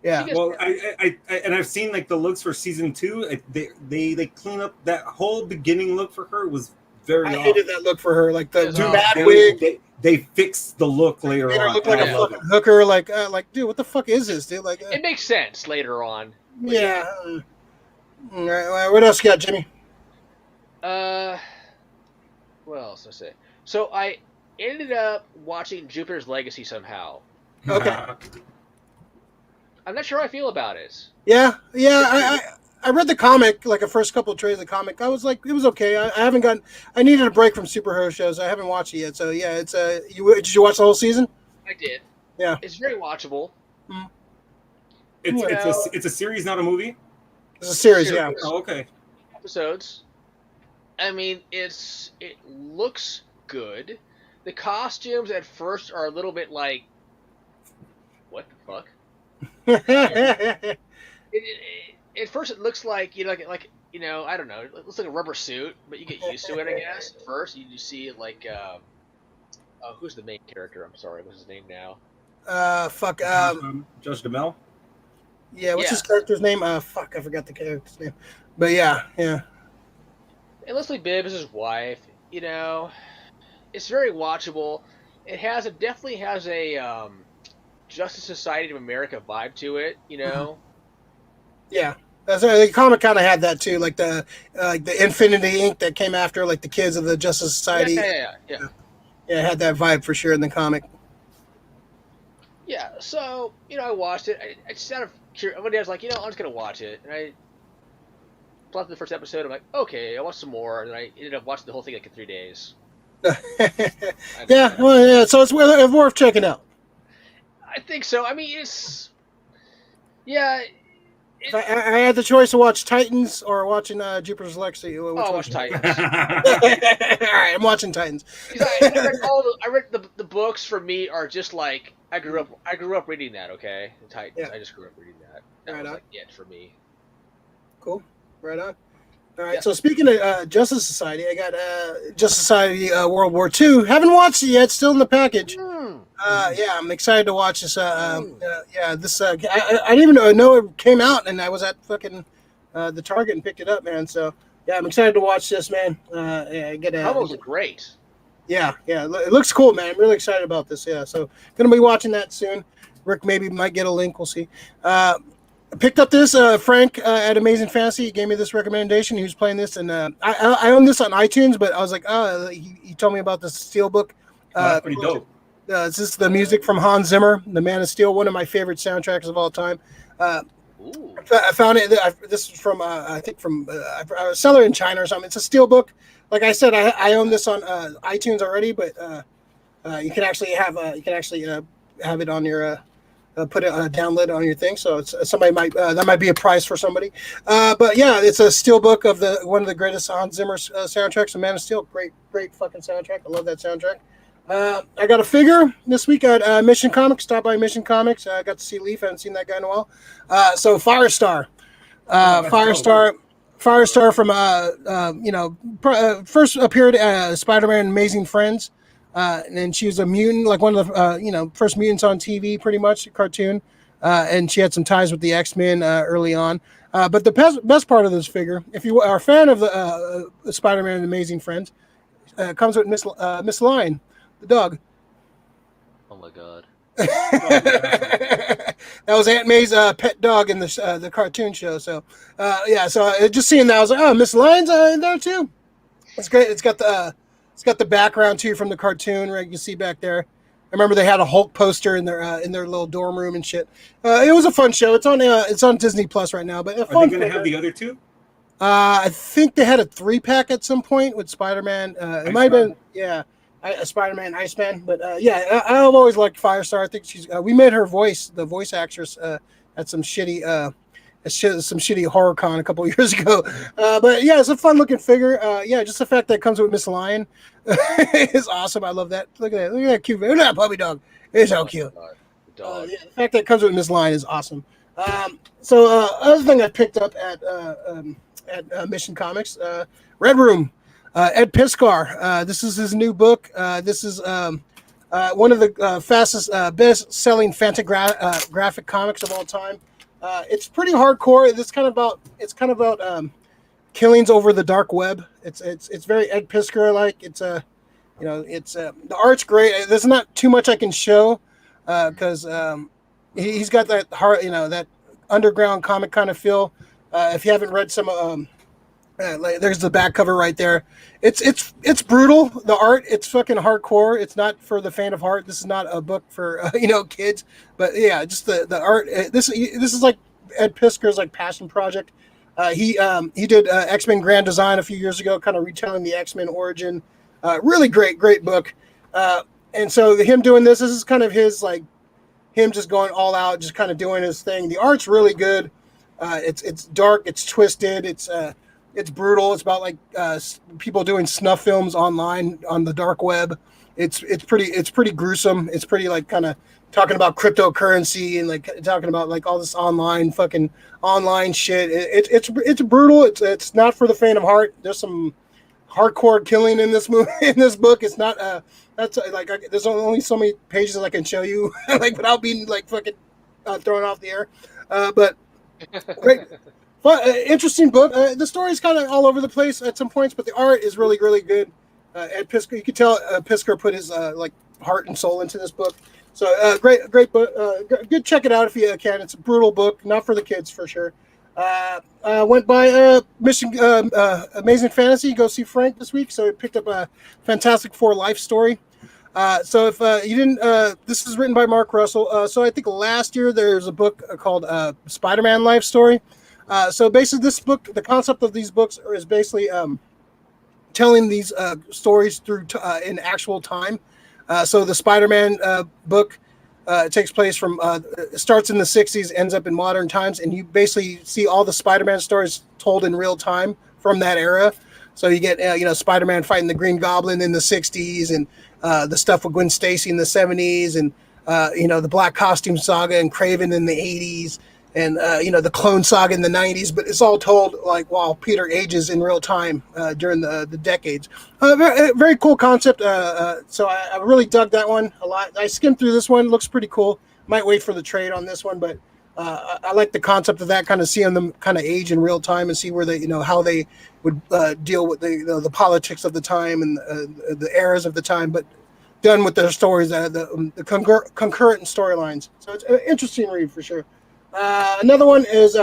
S2: Yeah.
S3: Well, I've seen like the looks for season 2. They clean up that whole beginning look for her was very.
S2: I hated that look for her, like the bad
S3: wig. They fixed the look later
S2: made her
S3: on.
S2: look like a fucking hooker. Like dude, what the fuck is this, dude? Like
S1: it makes sense later on.
S2: Yeah. All right, what else you got, Jimmy?
S1: What else did I say? So I ended up watching Jupiter's Legacy somehow.
S2: Okay.
S1: I'm not sure how I feel about it.
S2: Yeah. I read the comic, like the first couple of trades of the comic. I was like, it was okay. I needed a break from superhero shows. I haven't watched it yet. So yeah, it's did you watch the whole season?
S1: I did.
S2: Yeah.
S1: It's very watchable.
S3: It's a series, not a movie.
S2: It's a series, yeah.
S3: Oh, okay.
S1: Episodes. I mean, it looks good. The costumes at first are a little bit like, what the fuck? At first, it looks like like I don't know. It looks like a rubber suit, but you get used to it, I guess. At first, you see it like, who's the main character? I'm sorry, what's his name now?
S3: Judge DeMel.
S2: Yeah, what's his character's name? I forgot the character's name. But yeah. And
S1: Leslie Bibb is his wife. You know, it's very watchable. It definitely has a Justice Society of America vibe to it. You know.
S2: Yeah. The comic kind of had that too, like the Infinity Inc. that came after, like the kids of the Justice Society.
S1: Yeah.
S2: Yeah, it had that vibe for sure in the comic.
S1: Yeah, so I watched it. I just out of curiosity, one day I was like, I'm just gonna watch it, and I plopped the first episode. I'm like, okay, I watched some more, and I ended up watching the whole thing like in 3 days.
S2: Yeah, so it's worth checking out.
S1: I think so. I mean,
S2: I had the choice to watch Titans or watching Jupiter's Legacy.
S1: I'll watch Titans.
S2: All right, I'm watching Titans.
S1: I read the books. For me, are just like I grew up reading that. Okay, the Titans.
S2: Yeah.
S1: I just grew up reading that. That was like it for me.
S2: Cool. Right on. All right. Yeah. So speaking of Justice Society, I got Justice Society World War II. Haven't watched it yet. Still in the package. Yeah, I'm excited to watch this. This I didn't even know it came out, and I was at fucking the Target and picked it up, man. So yeah, I'm excited to watch this, man.
S1: Cavill's great.
S2: Yeah, it looks cool, man. I'm really excited about this. Yeah, so gonna be watching that soon. Rick maybe might get a link. We'll see. I picked up this Frank at Amazing Fantasy. He gave me this recommendation. He was playing this, and I own this on iTunes, but I was like, he told me about this Steelbook.
S3: That's pretty dope.
S2: This is the music from Hans Zimmer, The Man of Steel, one of my favorite soundtracks of all time. I found it. This is from I think from a seller in China or something. It's a Steelbook. Like I said, I own this on iTunes already, but you can actually have it on your put it download on your thing. So it's somebody might that might be a prize for somebody. But yeah, it's a Steelbook of one of the greatest Hans Zimmer soundtracks. The Man of Steel, great fucking soundtrack. I love that soundtrack. I got a figure this week at Mission Comics. Stopped by Mission Comics. I got to see Leaf. I haven't seen that guy in a while. So Firestar, Firestar from first appeared as Spider-Man Amazing Friends, and then she was a mutant, like one of the first mutants on TV, pretty much a cartoon. and she had some ties with the X-Men early on. But the best part of this figure, if you are a fan of the Spider-Man and Amazing Friends, comes with Miss Lion, the dog.
S4: Oh my god.
S2: That was Aunt May's pet dog in the cartoon show. So so just seeing that, I was like, oh, Miss Lion's in there too. It's great. It's got the background too from the cartoon, right? You can see back there. I remember they had a Hulk poster in their little dorm room and shit. It was a fun show. It's on Disney Plus right now. But
S3: are they going to have the other two?
S2: I think they had a 3-pack at some point with Spider-Man. It might have been Spider-Man, Iceman. But I've always liked Firestar. I think she's. We made her the voice actress, at some shitty horror con a couple of years ago. But yeah, it's a fun looking figure. Just the fact that it comes with Miss Lion is awesome. I love that. Look at that cute. Look at that puppy dog. It's so cute. The fact that it comes with Miss Lion is awesome. Other thing I picked up at Mission Comics, Red Room, Ed Piskar. This is his new book. This is one of the fastest, best-selling graphic comics of all time. It's pretty hardcore. It's kind of about killings over the dark web. It's very Ed Piskar like. The art's great. There's not too much I can show because he's got that that underground comic kind of feel. If you haven't read some there's the back cover right there. It's brutal. The art, it's fucking hardcore. It's not for the faint of heart. This is not a book for kids. But yeah, just the art. This is like Ed Piskar's like passion project. He did X-Men Grand Design a few years ago, kind of retelling the X-Men origin. Really great book. And so him doing this is kind of his like him just going all out, just kind of doing his thing. The art's really good. It's dark. It's twisted. It's brutal. It's about like people doing snuff films online on the dark web. It's pretty gruesome. It's pretty like kind of talking about cryptocurrency and like talking about like all this online shit. It's brutal. It's not for the faint of heart. There's some hardcore killing in this movie in this book. It's not there's only so many pages I can show you like without being like fucking thrown off the air. But great. But interesting book. The story's kind of all over the place at some points, but the art is really, really good. Ed Piskar, you can tell Piskar put his like heart and soul into this book. So great book. Good, check it out if you can. It's a brutal book, not for the kids for sure. Went by Mission Amazing Fantasy. Go see Frank this week, so I picked up a Fantastic Four life story. So if you didn't, this is written by Mark Russell. So I think last year there's a book called Spider-Man Life Story. So basically this book, the concept of these books is basically telling these stories through in actual time. So the Spider-Man book takes place from starts in the 60s, ends up in modern times, and you basically see all the Spider-Man stories told in real time from that era. So you get Spider-Man fighting the Green Goblin in the 60s, and the stuff with Gwen Stacy in the 70s, and the Black Costume Saga and Kraven in the 80s. And the Clone Saga in the 90s, but it's all told like while Peter ages in real time during the decades. Very cool concept. So I really dug that one a lot. I skimmed through this one; looks pretty cool. Might wait for the trade on this one, but I like the concept of that, kind of seeing them kind of age in real time and see where they, how they would deal with the politics of the time and the eras of the time, but done with their stories, the concurrent storylines. So it's an interesting read for sure. Another one is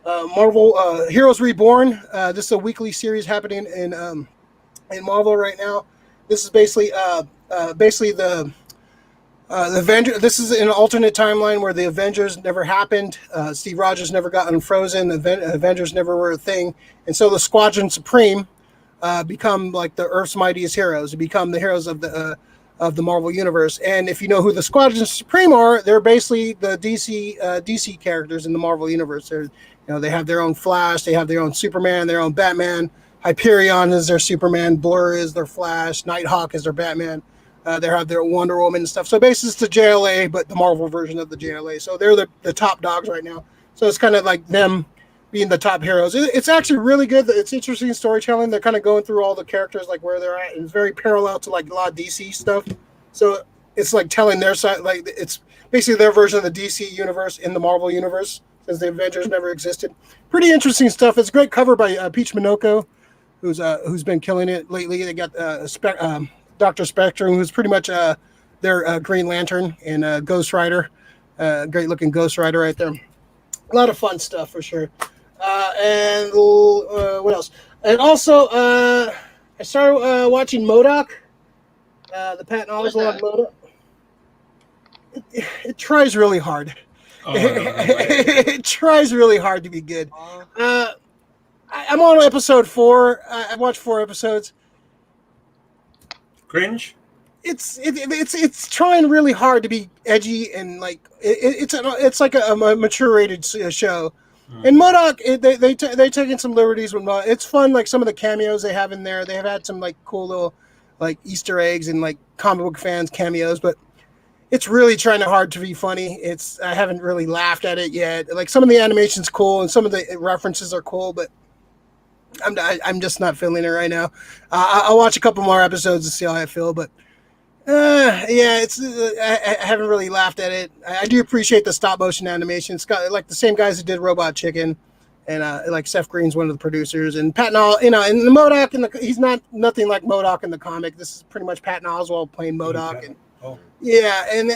S2: Marvel Heroes Reborn. This is a weekly series happening in Marvel right now. This is basically the Avengers. This is an alternate timeline where the Avengers never happened. Steve Rogers never got unfrozen. Avengers never were a thing, and so the Squadron Supreme become like the Earth's mightiest heroes. They become the heroes of the Marvel Universe. And if you know who the Squadron Supreme are, they're basically the DC characters in the Marvel Universe. They have their own Flash, they have their own Superman, their own Batman. Hyperion is their Superman, Blur is their Flash, Nighthawk is their Batman. They have their Wonder Woman and stuff. So basically it's the JLA, but the Marvel version of the JLA. So they're the top dogs right now. So it's kind of like them being the top heroes. It's actually really good. It's interesting storytelling. They're kind of going through all the characters, like where they're at, and it's very parallel to like a lot of DC stuff. So it's like telling their side, like it's basically their version of the DC universe in the Marvel universe, since the Avengers never existed. Pretty interesting stuff. It's a great cover by Peach Minoko, who's been killing it lately. They got Dr. Spectrum, who's pretty much their Green Lantern, and Ghost Rider. Great looking Ghost Rider right there. A lot of fun stuff for sure. And what else? And also, I started watching MODOK, the Patton Oswalt MODOK. It tries really hard.
S3: Oh,
S2: It tries really hard to be good. I'm on episode 4. I watched 4 episodes.
S3: Cringe?
S2: It's trying really hard to be edgy and like it's like a mature rated show. And MODOK, they taking some liberties with MODOK. It's fun, like some of the cameos they have in there. They have had some like cool little like Easter eggs and like comic book fans cameos, but it's really trying hard to be funny. I haven't really laughed at it yet. Like some of the animation's cool and some of the references are cool, but I'm just not feeling it right now. I'll watch a couple more episodes to see how I feel, but yeah, it's I haven't really laughed at it. I do appreciate the stop motion animation. It's got like the same guys who did Robot Chicken, and like Seth Green's one of the producers, and Patton and the MODOK he's nothing like MODOK in the comic. This is pretty much Patton Oswalt playing MODOK, and yeah, and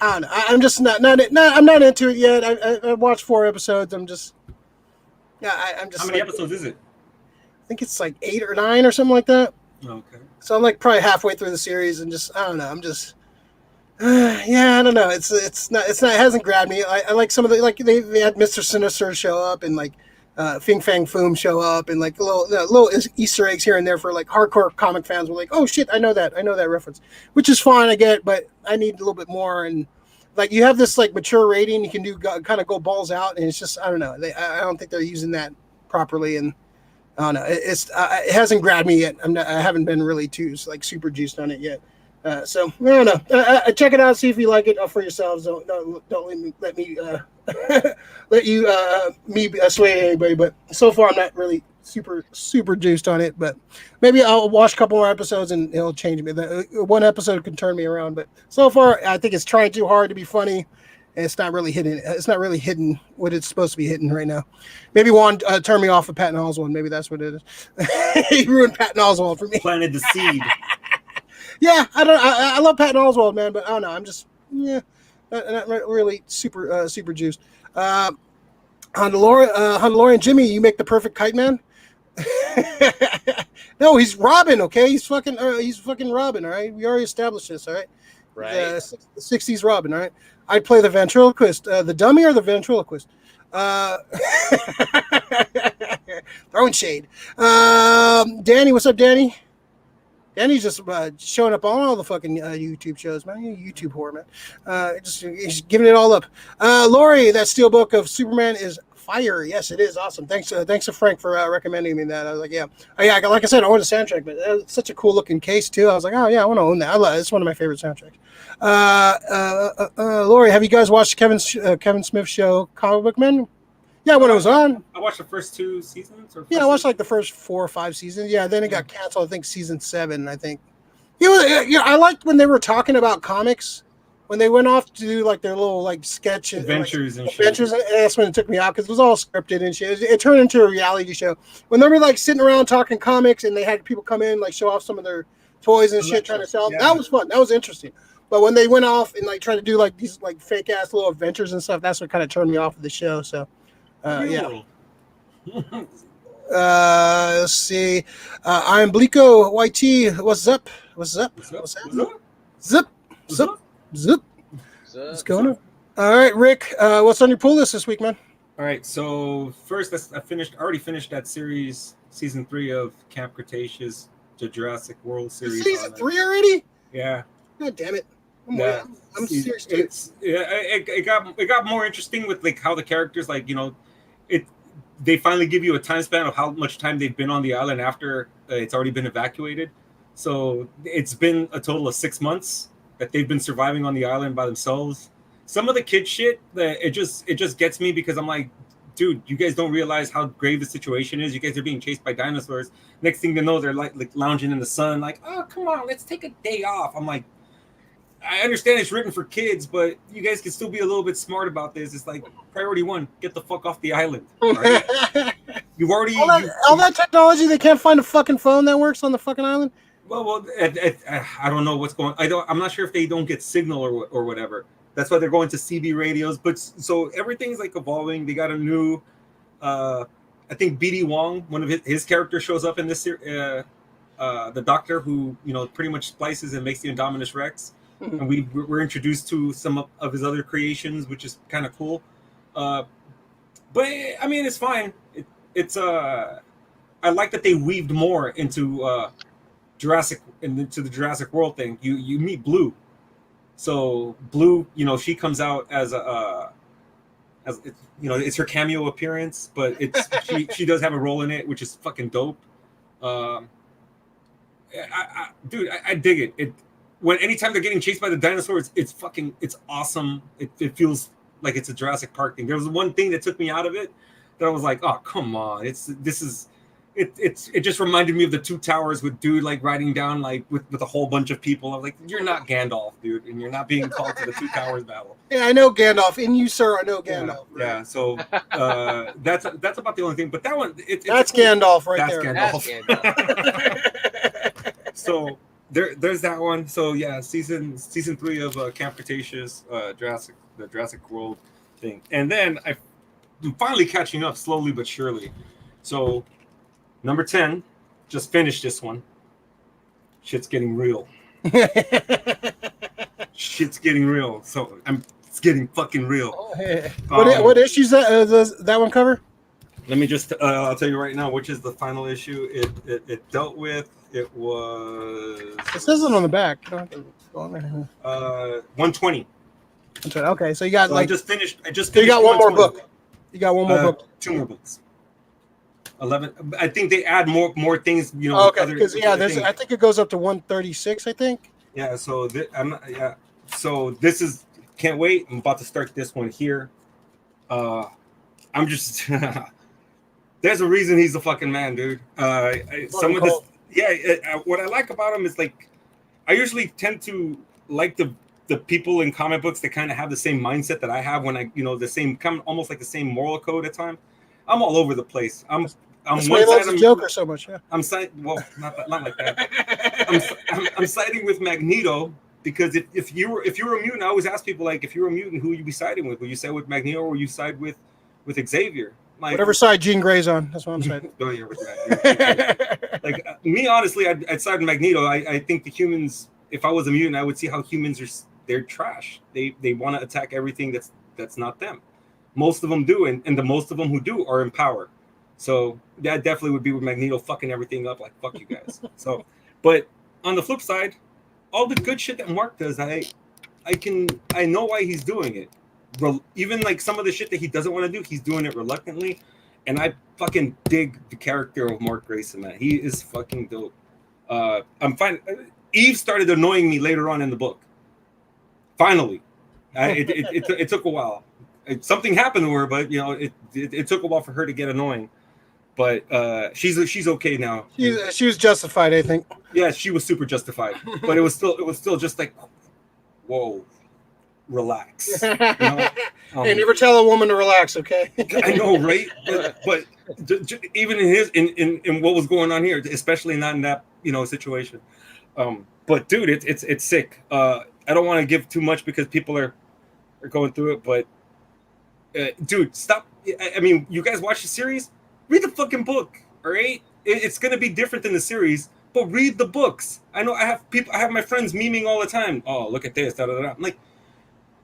S2: I don't know. I'm just not I'm not into it yet. I watched 4 episodes. I'm just I'm just.
S3: How many episodes is it?
S2: I think it's like 8 or 9 or something like that.
S3: Okay.
S2: So I'm like probably halfway through the series, and just I don't know. I'm just yeah, I don't know. It's not it hasn't grabbed me. I like some of the like they had Mr. Sinister show up, and like Fing Fang Foom show up, and like little Easter eggs here and there for like hardcore comic fans. Were like, oh shit, I know that reference, which is fine, I get, but I need a little bit more. And like you have this like mature rating, you can do kind of go balls out, and it's just I don't know. I don't think they're using that properly, and I don't know. It hasn't grabbed me yet. I haven't been really too like super juiced on it yet. So I don't know. Check it out. See if you like it for yourselves. Don't let me let you sway anybody. But so far, I'm not really super juiced on it. But maybe I'll watch a couple more episodes and it'll change me. One episode can turn me around. But so far, I think it's trying too hard to be funny. And it's not really hitting. It's not really hitting what it's supposed to be hitting right now. Maybe Juan turned me off of Patton Oswalt. Maybe that's what it is. He ruined Patton Oswalt for me.
S3: Planted the seed.
S2: Yeah, I love Patton Oswalt, man, but I don't know. I'm just not really super juiced. Handalorian Jimmy, you make the perfect kite man. No, he's Robin. Okay, he's fucking Robin. All right, we already established this. All right,
S1: Right.
S2: The 60s Robin. All right, I'd play the ventriloquist, the dummy or the ventriloquist. Throwing shade. Danny, what's up, Danny? Danny's just showing up on all the fucking YouTube shows, man. YouTube whore, man. He's giving it all up. Lori, that steelbook of Superman is fire. Yes, it is awesome. Thanks to Frank for recommending me that. I was like, yeah. Oh, yeah, like I said, I own the soundtrack, but it's such a cool looking case too. I was like, oh yeah, I want to own that. It's one of my favorite soundtracks. Lori, have you guys watched Kevin Smith show, Comic Book Men? Yeah, when it was on.
S3: I watched the first 2 seasons.
S2: I watched like the first 4 or 5 seasons. Yeah, then it got canceled. I think season 7. I think. I liked when they were talking about comics. When they went off to do like their little like sketch
S3: adventures and
S2: adventures, shit. That's when it took me out because it was all scripted and shit. It turned into a reality show. When they were like sitting around talking comics and they had people come in like show off some of their toys and shit, trying to sell them. Yeah. That was fun. That was interesting. But when they went off and like tried to do like these like fake ass little adventures and stuff, that's what kind of turned me off of the show. So. Yeah. Let's see. I'm Blico YT. What's up? Zip. What's going on? All right, Rick. What's on your pull list this week, man?
S3: All right. So first, I already finished that series, season 3 of Camp Cretaceous, the Jurassic World series.
S2: Season 3 already?
S3: Yeah.
S2: God damn it. I'm serious.
S3: It got more interesting with like how the characters like they finally give you a time span of how much time they've been on the island after it's already been evacuated. So it's been a total of 6 months that they've been surviving on the island by themselves. Some of the kid shit that it just gets me because I'm like, dude, you guys don't realize how grave the situation is. You guys are being chased by dinosaurs. Next thing you know, they're like lounging in the sun, like, oh come on, let's take a day off. I'm like, I understand it's written for kids, but you guys can still be a little bit smart about this. It's like priority one: get the fuck off the island. Right? You've already
S2: all that technology. They can't find a fucking phone that works on the fucking island.
S3: Well, I don't know what's going. I'm not sure if they don't get signal or whatever. That's why they're going to CB radios. But so everything's like evolving. They got a new. I think BD Wong, one of his characters, shows up in this series. The Doctor, who pretty much splices and makes the Indominus Rex, and we're introduced to some of his other creations, which is kind of cool. But I mean, it's fine. It's I like that they weaved more into into the Jurassic World thing. You meet Blue, so Blue, she comes out as it's her cameo appearance, but she does have a role in it, which is fucking dope. Dude, I dig it. Anytime they're getting chased by the dinosaurs, it's awesome. It feels like it's a Jurassic Park thing. There was one thing that took me out of it that I was like, oh come on, it just reminded me of the Two Towers with dude like riding down like with a whole bunch of people. I'm like, you're not Gandalf, dude, and you're not being called to the Two Towers battle.
S2: Yeah, I know Gandalf. In you, sir, I know Gandalf.
S3: Yeah. So that's about the only thing. But that one,
S2: that's Gandalf right there.
S3: That's Gandalf. So there's that one. So yeah, season 3 of Camp Cretaceous, the Jurassic World thing, and then I'm finally catching up slowly but surely. So number 10, just finished this one. Shit's getting real. Shit's getting real. So it's getting fucking real.
S2: What issues that one cover?
S3: Let me just I'll tell you right now, which is the final issue it dealt with. It was.
S2: It says it on the back. You don't have to go on there.
S3: 120.
S2: Okay, so you got
S3: I just finished.
S2: You got one more book. You got one more book.
S3: 2 more books. 11. I think they add more things.
S2: Okay, because I think it goes up to 136. I think.
S3: Yeah. So So this is. Can't wait. I'm about to start this one here. I'm just. There's a reason he's a fucking man, dude. Some of this. Yeah, what I like about him is like, I usually tend to like the people in comic books that kind of have the same mindset that I have when the same almost like the same moral code at times. I'm all over the place. I'm
S2: That's why he loves the Joker so much. Yeah.
S3: I'm not like that. I'm siding with Magneto because if you were a mutant, I always ask people like, if you were a mutant, who would you be siding with? Will you side with Magneto or will you side with Xavier? Like,
S2: whatever side Jean Grey's on, that's what I'm saying.
S3: Oh, yeah, with that. Like me, honestly, I'd side with Magneto. I think the humans, if I was a mutant, I would see how humans they're trash. They want to attack everything that's not them. Most of them do, and the most of them who do are in power. So that definitely would be with Magneto fucking everything up. Like fuck you guys. So, but on the flip side, all the good shit that Mark does, I know why he's doing it. Even like some of the shit that he doesn't want to do, he's doing it reluctantly, and I fucking dig the character of Mark Grayson, man. He is fucking dope. I'm fine. Eve started annoying me later on in the book. Finally, it took a while. Something happened to her, but it took a while for her to get annoying. But she's okay now.
S2: She was justified, I think.
S3: Yeah, she was super justified, but it was still just like, whoa. Relax.
S2: Hey, never tell a woman to relax, okay?
S3: I know, right? But even in what was going on here, especially not in that situation. But dude, it's sick. I don't want to give too much because people are going through it. But dude, stop. I mean, you guys watch the series? Read the fucking book, all right? It's gonna be different than the series, but read the books. I know I have my friends memeing all the time. Oh, look at this. Da, da, da. I'm like,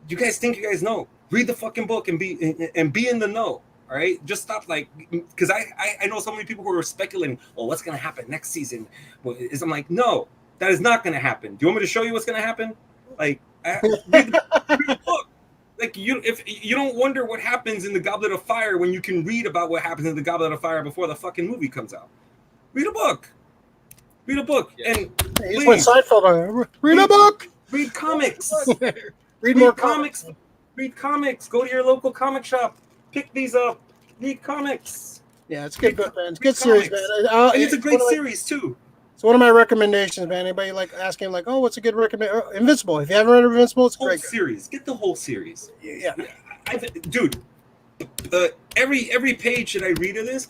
S3: you guys think you guys know? Read the fucking book and be in the know. All right, just stop because I know so many people who are speculating. Oh, what's gonna happen next season? I'm like, no, that is not gonna happen. Do you want me to show you what's gonna happen? Like, read the book. Like if you don't wonder what happens in the Goblet of Fire when you can read about what happens in the Goblet of Fire before the fucking movie comes out. Read a book. Read a book. Yeah. And
S2: please, when Seinfeld on there. Read a book.
S3: Read comics.
S2: Read more comics.
S3: Read comics. Go to your local comic shop. Pick these up. Read comics.
S2: Yeah, it's good, man. It's a good series, man.
S3: And it's a great series too.
S2: So what are my recommendations, man? Anybody like asking like, oh, what's a good recommend? Invincible. If you haven't read Invincible, it's
S3: Whole
S2: great.
S3: series. Get the whole series.
S2: Yeah.
S3: Dude, every page that I read of this,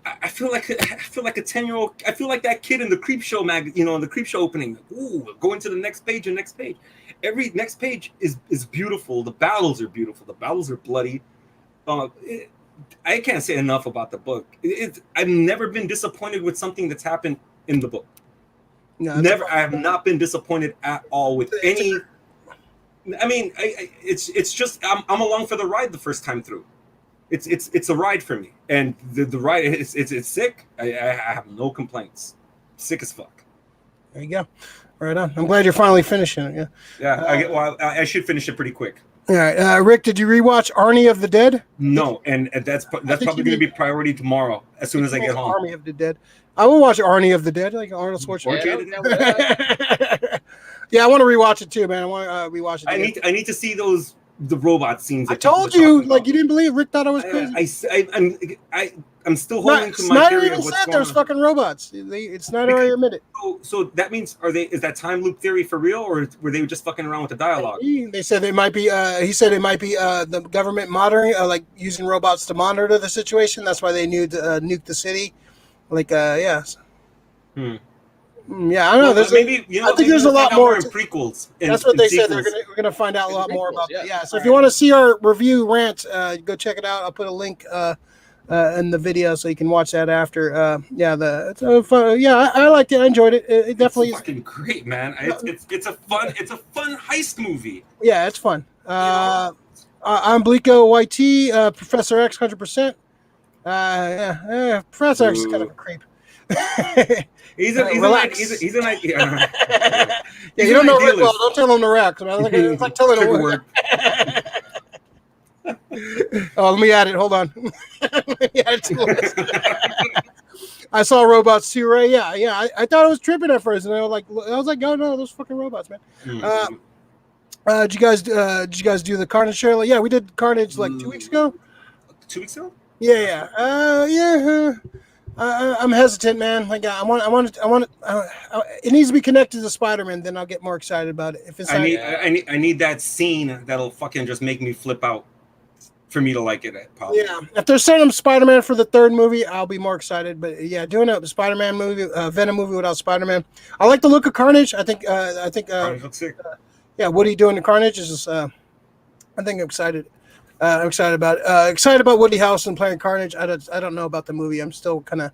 S3: I feel like a 10-year-old. I feel like that kid in the Creep Show in the Creep Show opening. Ooh, going to the next page and next page. Every next page is beautiful. The battles are beautiful. The battles are bloody. I can't say enough about the book. I've never been disappointed with something that's happened in the book.
S2: No,
S3: Never. I have not been disappointed at all with any. I mean, it's just I'm along for the ride the first time through. It's a ride for me, and the ride it's sick. I have no complaints. Sick as fuck.
S2: There you go. Right on. I'm glad you're finally finishing it.
S3: Yeah. I should finish it pretty quick.
S2: All right, Rick, did you rewatch Army of the Dead?
S3: No, and that's probably going to be priority tomorrow as soon as I get home.
S2: Army of the Dead. I will watch Army of the Dead, like Arnold Schwarzenegger. Yeah, I want to rewatch it too, man. I want to rewatch it.
S3: I need to see the robot scenes.
S2: I told you, like you didn't believe. Rick thought I was crazy.
S3: I'm still holding to my
S2: Snyder
S3: theory of
S2: even
S3: what's
S2: said
S3: going
S2: there's
S3: on.
S2: fucking robots. Snyder already admitted.
S3: So that means is that time loop theory for real, or were they just fucking around with the dialogue?
S2: They said it might be. He said it might be the government monitoring, like using robots to monitor the situation. That's why they knew to nuke the city. Like, yes. Yeah, I don't know. There's
S3: maybe
S2: I think there's a lot more
S3: in prequels.
S2: That's what they said. We're gonna find out a lot more about that. Yeah. So if you want to see our review rant, go check it out. I'll put a link in the video so you can watch that after. I liked it. I enjoyed it. It definitely
S3: is fucking great, man. It's a fun heist movie.
S2: Yeah, it's fun. I'm Bleeko YT, Professor X, 100%. Professor X is kind of a creep.
S3: He's an you
S2: don't know Rick well. Don't tell him to rack. It's like telling him word. Oh, let me add it. Hold on. I saw robots too, right? Yeah. I thought it was tripping at first, and I was like, oh no, those fucking robots, man. Did you guys do the Carnage trailer? Yeah, we did Carnage like 2 weeks ago.
S3: 2 weeks ago?
S2: Yeah. I'm hesitant, man. Like I want it needs to be connected to Spider-Man. Then I'll get more excited about it. If it's
S3: I need that scene that'll fucking just make me flip out for me to like it. Probably.
S2: Yeah, if they're setting up Spider-Man for the third movie, I'll be more excited. But yeah, doing a Spider-Man movie, Venom movie without Spider-Man. I like the look of Carnage. I think
S3: Carnage looks sick.
S2: Yeah, Woody doing the Carnage is just. I think I'm excited. I'm excited about it. Excited about Woody Harrelson playing Carnage. I don't know about the movie. I'm still kind of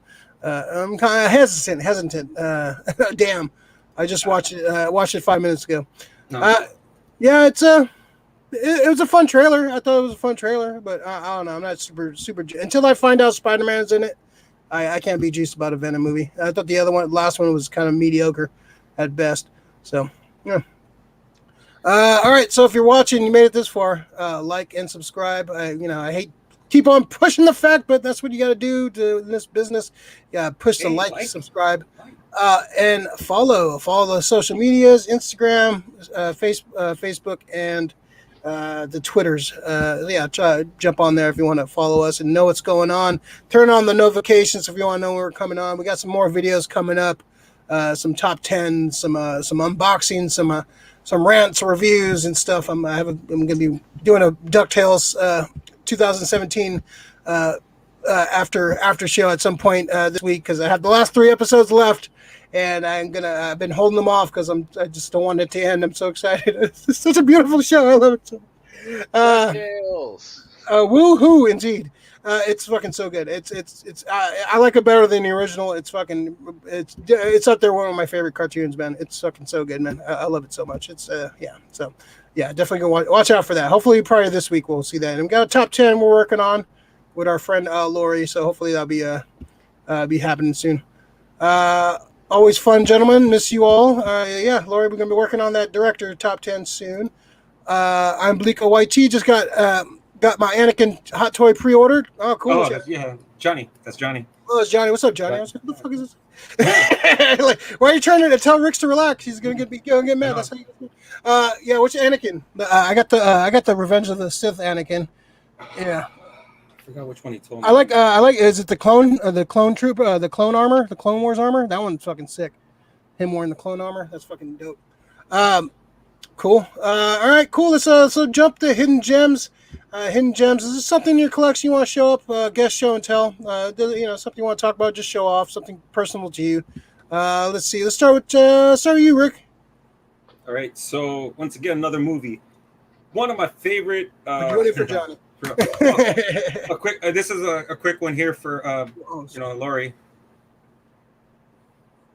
S2: hesitant. Damn, I just watched it 5 minutes ago. No. Yeah, it was a fun trailer. I thought it was a fun trailer, but I don't know. I'm not super until I find out Spider-Man's in it. I can't be juiced about a Venom movie. I thought the last one was kind of mediocre at best. So yeah. All right, so if you're watching, you made it this far, like and subscribe. I hate keep on pushing the fact, but that's what you got to do in this business. Yeah, push the like, subscribe, and follow the social medias, Instagram, Facebook, and the Twitters. Jump on there if you want to follow us and know what's going on. Turn on the notifications if you want to know when we're coming on. We got some more videos coming up, some top 10, some unboxing, some rants, reviews, and stuff. I'm going to be doing a DuckTales 2017 after show at some point this week because I have the last 3 episodes left, and I've been holding them off because I just don't want it to end. I'm so excited. It's such a beautiful show. I love it so much.
S1: DuckTales.
S2: Woohoo, indeed. It's fucking so good. I like it better than the original. It's up there, one of my favorite cartoons, man. It's fucking so good, man. I love it so much. Definitely go watch out for that. Hopefully, probably this week we'll see that. And we got a top 10 we're working on with our friend Lori, so hopefully that'll be happening soon. Always fun, gentlemen. Miss you all. Lori, we're gonna be working on that director top 10 soon. I'm Bleeko YT. Just got my Anakin hot toy pre-ordered. Oh, cool.
S3: Oh, Johnny. That's Johnny.
S2: Oh, it's Johnny. What's up, Johnny? I was like, what the fuck is this? Like, why are you trying to tell Rick to relax? He's gonna get mad. That's how you. Which Anakin? I got the Revenge of the Sith Anakin. Yeah.
S3: forgot which one he told me.
S2: I like. Is it the clone troop? The clone armor, the Clone Wars armor. That one's fucking sick. Him wearing the clone armor. That's fucking dope. Cool. All right. Cool. Let's so jump to hidden gems. Hidden gems. Is this something in your collection you want to show up? Guest show and tell. Something you want to talk about. Just show off. Something personal to you. Let's see. Let's start with you, Rick.
S3: All right. So once again, another movie. One of my favorite.
S2: Doing it for Johnny.
S3: A quick. This is a quick one here for Lori.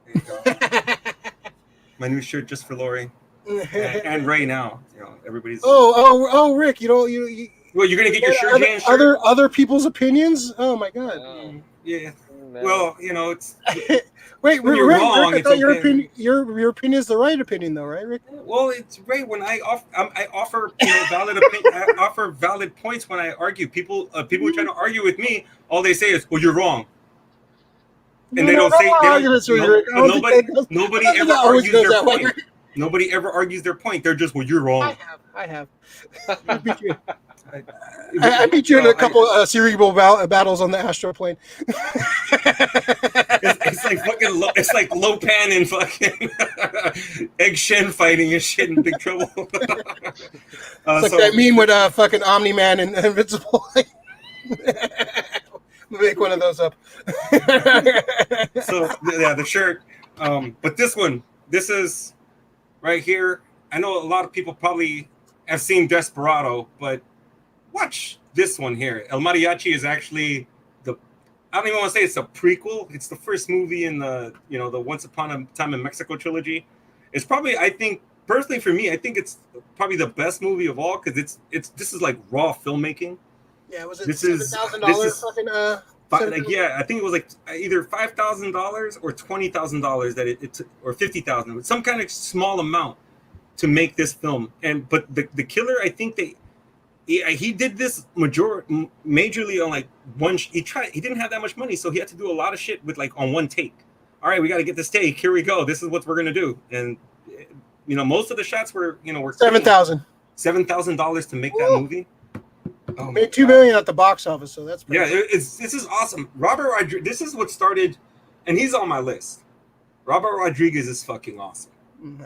S3: There you go. My new shirt just for Lori and Ray now. Everybody's.
S2: Oh, Rick. You
S3: Well, you're gonna get your shirt and shirt.
S2: Other people's opinions. Oh my god.
S3: Yeah. Well, it's.
S2: Wait,
S3: when
S2: Rick,
S3: you're wrong,
S2: I thought your
S3: okay.
S2: opinion. Your opinion is the right opinion, though, right, Rick?
S3: Well, it's right when I offer valid opinion. I offer valid points when I argue. People who try to argue with me, all they say is, "Well, you're wrong," and they don't say. Nobody ever argues their point. Nobody ever argues their point. They're just, "Well, you're wrong."
S2: I have. I beat you. I beat you in a couple cerebral battles on the astral plane.
S3: It's like fucking. It's like Lopan and fucking Egg Shen fighting and shit in big trouble.
S2: It's like that meme with fucking Omni Man and Invincible. Make one of those up.
S3: So yeah, the shirt. But this is right here. I know a lot of people probably have seen Desperado, but watch this one here. El Mariachi is actually I don't even want to say it's a prequel. It's the first movie in the the Once Upon a Time in Mexico trilogy. It's probably, I think, personally for me, I think it's probably the best movie of all because this is like raw filmmaking.
S2: Yeah, was it
S3: $7,000
S2: fucking
S3: I think it was like either $5,000 or $20,000 that it took, or $50,000, some kind of small amount to make this film. But the killer, I think he did this majorly on like one. He didn't have that much money, so he had to do a lot of shit with like on one take. All right, we got to get this take. Here we go. This is what we're gonna do. And most of the shots were were $7,000 to make that movie. Oh,
S2: made $2 million at the box office, so that's
S3: pretty this is awesome. Robert Rodriguez. This is what started, and he's on my list. Robert Rodriguez is fucking awesome.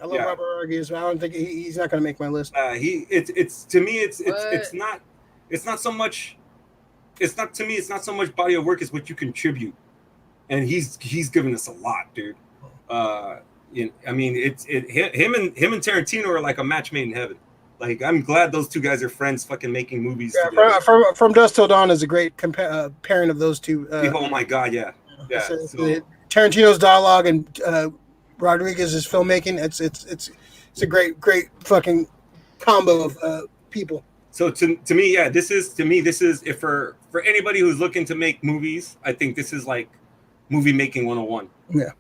S2: I love Robert Rodriguez. I don't think he's not going to make my list.
S3: It's to me it's not so much body of work as what you contribute, and he's given us a lot, dude. I mean him and Tarantino are like a match made in heaven. Like I'm glad those two guys are friends, fucking making movies.
S2: Yeah, from Dusk Till Dawn is a great pairing of those two.
S3: Oh my god, yeah.
S2: Tarantino's dialogue and Rodriguez's filmmaking. It's a great fucking combo of people.
S3: So to me, this is if for anybody who's looking to make movies, I think this is like movie making 101.
S2: Yeah.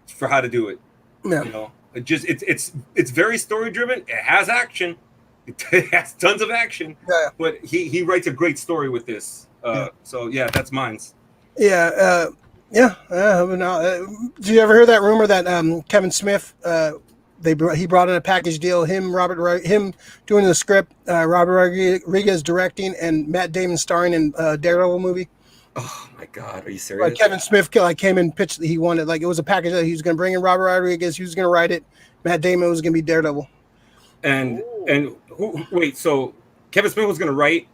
S3: For how to do it.
S2: Yeah.
S3: It's very story driven. It has action. It has tons of action.
S2: Yeah.
S3: But he writes a great story with this. So yeah, that's mine.
S2: Yeah. Did you ever hear that rumor that Kevin Smith he brought in a package deal, him doing the script, Robert Rodriguez directing, and Matt Damon starring in Daredevil movie?
S3: Oh my god, are you serious?
S2: Like Kevin Smith came and pitched he wanted, like, it was a package that he was going to bring in Robert Rodriguez, he was going to write it, Matt Damon was going to be Daredevil.
S3: So Kevin Smith was going to write,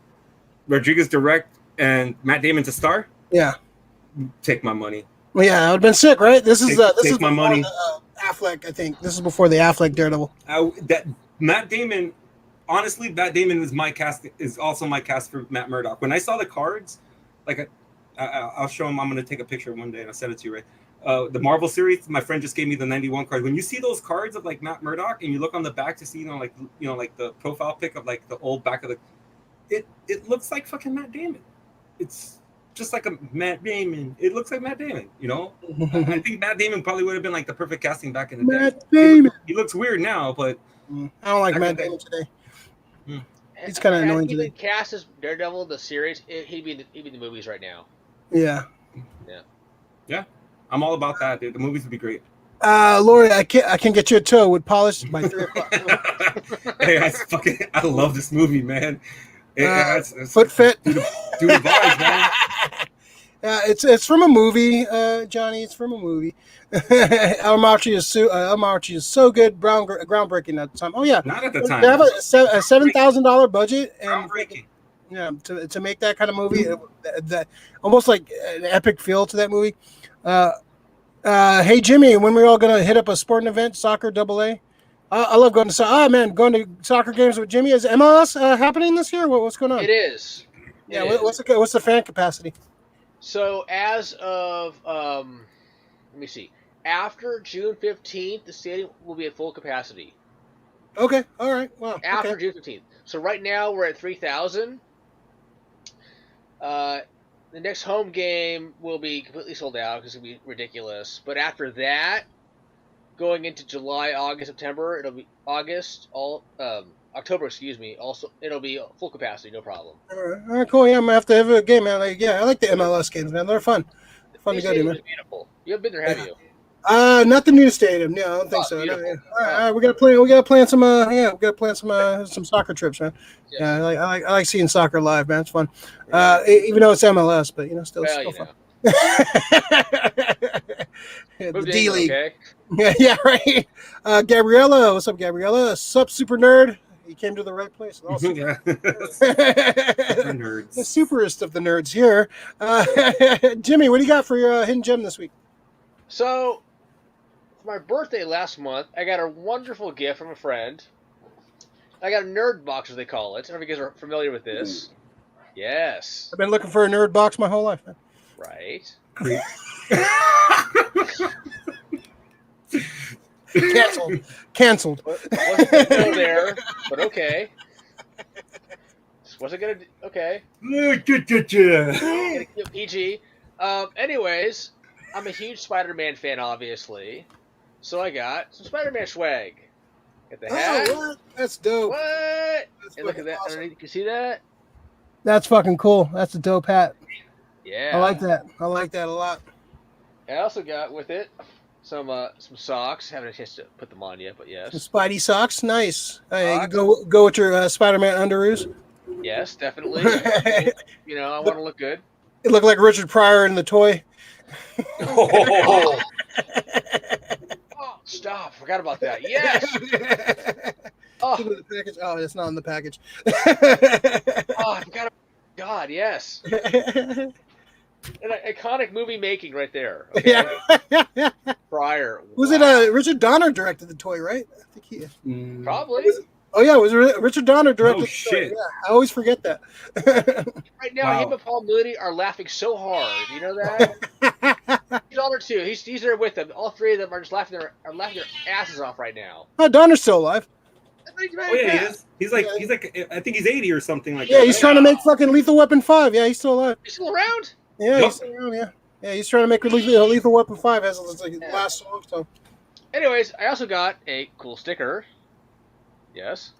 S3: Rodriguez direct, and Matt Damon to star?
S2: Yeah.
S3: Take my money.
S2: Well, yeah, that would have been sick, right? This is
S3: my money.
S2: Affleck, I think. This is before the Affleck Daredevil.
S3: Matt Damon, honestly, Matt Damon is also my cast for Matt Murdock. When I saw the cards, like I'll show him. I'm going to take a picture one day and I'll send it to you, right? The Marvel series, my friend just gave me the 91 card. When you see those cards of like Matt Murdock and you look on the back to see, like the profile pic of like the old back of it looks like fucking Matt Damon. It's just like a Matt Damon. It looks like Matt Damon, I think Matt Damon probably would have been like the perfect casting back in the day.
S2: Matt Damon.
S3: He looks weird now, but
S2: I don't like Matt Damon today. He's kind of annoying today.
S1: If he cast as Daredevil the series, he'd be in the movies right now.
S2: Yeah.
S3: I'm all about that, dude. The movies would be great.
S2: Lori, I can get you a toe with polish by 3 o'clock.
S3: Hey, I love this movie, man. It's
S2: Foot fit.
S3: Do the vibes, man.
S2: It's from a movie, Johnny. It's from a movie. El Machi is so good, groundbreaking at the time. Oh yeah,
S3: Not at the time.
S2: They have a $7,000 budget, and
S3: Groundbreaking.
S2: yeah, to make that kind of movie, that almost like an epic feel to that movie. Hey Jimmy, when we're all gonna hit up a sporting event, soccer AA? I love going to going to soccer games with Jimmy. Is MLS happening this year? What's going on?
S1: It is.
S2: Yeah, what's the fan capacity?
S1: So as of let me see, after June 15th, the stadium will be at full capacity.
S2: Okay, all right. Wow.
S1: After
S2: Okay.
S1: June 15th. So right now we're at 3,000. The next home game will be completely sold out because it'll be ridiculous. But after that, going into July, August, September, it'll be October, excuse me. Also, it'll be full capacity, no problem.
S2: All right, cool. Yeah, I'm gonna have to have a game, man. I like the MLS games, man. They're fun. Fun to go to, man.
S1: Beautiful. You haven't been there, have you?
S2: Not the new stadium. No, I don't think so. No, yeah. All right, we gotta plan some. We gotta plan some soccer trips, man.
S1: Yes.
S2: Yeah, I like seeing soccer live, man. It's fun. Even though it's MLS, but still fun. The D League.
S1: Okay.
S2: Yeah, right. Gabriella, what's up, Gabriella? Sup, super nerd. You came to the right place. Also,
S3: Yeah.
S2: the
S3: Nerds.
S2: superest of the nerds here. Jimmy, what do you got for your hidden gem this week?
S1: So, for my birthday last month, I got a wonderful gift from a friend. I got a nerd box, as they call it. I don't know if you guys are familiar with this. Yes.
S2: I've been looking for a nerd box my whole life, man.
S1: Right.
S2: Canceled.
S1: Wasn't gonna go there, but okay. Just wasn't gonna. Okay. Gonna keep it PG. Anyways, I'm a huge Spider-Man fan, obviously. So I got some Spider-Man swag. Got the hat.
S2: Oh, what? That's dope.
S1: What?
S2: That's
S1: And look at
S2: fucking
S1: that.
S2: awesome.
S1: Underneath. You see that?
S2: That's fucking cool. That's a dope hat.
S1: Yeah.
S2: I like that. I like that a lot.
S1: I also got with it some socks. Haven't had a chance to put them on yet, but yes.
S2: The Spidey socks, nice. Hey,
S1: Socks.
S2: go with your Spider-Man underoos.
S1: Yes, definitely. I want to look good.
S2: It looked like Richard Pryor in the toy.
S1: Oh, stop! Forgot about that. Yes. Oh,
S2: Look at the package. Oh, it's not in the package.
S1: I forgot. God, yes. An iconic movie making right there. Okay?
S2: Yeah.
S1: Pryor.
S2: Was
S1: Wow.
S2: it Richard Donner directed the toy, right? I think he.
S1: Probably.
S2: Oh yeah, it was Richard Donner directed.
S3: Oh,
S2: the toy.
S3: shit.
S2: Yeah, I always forget that.
S1: Right now,
S3: Wow.
S1: him and Paul Mooney are laughing so hard. You know that? Donner too. He's there with them. All three of them are just laughing their asses off right now.
S2: Oh, Donner's still alive.
S3: Oh yeah, he is. He's like I think he's 80 or something like
S2: Yeah,
S3: that.
S2: he's trying to make fucking Lethal Weapon 5. Yeah, he's still alive.
S1: He's still around?
S2: Yeah,
S3: Yep.
S2: he's still around, yeah. Yeah, he's trying to make Lethal Weapon 5 as like his last song. So.
S1: Anyways, I also got a cool sticker. Yes.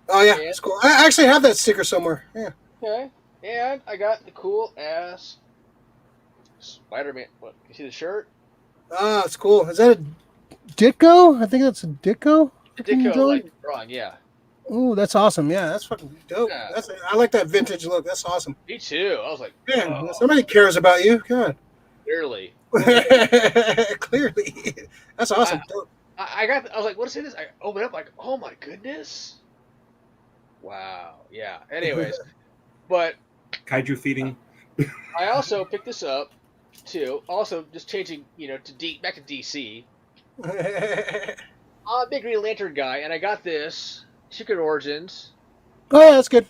S2: Oh yeah,
S1: Yeah.
S2: it's cool. I actually have that sticker somewhere. Yeah.
S1: Okay. And I got the cool ass Spider-Man. What? You see the shirt?
S2: Ah, it's cool. Is that a Ditko? I think that's a Ditko.
S1: Ditko, like drawing, yeah.
S2: Oh, that's awesome. Yeah, that's fucking dope.
S1: Yeah.
S2: I like that vintage look. That's awesome.
S1: Me too. I was like,
S2: Man,
S1: oh,
S2: somebody cares about you. God.
S1: clearly.
S2: Clearly. That's awesome.
S1: Wow. I was like, what is this? I opened up like, oh my goodness. Wow. Yeah. Anyways, but
S3: Kaiju feeding.
S1: I also picked this up too. Also, just changing, to back to DC. I'm a big Green Lantern guy, and I got this Secret Origins.
S2: Oh yeah, that's good.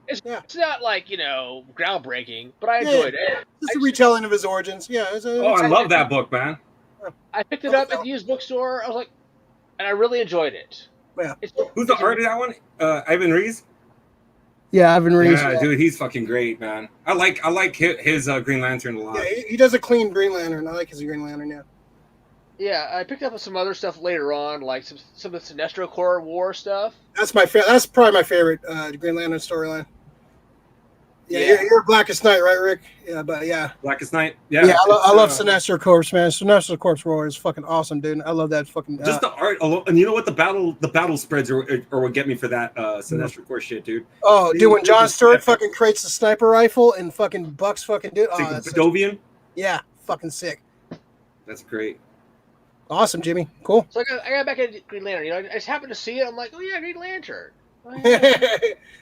S1: It's
S2: Yeah.
S1: not like groundbreaking, but I enjoyed it.
S2: It's a retelling of his origins. Yeah.
S3: Oh, I love that book, man.
S1: I picked it up at the used bookstore. I was like, and I really enjoyed it.
S2: Yeah.
S3: Who's the art of that one? Ivan Reeves.
S2: Yeah, I've been reading.
S3: Yeah, dude, he's fucking great, man. I like his Green Lantern a lot.
S2: Yeah, he does a clean Green Lantern. I like his Green Lantern. Yeah.
S1: Yeah, I picked up some other stuff later on, like some of the Sinestro Corps War stuff.
S2: That's probably my favorite Green Lantern storyline. Yeah. You're Blackest Night, right, Rick? Yeah, but yeah.
S3: Blackest Night. Yeah.
S2: Yeah, I love Sinestro Corpse, man. Sinestro Corpse Roar is fucking awesome, dude. I love that fucking.
S3: Just the art alone, and you know what? The battle spreads are what get me for that Sinestro Corpse shit, dude.
S2: Oh, dude, when John Stewart fucking creates the sniper rifle and fucking bucks fucking dude. Oh, that's
S3: Bedovian.
S2: Yeah, fucking sick.
S3: That's great.
S2: Awesome, Jimmy. Cool.
S1: So I got back at Green Lantern. You know, I just happened to see it. I'm like, oh yeah, Green Lantern. Oh, yeah.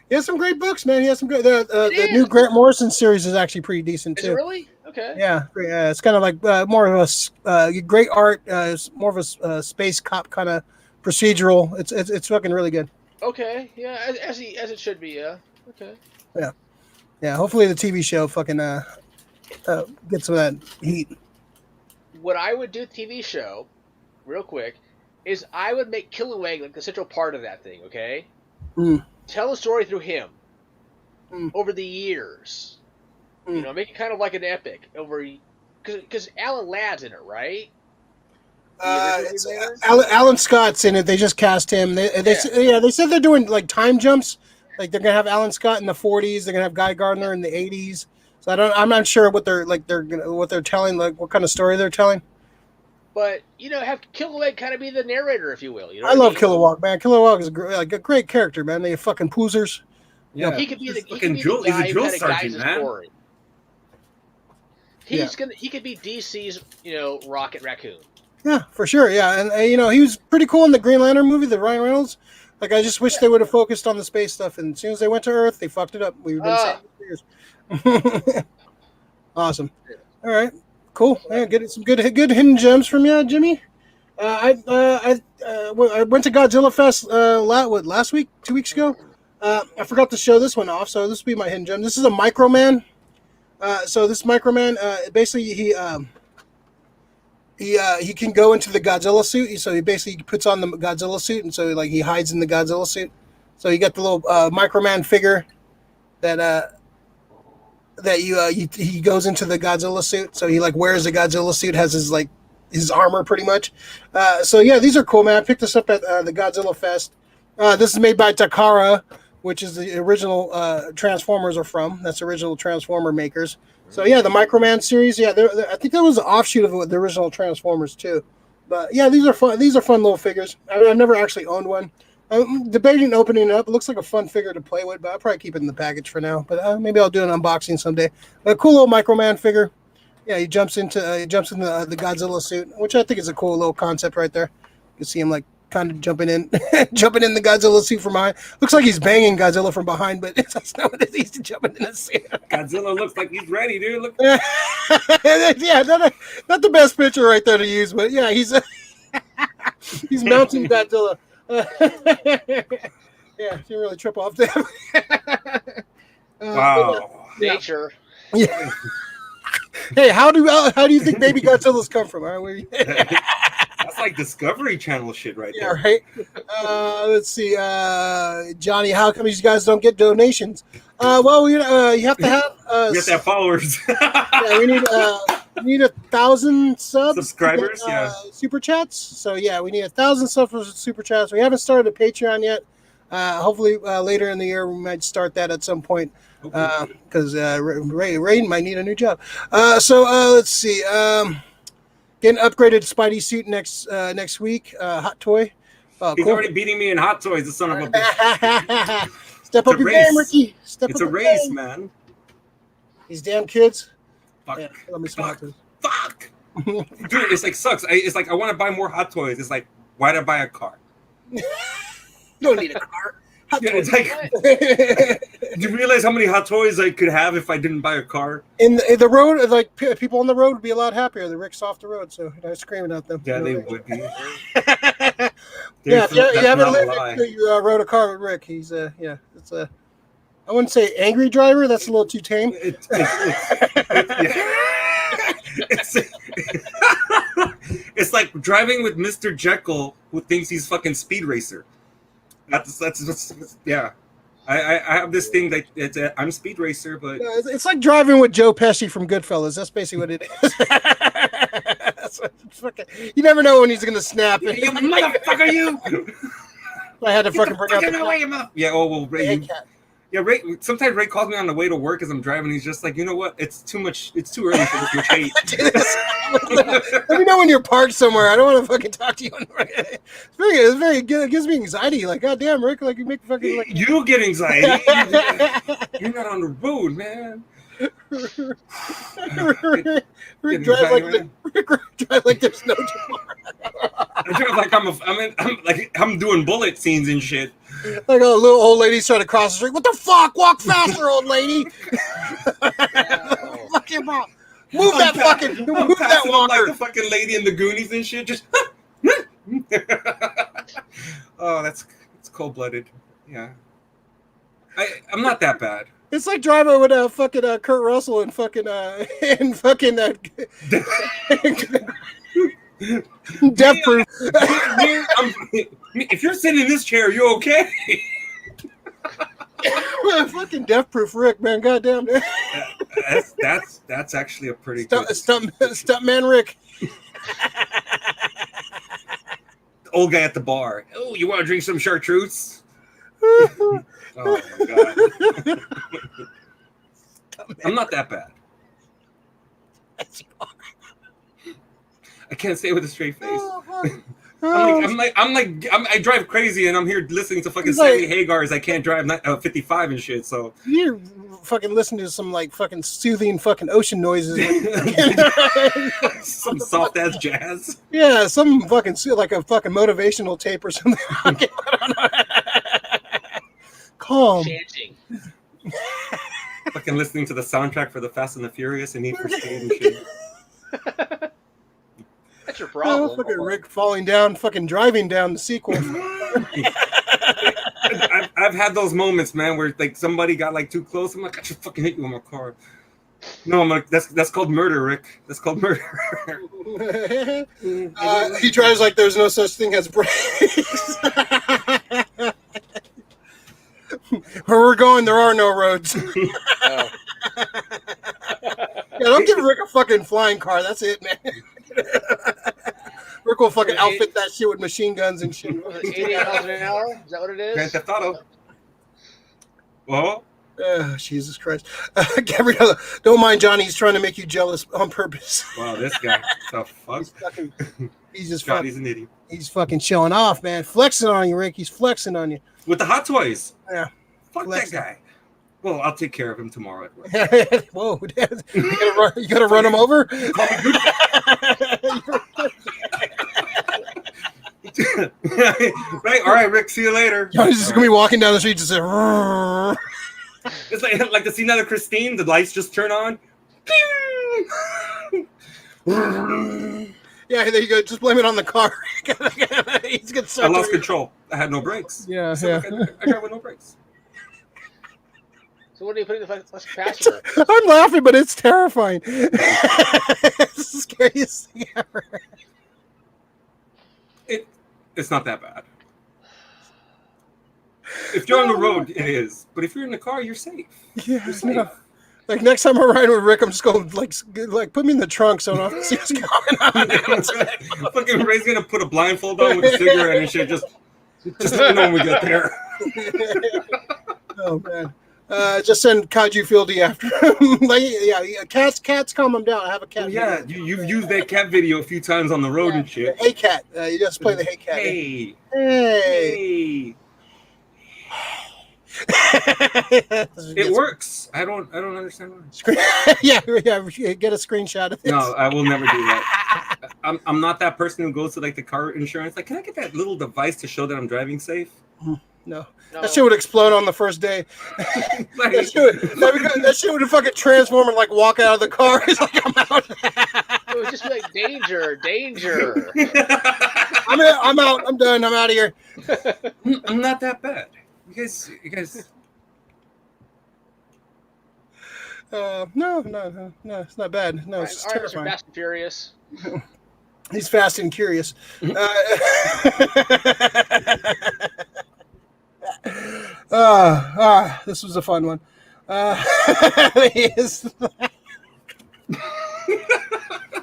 S2: He has some great books, man. He has some great. The new Grant Morrison series is actually pretty decent too.
S1: Is it really? Okay.
S2: Yeah, it's kind of like more of a great art. It's more of a space cop kind of procedural. It's fucking really good.
S1: Okay. Yeah, as it should be. Yeah. Okay.
S2: Yeah. Hopefully the TV show fucking gets some of that heat.
S1: What I would do TV show, real quick, is I would make Kilowog like the central part of that thing. Okay. Tell a story through him over the years. You know, make it kind of like an epic over, because Alan Ladd's in it, right?
S2: Alan Scott's in it. They just cast him. They said they're doing like time jumps. Like they're gonna have Alan Scott in the 40s. They're gonna have Guy Gardner in the 80s. So I'm not sure what they're telling, like what kind of story they're telling.
S1: But have Kilowog kind of be the narrator, if you will. You know
S2: I love Kilowog, man. Kilowog is a great character, man. They fucking poozers.
S1: Yeah, he could be the
S3: fucking
S1: drill.
S3: He's a drill sergeant, man.
S1: Story. He could be DC's Rocket Raccoon.
S2: Yeah, for sure. Yeah, and he was pretty cool in the Green Lantern movie, the Ryan Reynolds. Like I just wish they would have focused on the space stuff. And as soon as they went to Earth, they fucked it up. We've been saying it for years. Awesome. All right. Cool. Yeah, get some good hidden gems from you, Jimmy. I went to Godzilla Fest last week, 2 weeks ago. I forgot to show this one off, so this will be my hidden gem. This is a Microman. So this Microman, basically he can go into the Godzilla suit. So he basically puts on the Godzilla suit, and so he hides in the Godzilla suit. So you got the little Microman figure that he goes into the Godzilla suit. So he wears the Godzilla suit, has his armor pretty much. So yeah, these are cool, man. I picked this up at the Godzilla Fest. This is made by Takara, which is the original Transformers are from. That's original Transformer makers. So yeah, the Microman series. Yeah, I think that was an offshoot of the original Transformers too. But yeah, these are fun. These are fun little figures. I've never actually owned one. I'm debating opening it up. It looks like a fun figure to play with, but I'll probably keep it in the package for now. But maybe I'll do an unboxing someday. A cool little Microman figure. Yeah, he jumps into the Godzilla suit, which I think is a cool little concept right there. You can see him kind of jumping in the Godzilla suit from behind. Looks like he's banging Godzilla from behind, but that's not what it is. He's jumping in the suit.
S3: Godzilla looks like he's ready, dude. Look.
S2: Yeah, not the best picture right there to use, but yeah, he's mounting Godzilla. Yeah, you really trip off them.
S3: Wow.
S1: Nature.
S2: Yeah. Hey, how do you think baby Godzillas come from?
S3: That's like Discovery Channel shit right there.
S2: Yeah, right. Let's see, Johnny. How come these guys don't get donations? Well, you have to have.
S3: We have to have followers.
S2: Yeah, we need 1,000
S3: subscribers.
S2: Super chats. So yeah, we need 1,000 subs for super chats. We haven't started a Patreon yet. Hopefully later in the year we might start that at some point. Because Ray might need a new job. So let's see. Get an upgraded Spidey suit next week. Hot toy.
S3: He's already beating me in Hot Toys, the son of a bitch.
S2: Step up your game, Ricky.
S3: It's a race, man.
S2: These damn kids.
S3: Fuck.
S2: Yeah, let me smack this.
S3: Fuck. Dude, it's sucks. It's I want to buy more Hot Toys. It's why did I buy a car?
S2: You don't need a car.
S3: Yeah, it's do you realize how many Hot Toys I could have if I didn't buy a car?
S2: In the road, people on the road would be a lot happier. The Rick's off the road, so they're screaming at them.
S3: Yeah, they would be.
S2: Yeah, if you haven't lived until you rode a car with Rick, he's it's a. I wouldn't say angry driver. That's a little too tame.
S3: It's like driving with Mr. Jekyll, who thinks he's fucking Speed Racer. That's yeah. I have this thing that I'm Speed Racer, but
S2: it's like driving with Joe Pesci from Goodfellas. That's basically what it is. You never know when he's gonna snap.
S3: You motherfucker, you!
S2: I had to fucking bring out the
S3: away, yeah. Oh well, Ray. Yeah, Ray. Sometimes Ray calls me on the way to work as I'm driving. He's just like, you know what? It's too much. It's too early for this much hate.
S2: Let me know when you're parked somewhere. I don't want to fucking talk to you. It gives me anxiety. Like, goddamn, Rick, like you make fucking like
S3: you get anxiety. You're not on the road, man.
S2: Rick drives like there's no tomorrow.
S3: I drive like I'm doing bullet scenes and shit.
S2: Like a little old lady's trying to cross the street. What the fuck? Walk faster, old lady. Fuck your mom. Move that walker.
S3: Like the fucking lady in the Goonies and shit. Just oh, that's cold-blooded. Yeah. I'm not that bad.
S2: It's like driving with fucking Kurt Russell and fucking Death Proof.
S3: If you're sitting in this chair, you okay?
S2: Fucking Death Proof Rick, man. Goddamn.
S3: That's actually a pretty good
S2: stuntman Rick.
S3: The old guy at the bar. Oh, you want to drink some chartreuse? Oh my god. I'm not that bad. I can't say it with a straight face. I drive crazy and I'm here listening to fucking Sammy Hagar's I Can't Drive 55 and shit. So
S2: you're fucking listening to some like fucking soothing fucking ocean noises.
S3: Some soft ass jazz.
S2: Yeah, some fucking like a fucking motivational tape or something. Calm.
S1: Chanting.
S3: Fucking listening to the soundtrack for the Fast and the Furious and Need for Speed and shit.
S1: That's your problem.
S2: Fucking Rick falling down, fucking driving down the sequel.
S3: I've had those moments, man, where like somebody got like too close. I'm like, I should fucking hit you in my car. No, I'm like, that's called murder, Rick. That's called murder.
S2: He drives like there's no such thing as brakes. Where we're going, there are no roads.
S1: Oh.
S2: Yeah, don't give Rick a fucking flying car. That's it, man. Rick will fucking outfit that shit with machine guns and shit.
S1: 80 miles an hour? Is that what it is?
S3: Grand Theft Auto. Well,
S2: oh, Jesus Christ. Gabriella, don't mind Johnny. He's trying to make you jealous on purpose.
S3: Wow, this guy. The fuck?
S2: He's just
S3: Johnny's an idiot.
S2: He's fucking showing off, man. Flexing on you, Rick. He's flexing on you.
S3: With the Hot Toys.
S2: Yeah.
S3: Fuck flexing. That guy. Well, I'll take care of him tomorrow at work.
S2: Whoa, you gotta run him over?
S3: Right, all right, Rick, see you later.
S2: Johnny's just gonna be walking down the street just
S3: it's like the scene out of Christine, the lights just turn on.
S2: Yeah, there you go. Just blame it on the car. He's gonna
S3: I lost control. I had no brakes.
S2: Yeah,
S3: so
S2: yeah.
S3: I drive with no brakes.
S1: So what are you putting the passenger?
S2: I'm laughing, but it's terrifying. It's the scariest thing ever.
S3: It's not that bad. If you're on the road, it is. But if you're in the car, you're safe.
S2: Yeah,
S3: you're safe.
S2: No. Like next time I ride with Rick, I'm just going like put me in the trunk so I don't have to see what's going on.
S3: Fucking Ray's gonna put a blindfold on with a cigarette and shit. Just let me know when we get there.
S2: Oh man. Just send Kaiju Fieldy after him. Like, yeah, cats calm him down. I have a cat.
S3: Yeah, you've used that cat video a few times on the road and shit.
S2: Hey cat, you just play the hey cat.
S3: Hey. It works. I don't understand why.
S2: Yeah, get a screenshot of this.
S3: No, I will never do that. I'm not that person who goes to like the car insurance. Like, can I get that little device to show that I'm driving safe?
S2: No. That shit would explode on the first day. that shit would fucking transform and like walk out of the car. It's like, I'm out.
S1: It would just be like, danger.
S2: I'm out. I'm done. I'm out of here.
S3: I'm not that bad. You guys.
S2: No, it's not bad. No, it's just terrifying.
S1: Fast and Furious.
S2: He's fast and curious. This was a fun one.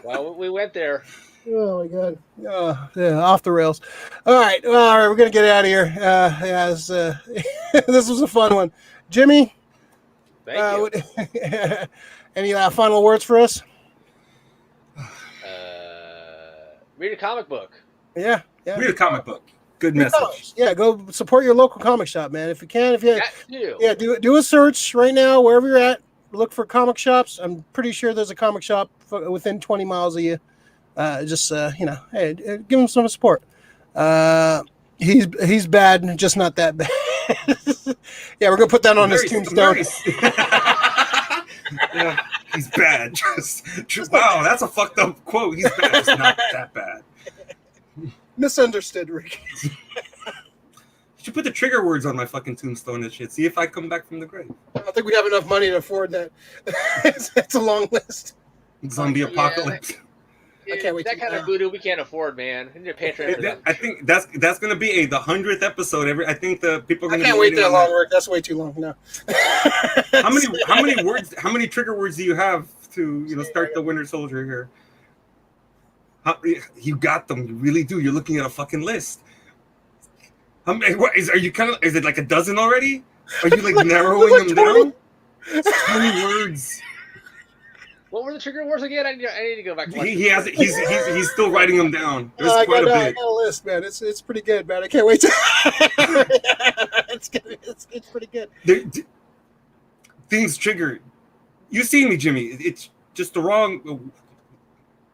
S1: Well, we went there.
S2: Oh my god. Yeah, off the rails. All right, we're gonna get out of here. This was a fun one. Jimmy,
S1: Thank you.
S2: any final words for us?
S1: Read a comic book.
S2: Yeah.
S3: Read a comic book. Good
S2: Read
S3: message.
S2: comics. Yeah, go support your local comic shop, man. If you can,
S1: That too.
S2: yeah, do a search right now wherever you're at. Look for comic shops. I'm pretty sure there's a comic shop within 20 miles of you. Hey, give him some support. He's bad, just not that bad. Yeah, we're gonna put that on his tombstone.
S3: Yeah, he's bad. Wow, that's a fucked up quote. He's bad. It's not that bad.
S2: Misunderstood, Rick.
S3: You should put the trigger words on my fucking tombstone and shit. See if I come back from the grave.
S2: I don't think we have enough money to afford that. It's a long list.
S3: Zombie apocalypse.
S1: Dude,
S2: I can't wait
S1: that
S2: to-
S1: kind of voodoo we can't afford, man. We need a Patreon for that.
S3: I think that's gonna be the 100th episode. I think the people are
S2: I
S3: gonna.
S2: can't wait that long, Rick. That's way too long. No.
S3: How many words? How many trigger words do you have to start the Winter Soldier here? You got them. You really do. You're looking at a fucking list. Are you is it like a dozen already? Are you like narrowing them down? 20 words.
S1: What were the trigger words again? I need to go back.
S3: He has it. He's still writing them down. There's
S2: I
S3: quite a
S2: got
S3: bit.
S2: a list, man. It's pretty good, man. I can't wait to. It's pretty good.
S3: Things trigger. You see me, Jimmy. It's just the wrong.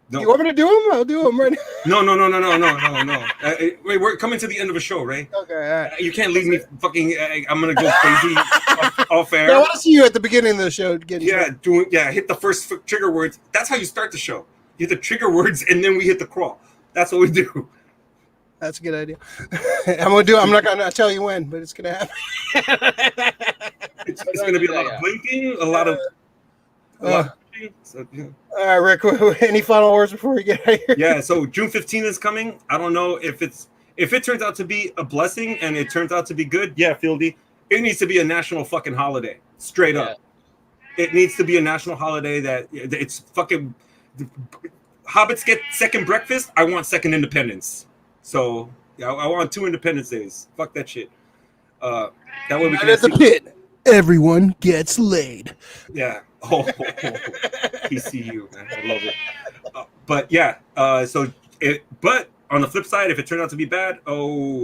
S3: No.
S2: You want me to do them? I'll do them right now.
S3: No. Wait, we're coming to the end of a show, right?
S2: Okay, all right.
S3: You can't leave me fucking. I'm gonna go crazy off air.
S2: Yeah, I want to see you at the beginning of the show.
S3: Hit the first trigger words. That's how you start the show. You hit the trigger words, and then we hit the crawl. That's what we do.
S2: That's a good idea. I'm not gonna tell you when, but it's gonna happen.
S3: It's gonna be a lot of blinking, a lot of. So, yeah.
S2: All right, Rick. Any final words before we get out of here?
S3: Yeah. So June 15th is coming. I don't know if it turns out to be a blessing and it turns out to be good. Yeah, Fieldy. It needs to be a national fucking holiday. Straight up. It needs to be a national holiday that it's fucking. Hobbits get second breakfast. I want second independence. So yeah, I want 2 Independence Days. Fuck that shit. That way we can.
S2: At the pit, everyone gets laid.
S3: Yeah. Oh, TCU, man. I love it. But yeah, but on the flip side, if it turned out to be bad,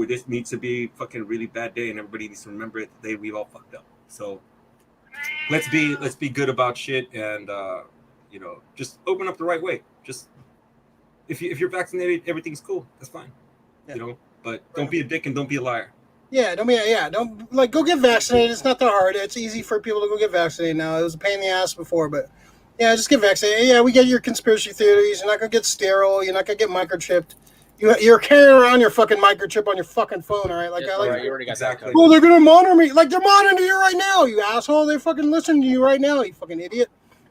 S3: this needs to be fucking really bad day, and everybody needs to remember it. We've all fucked up. So let's be good about shit, and just open up the right way. Just if you're vaccinated, everything's cool. That's fine.
S2: Yeah.
S3: But don't be a dick and don't be a liar.
S2: Yeah, don't go get vaccinated. It's not that hard. It's easy for people to go get vaccinated now. It was a pain in the ass before, but yeah, just get vaccinated. Yeah, we get your conspiracy theories. You're not gonna get sterile. You're not gonna get microchipped. You're carrying around your fucking microchip on your fucking phone, all right? Like,
S1: you already got
S3: exactly.
S1: that.
S2: Well, they're gonna monitor me. Like they're monitoring you right now, you asshole. They're fucking listening to you right now, you fucking idiot.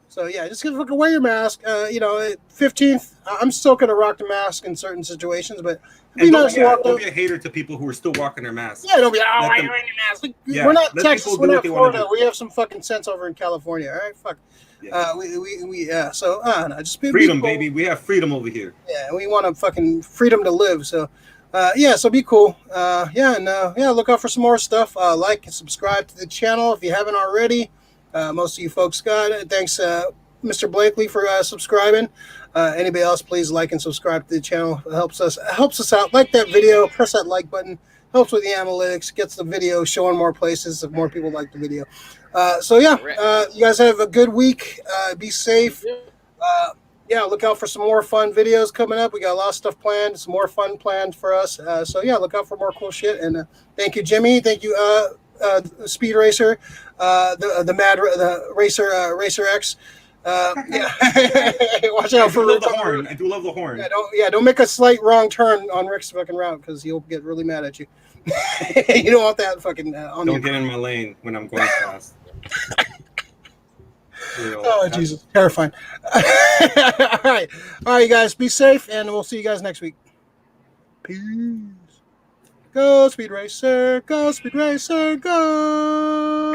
S2: So yeah, just fucking wear your mask. 15th, I'm still gonna rock the mask in certain situations, but
S3: And don't be a hater to people who are still walking their masks.
S2: Yeah, don't be, why are you wearing your mask? Like, we're not Texas, we're not Florida. We have some fucking sense over in California, all right? Fuck. Yeah. So, just be
S3: freedom,
S2: cool.
S3: baby. We have freedom over here.
S2: Yeah, we want fucking freedom to live. So, so be cool. Look out for some more stuff. Like and subscribe to the channel if you haven't already. Most of you folks got it. Thanks, Mr. Blakely, for subscribing. Anybody else, please like and subscribe to the channel. It helps us out. Like that video, press that like button. Helps with the analytics, gets the video showing more places if more people like the video. You guys have a good week. Be safe. Look out for some more fun videos coming up. We got a lot of stuff planned. Some more fun planned for us. Look out for more cool shit. And thank you, Jimmy. Thank you, Speed Racer, the Racer X. Watch out for
S3: the horn. I do love the horn.
S2: Don't make a slight wrong turn on Rick's fucking route because he'll get really mad at you. You don't want that fucking on
S3: Don't get in my lane when I'm going fast.
S2: Jesus, terrifying. All right, you guys, be safe, and we'll see you guys next week. Peace. Go Speed Racer, go Speed Racer, go.